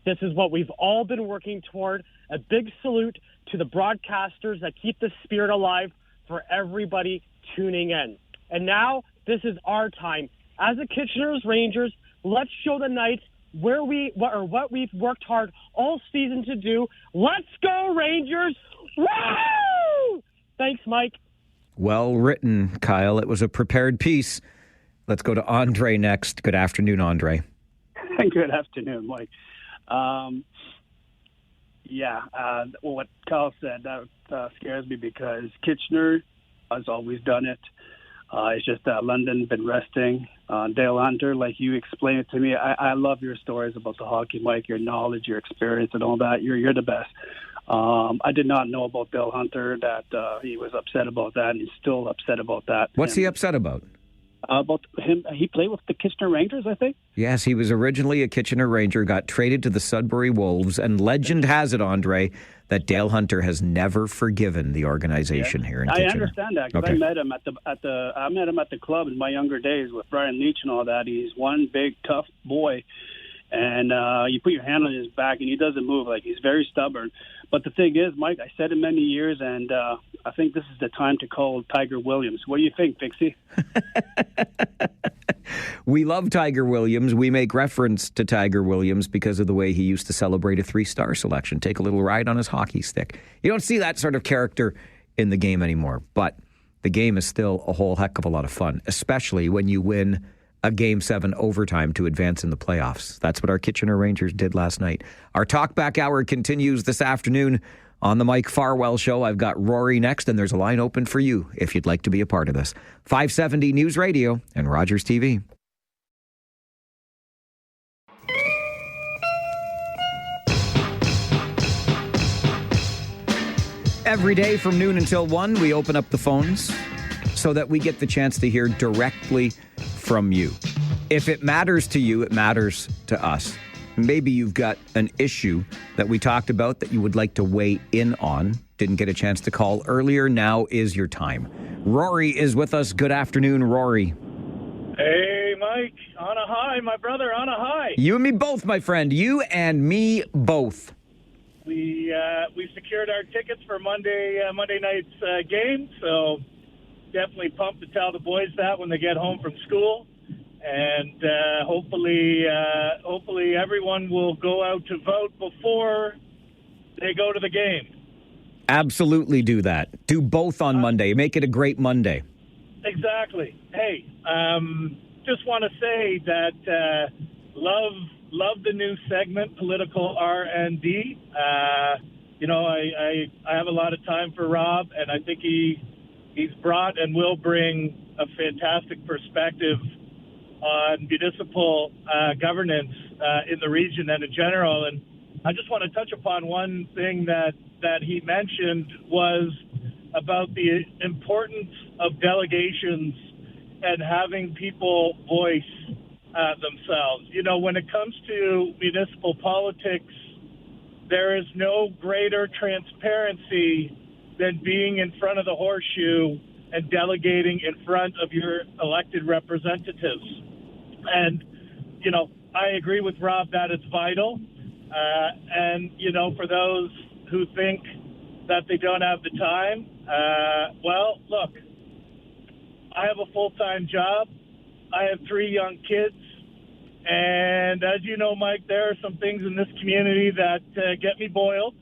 This is what we've all been working toward. A big salute to the broadcasters that keep the spirit alive for everybody tuning in. And now, this is our time. As the Kitchener's Rangers, let's show the Knights what we've worked hard all season to do. Let's go, Rangers! Woo! Thanks, Mike. Well written, Kyle. It was a prepared piece. Let's go to Andre next. Good afternoon, Andre. Good afternoon, Mike. What Kyle said, that scares me because Kitchener has always done it. It's just that London been resting. Dale Hunter, like you explained it to me, I love your stories about the hockey, Mike, your knowledge, your experience, and all that. You're the best. I did not know about Dale Hunter, that he was upset about that, and he's still upset about that. What's he upset about? About him, he played with the Kitchener Rangers, I think. Yes, he was originally a Kitchener Ranger, got traded to the Sudbury Wolves, and legend has it, Andre, that Dale Hunter has never forgiven the organization here in Kitchener. I understand that because I met him at the club in my younger days with Brian Leach and all that. He's one big tough boy, and you put your hand on his back and he doesn't move. Like, he's very stubborn. But the thing is, Mike, I said it many years, and I think this is the time to call Tiger Williams. What do you think, Pixie? We love Tiger Williams. We make reference to Tiger Williams because of the way he used to celebrate a 3-star selection, take a little ride on his hockey stick. You don't see that sort of character in the game anymore, but the game is still a whole heck of a lot of fun, especially when you win a Game 7 overtime to advance in the playoffs. That's what our Kitchener Rangers did last night. Our Talkback Hour continues this afternoon on the Mike Farwell Show. I've got Rory next, and there's a line open for you if you'd like to be a part of this. 570 News Radio and Rogers TV. Every day from noon until 1, we open up the phones so that we get the chance to hear directly from you. If it matters to you, it matters to us. Maybe you've got an issue that we talked about that you would like to weigh in on. Didn't get a chance to call earlier. Now is your time. Rory is with us. Good afternoon, Rory. Hey, Mike. On a high, my brother, on a high. You and me both, my friend. You and me both. We secured our tickets for Monday night's game, so definitely pumped to tell the boys that when they get home from school. And hopefully everyone will go out to vote before they go to the game. Absolutely do that. Do both on Monday. Make it a great Monday. Exactly. Hey, just want to say that love the new segment, Political R&D. I have a lot of time for Rob, and I think he's brought and will bring a fantastic perspective on municipal governance in the region and in general. And I just want to touch upon one thing that he mentioned was about the importance of delegations and having people voice themselves. You know, when it comes to municipal politics, there is no greater transparency than being in front of the horseshoe and delegating in front of your elected representatives. And, I agree with Rob that it's vital. And, for those who think that they don't have the time, well, look, I have a full-time job. I have 3 young kids. And as you know, Mike, there are some things in this community that get me boiled.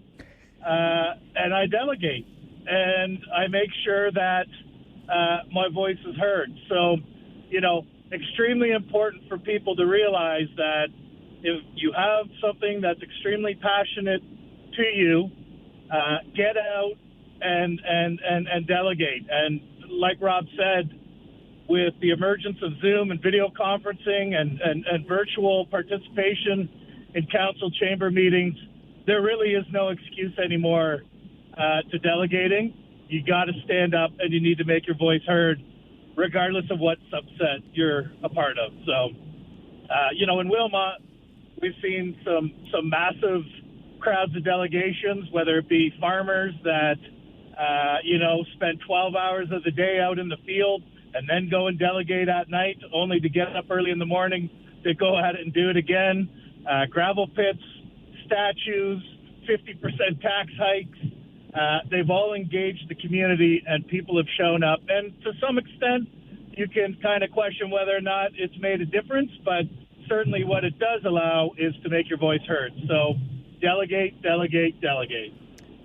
And I delegate. And I make sure that my voice is heard. So, extremely important for people to realize that if you have something that's extremely passionate to you get out and delegate. And like Rob said, with the emergence of Zoom and video conferencing and virtual participation in council chamber meetings, there really is no excuse anymore to delegating. You got to stand up and you need to make your voice heard, regardless of what subset you're a part of. So, in Wilmot, we've seen some massive crowds of delegations, whether it be farmers that, spend 12 hours of the day out in the field and then go and delegate at night, only to get up early in the morning to go at it and do it again. Gravel pits, statues, 50% tax hikes. They've all engaged the community, and people have shown up. And to some extent, you can kind of question whether or not it's made a difference, but certainly what it does allow is to make your voice heard. So delegate, delegate, delegate.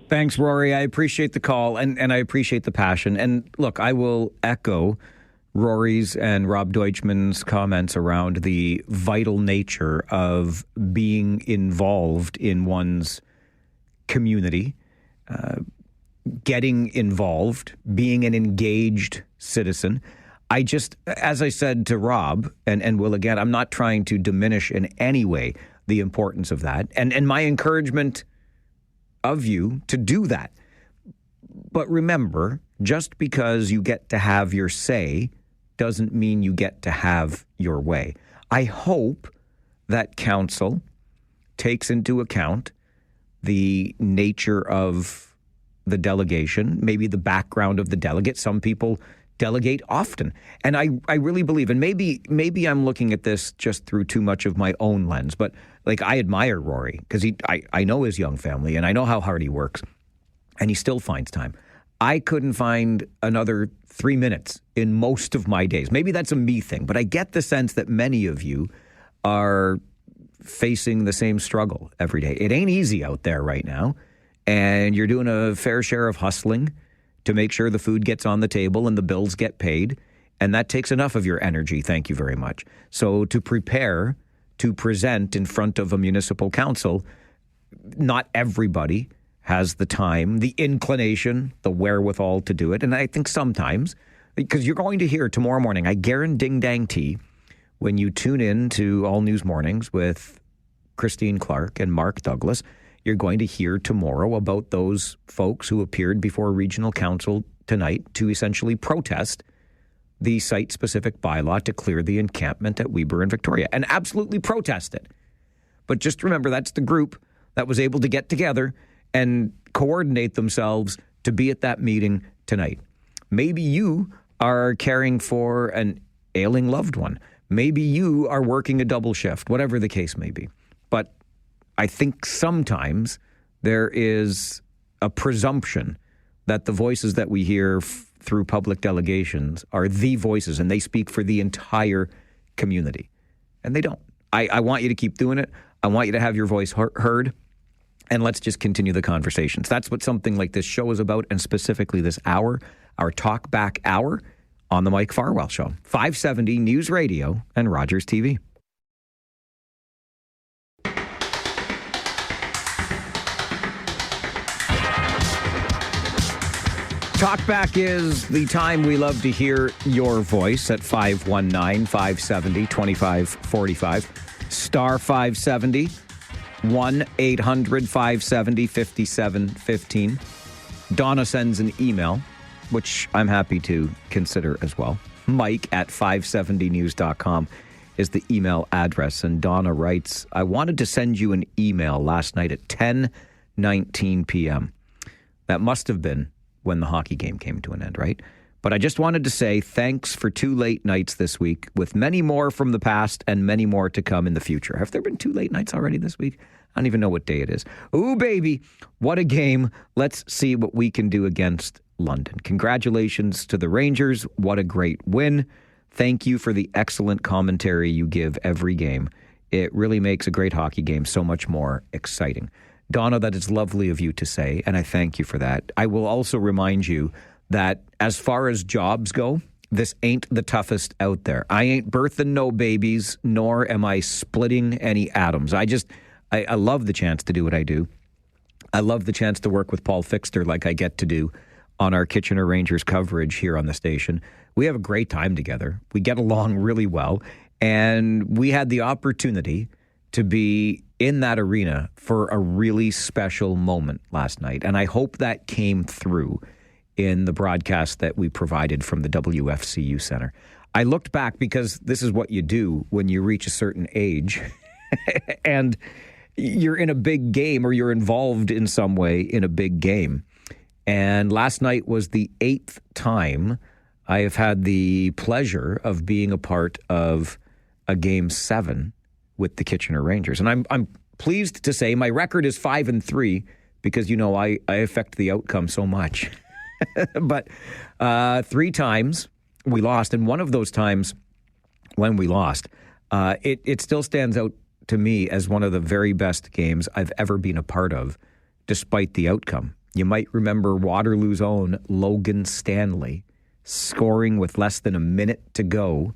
Thanks, Rory. I appreciate the call, and I appreciate the passion. And look, I will echo Rory's and Rob Deutschmann's comments around the vital nature of being involved in one's community, getting involved, being an engaged citizen. I just, as I said to Rob, and Will again, I'm not trying to diminish in any way the importance of that, and my encouragement of you to do that. But remember, just because you get to have your say doesn't mean you get to have your way. I hope that council takes into account the nature of the delegation, maybe the background of the delegate. Some people delegate often. And I really believe, and maybe I'm looking at this just through too much of my own lens, but like I admire Rory because I know his young family and I know how hard he works and he still finds time. I couldn't find another 3 minutes in most of my days. Maybe that's a me thing, but I get the sense that many of you are facing the same struggle every day. It ain't easy out there right now, and you're doing a fair share of hustling to make sure the food gets on the table and the bills get paid, and that takes enough of your energy. Thank you very much. So to prepare to present in front of a municipal council, not everybody has the time, the inclination, the wherewithal to do it. And I think sometimes, because you're going to hear tomorrow morning, I guarantee when you tune in to All News Mornings with Christine Clark and Mark Douglas, you're going to hear tomorrow about those folks who appeared before Regional Council tonight to essentially protest the site-specific bylaw to clear the encampment at Weber and Victoria, and absolutely protest it. But just remember, that's the group that was able to get together and coordinate themselves to be at that meeting tonight. Maybe you are caring for an ailing loved one. Maybe you are working a double shift, whatever the case may be. But I think sometimes there is a presumption that the voices that we hear through public delegations are the voices and they speak for the entire community. And they don't. I want you to keep doing it. I want you to have your voice heard. And let's just continue the conversations. That's what something like this show is about, and specifically this hour, our Talkback Hour on the Mike Farwell Show. 570 News Radio and Rogers TV. Talkback is the time we love to hear your voice at 519-570-2545. Star 570. 1-800-570-5715. Donna sends an email, which I'm happy to consider as well. Mike at 570news.com is the email address. And Donna writes, I wanted to send you an email last night at 10:19 p.m. That must have been when the hockey game came to an end, right? But I just wanted to say thanks for 2 late nights this week, with many more from the past and many more to come in the future. Have there been 2 late nights already this week? I don't even know what day it is. Ooh, baby, what a game. Let's see what we can do against London. Congratulations to the Rangers. What a great win. Thank you for the excellent commentary you give every game. It really makes a great hockey game so much more exciting. Donna, that is lovely of you to say, and I thank you for that. I will also remind you that as far as jobs go, this ain't the toughest out there. I ain't birthing no babies, nor am I splitting any atoms. I love the chance to do what I do. I love the chance to work with Paul Fixter like I get to do on our Kitchener Rangers coverage here on the station. We have a great time together. We get along really well. And we had the opportunity to be in that arena for a really special moment last night. And I hope that came through in the broadcast that we provided from the WFCU Center. I looked back because this is what you do when you reach a certain age and you're in a big game or you're involved in some way in a big game. And last night was the 8th time I have had the pleasure of being a part of a Game 7 with the Kitchener Rangers. And I'm pleased to say my record is 5-3 because, you know, I affect the outcome so much. But 3 times we lost. And one of those times when we lost, it still stands out to me as one of the very best games I've ever been a part of, despite the outcome. You might remember Waterloo's own Logan Stanley scoring with less than a minute to go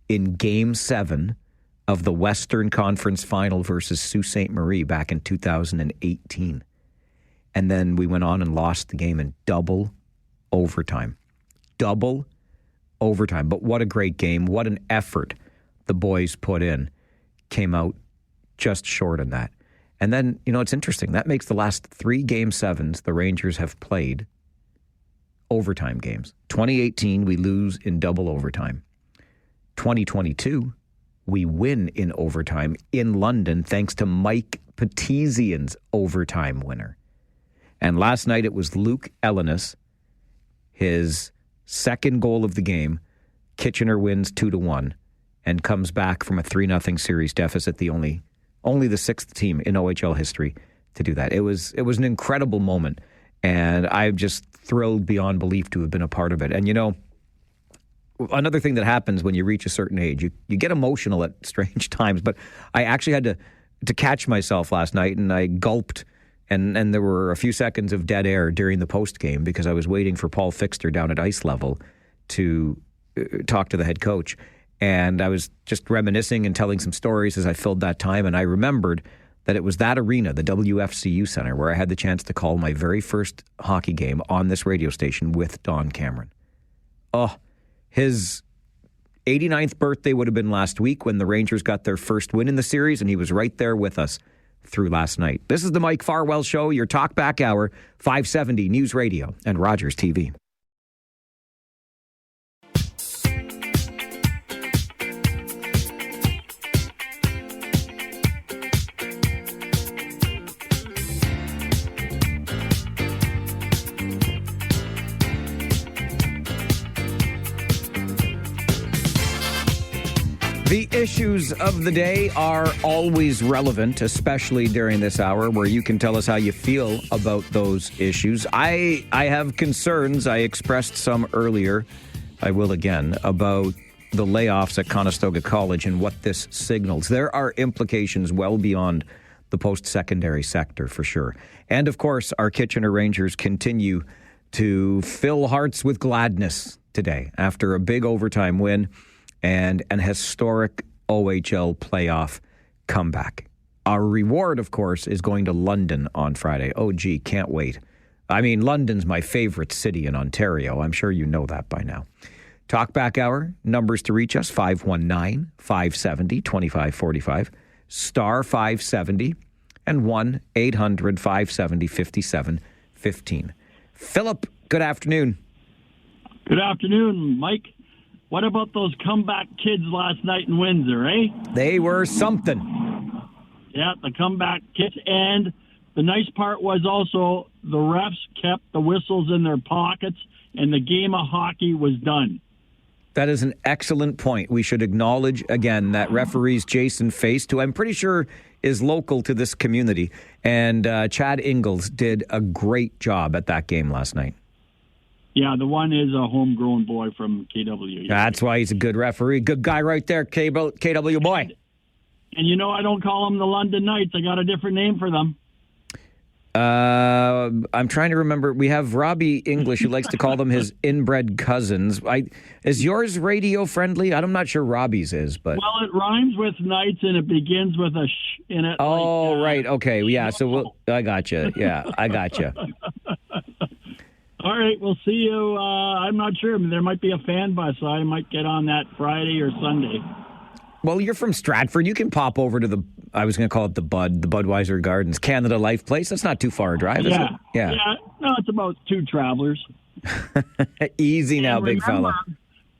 in Game 7 of the Western Conference Final versus Sault Ste. Marie back in 2018. And then we went on and lost the game in double overtime. Double overtime. But what a great game. What an effort the boys put in. Came out just short on that. And then, you know, it's interesting. That makes the last 3 Game 7s the Rangers have played overtime games. 2018, we lose in double overtime. 2022, we win in overtime in London thanks to Mike Petizian's overtime winner. And last night it was Luke Ellenis, his second goal of the game. Kitchener wins 2-1 and comes back from a 3-0 series deficit, the only the 6th team in OHL history to do that. It was an incredible moment, and I'm just thrilled beyond belief to have been a part of it. And, you know, another thing that happens when you reach a certain age, you get emotional at strange times, but I actually had to catch myself last night, and I gulped, and there were a few seconds of dead air during the postgame because I was waiting for Paul Fixter down at ice level to talk to the head coach. And I was just reminiscing and telling some stories as I filled that time, and I remembered that it was that arena, the WFCU Center, where I had the chance to call my very first hockey game on this radio station with Don Cameron. Oh, his 89th birthday would have been last week when the Rangers got their first win in the series, and he was right there with us through last night. This is the Mike Farwell Show, your Talkback Hour, 570 News Radio and Rogers TV. The issues of the day are always relevant, especially during this hour where you can tell us how you feel about those issues. I have concerns. I expressed some earlier, I will again, about the layoffs at Conestoga College and what this signals. There are implications well beyond the post-secondary sector for sure. And of course, our Kitchener Rangers continue to fill hearts with gladness today after a big overtime win and an historic OHL playoff comeback. Our reward, of course, is going to London on Friday. Oh, gee, can't wait. I mean, London's my favorite city in Ontario. I'm sure you know that by now. Talkback Hour, numbers to reach us, 519-570-2545, star 570, and 1-800-570-5715. Philip, good afternoon. Good afternoon, Mike. What about those comeback kids last night in Windsor, eh? They were something. Yeah, the comeback kids. And the nice part was also the refs kept the whistles in their pockets and the game of hockey was done. That is an excellent point. We should acknowledge, again, that referees Jason Feist, who I'm pretty sure is local to this community, and Chad Ingalls did a great job at that game last night. Yeah, the one is a homegrown boy from KW. That's why he's a good referee. Good guy right there, KW boy. And you know, I don't call them the London Knights. I got a different name for them. I'm trying to remember. We have Robbie English, who likes to call them his inbred cousins. Is yours radio friendly? I'm not sure Robbie's is, but Well, it rhymes with nights and it begins with a sh in it. oh, right, okay, yeah. So I got you. Yeah, I got you. All right, we'll see you. I'm not sure. I mean, there might be a fan bus, so I might get on that Friday or Sunday. Well, you're from Stratford. You can pop over to I was going to call it the Budweiser Gardens, Canada Life Place. That's not too far a drive, is it? Yeah. No, it's about 2 travelers. Easy now, big fella.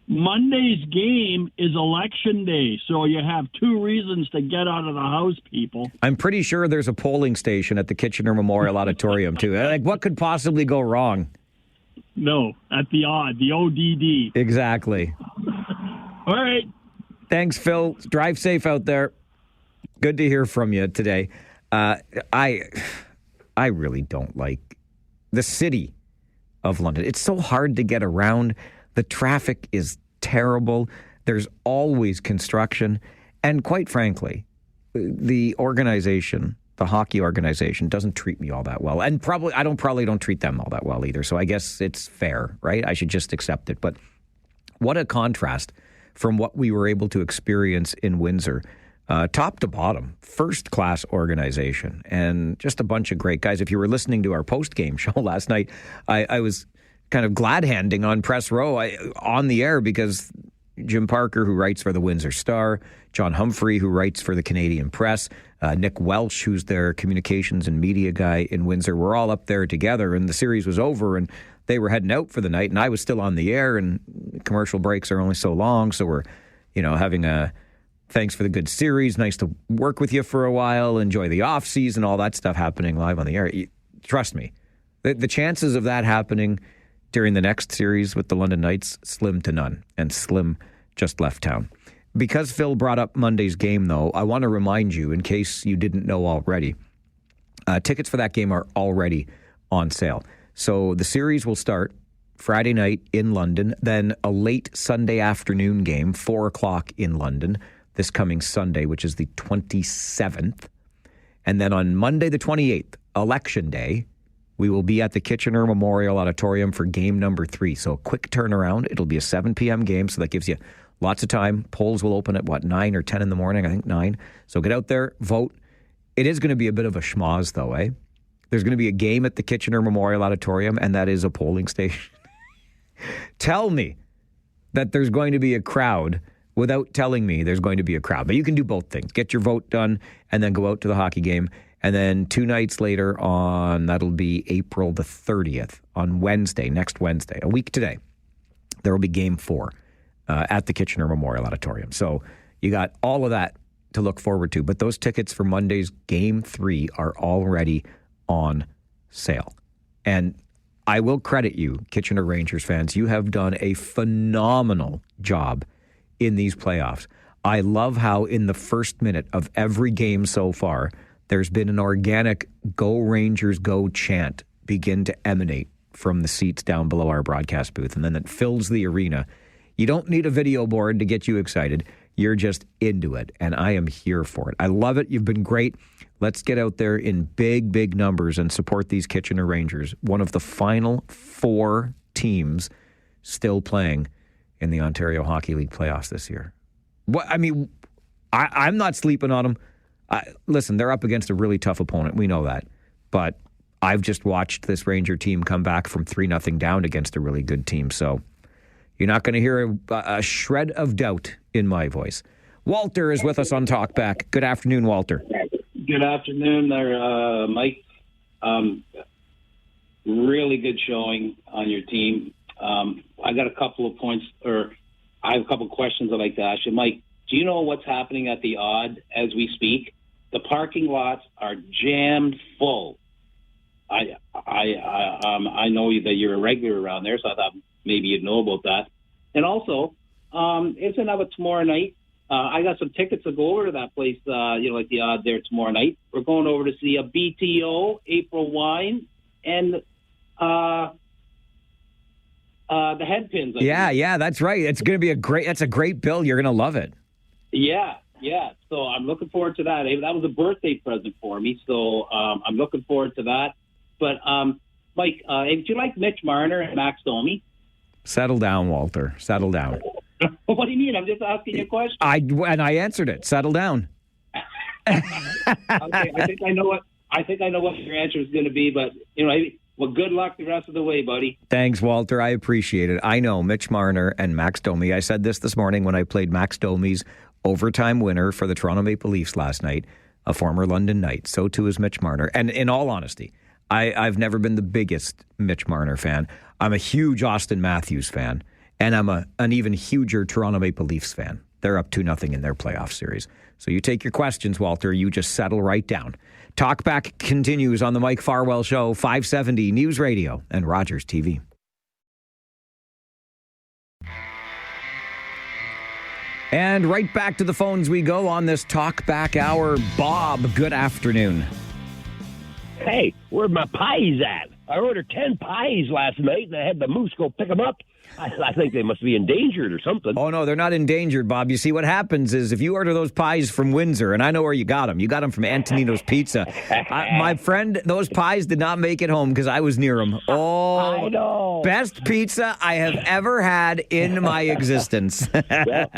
Monday's game is election day, so you have 2 reasons to get out of the house, people. I'm pretty sure there's a polling station at the Kitchener Memorial Auditorium, too. Like, what could possibly go wrong? No, at the ODD. Exactly. All right. Thanks, Phil. Drive safe out there. Good to hear from you today. I really don't like the city of London. It's so hard to get around. The traffic is terrible. There's always construction. And quite frankly, the organization, the hockey organization, doesn't treat me all that well. And I don't treat them all that well either. So I guess it's fair, right? I should just accept it. But what a contrast from what we were able to experience in Windsor. Top to bottom, first-class organization, and just a bunch of great guys. If you were listening to our post-game show last night, I was kind of glad-handing on Press Row on the air because Jim Parker, who writes for the Windsor Star, John Humphrey, who writes for the Canadian Press, Nick Welsh, who's their communications and media guy in Windsor, we're all up there together, and the series was over, and they were heading out for the night, and I was still on the air, and commercial breaks are only so long, so we're, having a thanks for the good series. Nice to work with you for a while. Enjoy the off season, all that stuff happening live on the air. Trust me, the chances of that happening during the next series with the London Knights, slim to none. And Slim just left town. Because Phil brought up Monday's game, though, I want to remind you, in case you didn't know already, tickets for that game are already on sale. So the series will start Friday night in London, then a late Sunday afternoon game, 4 o'clock in London, this coming Sunday, which is the 27th. And then on Monday, the 28th, Election Day, we will be at the Kitchener Memorial Auditorium for game number 3. So a quick turnaround. It'll be a 7 p.m. game, so that gives you lots of time. Polls will open at, 9 or 10 in the morning? I think 9. So get out there, vote. It is going to be a bit of a schmoz, though, eh? There's going to be a game at the Kitchener Memorial Auditorium, and that is a polling station. Tell me that there's going to be a crowd without telling me there's going to be a crowd. But you can do both things. Get your vote done and then go out to the hockey game. And then 2 nights later that'll be April the 30th, on Wednesday, next Wednesday, a week today, there will be game 4 at the Kitchener Memorial Auditorium. So you got all of that to look forward to. But those tickets for Monday's game 3 are already on sale. And I will credit you, Kitchener Rangers fans. You have done a phenomenal job in these playoffs. I love how in the first minute of every game so far, there's been an organic "Go Rangers, Go" chant begin to emanate from the seats down below our broadcast booth, and then it fills the arena. You don't need a video board to get you excited. You're just into it, and I am here for it. I love it. You've been great. Let's get out there in big, big numbers and support these Kitchener Rangers, one of the final 4 teams still playing in the Ontario Hockey League playoffs this year. I'm not sleeping on them. Listen, they're up against a really tough opponent. We know that. But I've just watched this Ranger team come back from 3-0 down against a really good team. So you're not going to hear a shred of doubt in my voice. Walter is with us on Talkback. Good afternoon, Walter. Good afternoon there, Mike. Really good showing on your team. I got a couple of points, or I have a couple of questions I'd like to ask you. Mike, do you know what's happening at the Odd as we speak? The parking lots are jammed full. I know that you're a regular around there, so I thought maybe you'd know about that. And also, isn't that tomorrow night? I got some tickets to go over to that place, like the Odd there tomorrow night. We're going over to see a BTO, April Wine, and the Headpins. Yeah, that's right. It's going to be that's a great bill. You're going to love it. Yeah, it's So I'm looking forward to that. That was a birthday present for me, so I'm looking forward to that. But, Mike, do you like Mitch Marner and Max Domi? Settle down, Walter. Settle down. What do you mean? I'm just asking you a question. I answered it. Settle down. Okay, I think I know what your answer is going to be, but well, good luck the rest of the way, buddy. Thanks, Walter. I appreciate it. I know Mitch Marner and Max Domi. I said this morning when I played Max Domi's overtime winner for the Toronto Maple Leafs last night, a former London Knight. So too is Mitch Marner. And in all honesty, I've never been the biggest Mitch Marner fan. I'm a huge Austin Matthews fan, and I'm an even huger Toronto Maple Leafs fan. They're up 2-0 in their playoff series. So you take your questions, Walter. You just settle right down. Talkback continues on the Mike Farwell Show, 570 News Radio and Rogers TV. And right back to the phones we go on this Talkback Hour. Bob, good afternoon. Hey, where my pies at? I ordered 10 pies last night, and I had the moose go pick them up. I think they must be endangered or something. Oh, no, they're not endangered, Bob. You see, what happens is if you order those pies from Windsor, and I know where you got them from Antonino's Pizza. My friend, those pies did not make it home because I was near them. Oh, I know. Best pizza I have ever had in my existence. Well,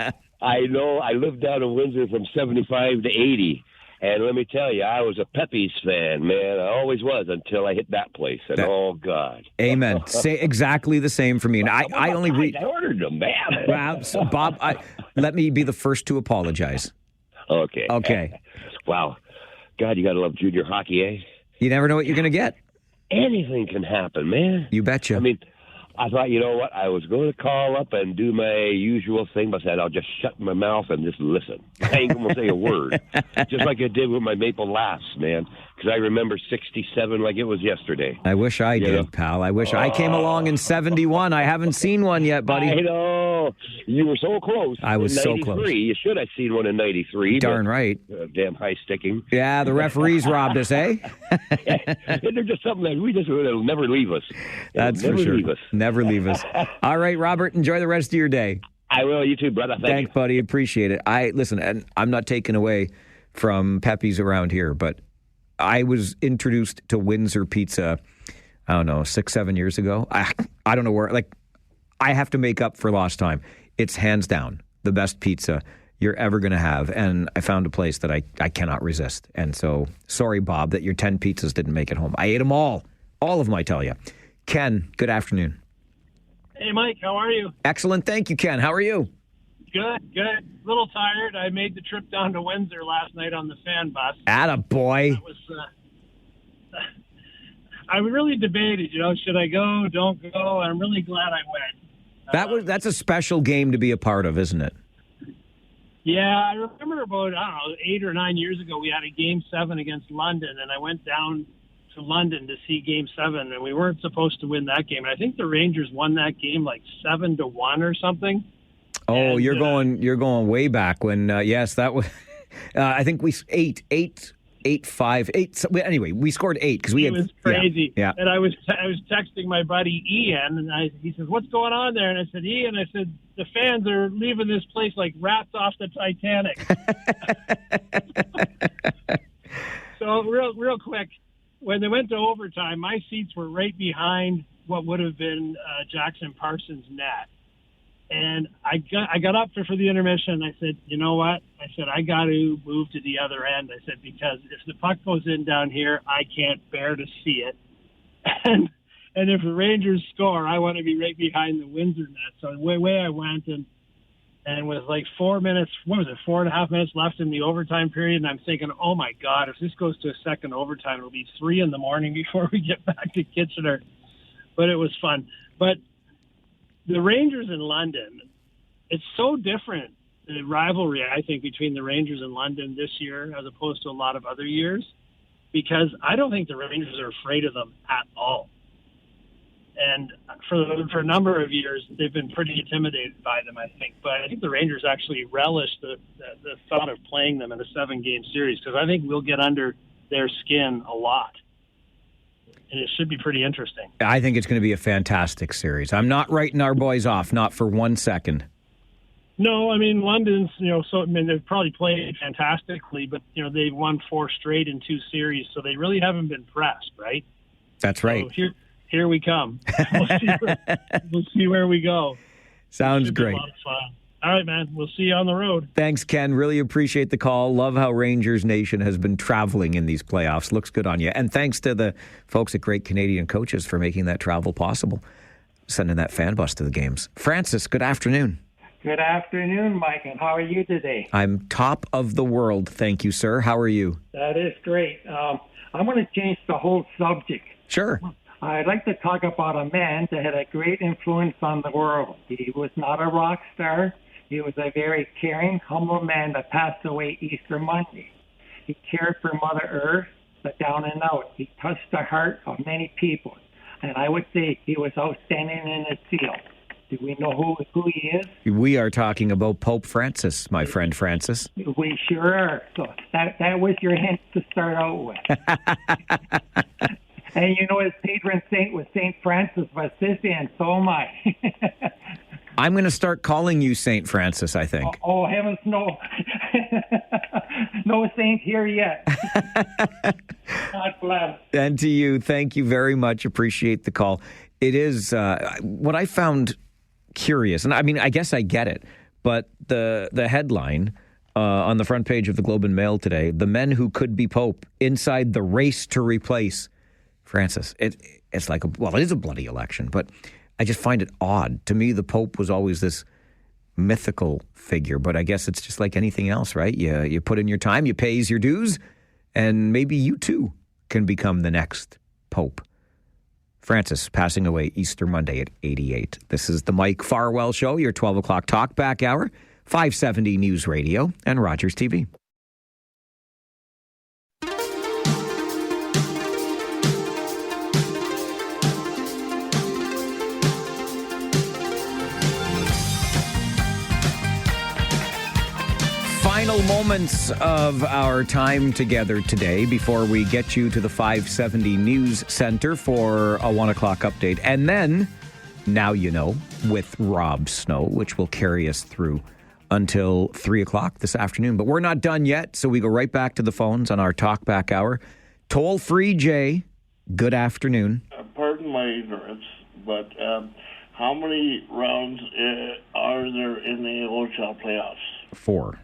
I know. I lived down in Windsor from 75 to 80. And let me tell you, I was a Pepe's fan, man. I always was until I hit that place. And oh, God. Amen. Say exactly the same for me. And I ordered them, man. Well, so Bob, let me be the first to apologize. Okay. Wow. God, you got to love junior hockey, eh? You never know what you're going to get. Anything can happen, man. You betcha. I mean, I thought, you know what, I was going to call up and do my usual thing, but I said I'll just shut my mouth and just listen. I ain't going to say a word. Just like I did with my Maple Laughs, man, because I remember 67 like it was yesterday. I wish I did, pal. I wish I came along in 71. I haven't seen one yet, buddy. I know. You were so close. I was so close. You should have seen one in 93. Darn right. Damn high sticking. Yeah, the referees robbed us, eh? They're just something that they'll never leave us. That's for sure. Never leave us. All right, Robert, enjoy the rest of your day. I will. You too, brother. Thanks, buddy. Appreciate it. Listen, and I'm not taking away from Pepe's around here, but I was introduced to Windsor Pizza, I don't know, 6-7 years ago. I don't know where, I have to make up for lost time. It's hands down the best pizza you're ever going to have. And I found a place that I cannot resist. And so, sorry, Bob, that your 10 pizzas didn't make it home. I ate them all of them, I tell you. Ken, good afternoon. Hey, Mike, how are you? Excellent. Thank you, Ken. How are you? Good. A little tired. I made the trip down to Windsor last night on the fan bus. Attaboy. That was, I really debated, should I go, don't go? I'm really glad I went. That's a special game to be a part of, isn't it? Yeah, I remember about, 8 or 9 years ago, we had a Game 7 against London, and I went down to London to see Game 7, and we weren't supposed to win that game. And I think the Rangers won that game 7-1 or something. Oh, and, you're going way back when, yes, that was, I think we 8-5. Anyway, we scored 8 because we had. It was crazy. Yeah. And I was texting my buddy Ian, and he says, "What's going on there?" And I said, "Ian," I said, "the fans are leaving this place like rats off the Titanic." So real quick, when they went to overtime, my seats were right behind what would have been Jackson Parsons' net. And I got up for the intermission. I said, you know what? I said, I got to move to the other end. I said, because if the puck goes in down here, I can't bear to see it. And if the Rangers score, I want to be right behind the Windsor net. So away I went, and with 4 minutes, 4.5 minutes left in the overtime period, and I'm thinking, oh my God, if this goes to a second overtime, it'll be 3 a.m. before we get back to Kitchener. But it was fun. But the Rangers in London, it's so different, the rivalry, I think, between the Rangers and London this year as opposed to a lot of other years, because I don't think the Rangers are afraid of them at all. And for a number of years, they've been pretty intimidated by them, I think. But I think the Rangers actually relish the thought of playing them in a 7-game series, because I think we'll get under their skin a lot. And it should be pretty interesting. I think it's going to be a fantastic series. I'm not writing our boys off, not for 1 second. No, I mean, London's, they've probably played fantastically, but, they've won 4 straight in 2 series, so they really haven't been pressed, right? That's right. So here we come. We'll see where we go. Sounds great. A lot of fun. All right, man. We'll see you on the road. Thanks, Ken. Really appreciate the call. Love how Rangers Nation has been traveling in these playoffs. Looks good on you. And thanks to the folks at Great Canadian Coaches for making that travel possible, sending that fan bus to the games. Francis, good afternoon. Good afternoon, Mike, and how are you today? I'm top of the world, thank you, sir. How are you? That is great. I'm going to change the whole subject. Sure. I'd like to talk about a man that had a great influence on the world. He was not a rock star. He was a very caring, humble man that passed away Easter Monday. He cared for Mother Earth, the down and out. He touched the heart of many people, and I would say he was outstanding in his field. Do we know who he is? We are talking about Pope Francis, my friend Francis. We sure are. So that was your hint to start out with. And his patron saint was St. Francis of Assisi, and so am I. I'm going to start calling you St. Francis, I think. Oh, heavens, no. No saint here yet. God bless. And to you, thank you very much. Appreciate the call. It is what I found curious, and I mean, I guess I get it, but the headline on the front page of the Globe and Mail today, the men who could be Pope inside the race to replace Francis. It's like, it is a bloody election, but I just find it odd. To me, the Pope was always this mythical figure, but I guess it's just like anything else, right? You put in your time, you pays your dues, and maybe you too can become the next Pope. Francis passing away Easter Monday at 88. This is the Mike Farwell Show, your 12 o'clock Talkback Hour, 570 News Radio and Rogers TV. Final moments of our time together today before we get you to the 570 News Center for a 1 o'clock update. And then, now you know, with Rob Snow, which will carry us through until 3 o'clock this afternoon. But we're not done yet, so we go right back to the phones on our Talkback Hour. Toll-free, Jay, good afternoon. Pardon my ignorance, but how many rounds are there in the OHL playoffs? 4.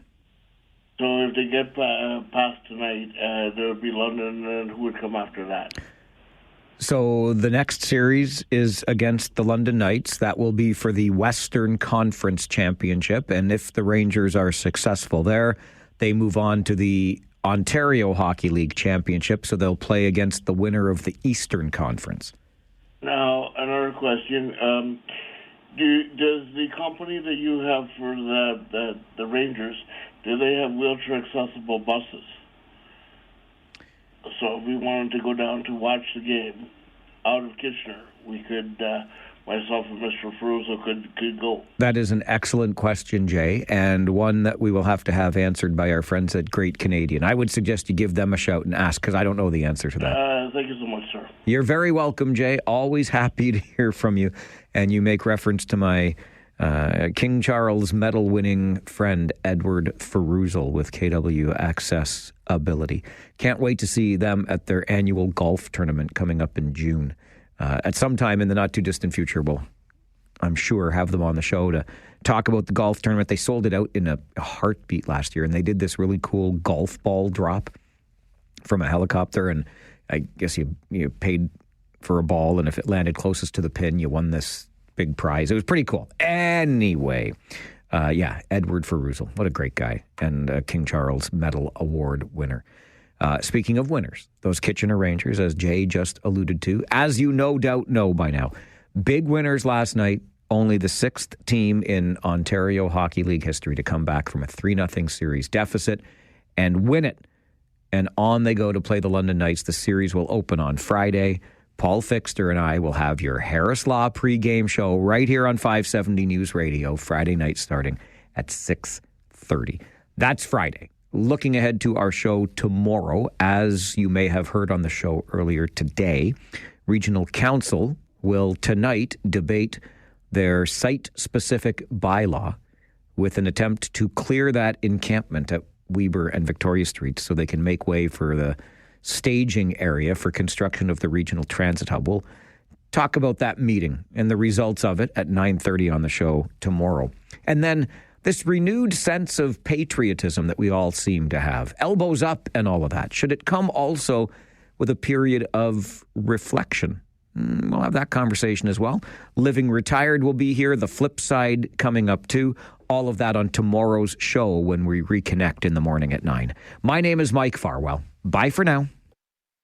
So if they get past tonight, there would be London, and who would come after that? So the next series is against the London Knights. That will be for the Western Conference Championship. And if the Rangers are successful there, they move on to the Ontario Hockey League Championship. So they'll play against the winner of the Eastern Conference. Now, another question. Does the company that you have for the Rangers, do they have wheelchair-accessible buses? So if we wanted to go down to watch the game out of Kitchener, we could, myself and Mr. Ferruzo could go. That is an excellent question, Jay, and one that we will have to have answered by our friends at Great Canadian. I would suggest you give them a shout and ask, because I don't know the answer to that. Thank you so much, sir. You're very welcome, Jay. Always happy to hear from you. And you make reference to my King Charles medal-winning friend, Edward Ferruzel, with KW Access Ability. Can't wait to see them at their annual golf tournament coming up in June. At some time in the not-too-distant future, we'll, I'm sure, have them on the show to talk about the golf tournament. They sold it out in a heartbeat last year, and they did this really cool golf ball drop from a helicopter, and I guess you paid for a ball, and if it landed closest to the pin, you won this big prize. It was pretty cool. Anyway, Edward Ferruzel, what a great guy, and King Charles Medal Award winner. Speaking of winners, those Kitchener Rangers, as Jay just alluded to, as you no doubt know by now, big winners last night, only the 6th team in Ontario Hockey League history to come back from a 3-0 series deficit and win it. And on they go to play the London Knights. The series will open on Friday. Paul Fixter and I will have your Harris Law pregame show right here on 570 News Radio, Friday night starting at 6:30. That's Friday. Looking ahead to our show tomorrow, as you may have heard on the show earlier today, Regional Council will tonight debate their site-specific bylaw, with an attempt to clear that encampment at Weber and Victoria Street so they can make way for the staging area for construction of the regional transit hub. We'll talk about that meeting and the results of it at 9:30 on the show tomorrow. And then this renewed sense of patriotism that we all seem to have, elbows up and all of that, should it come also with a period of reflection? We'll have that conversation as well. Living Retired will be here. The flip side coming up too. All of that on tomorrow's show when we reconnect in the morning at 9. My name is Mike Farwell. Bye for now.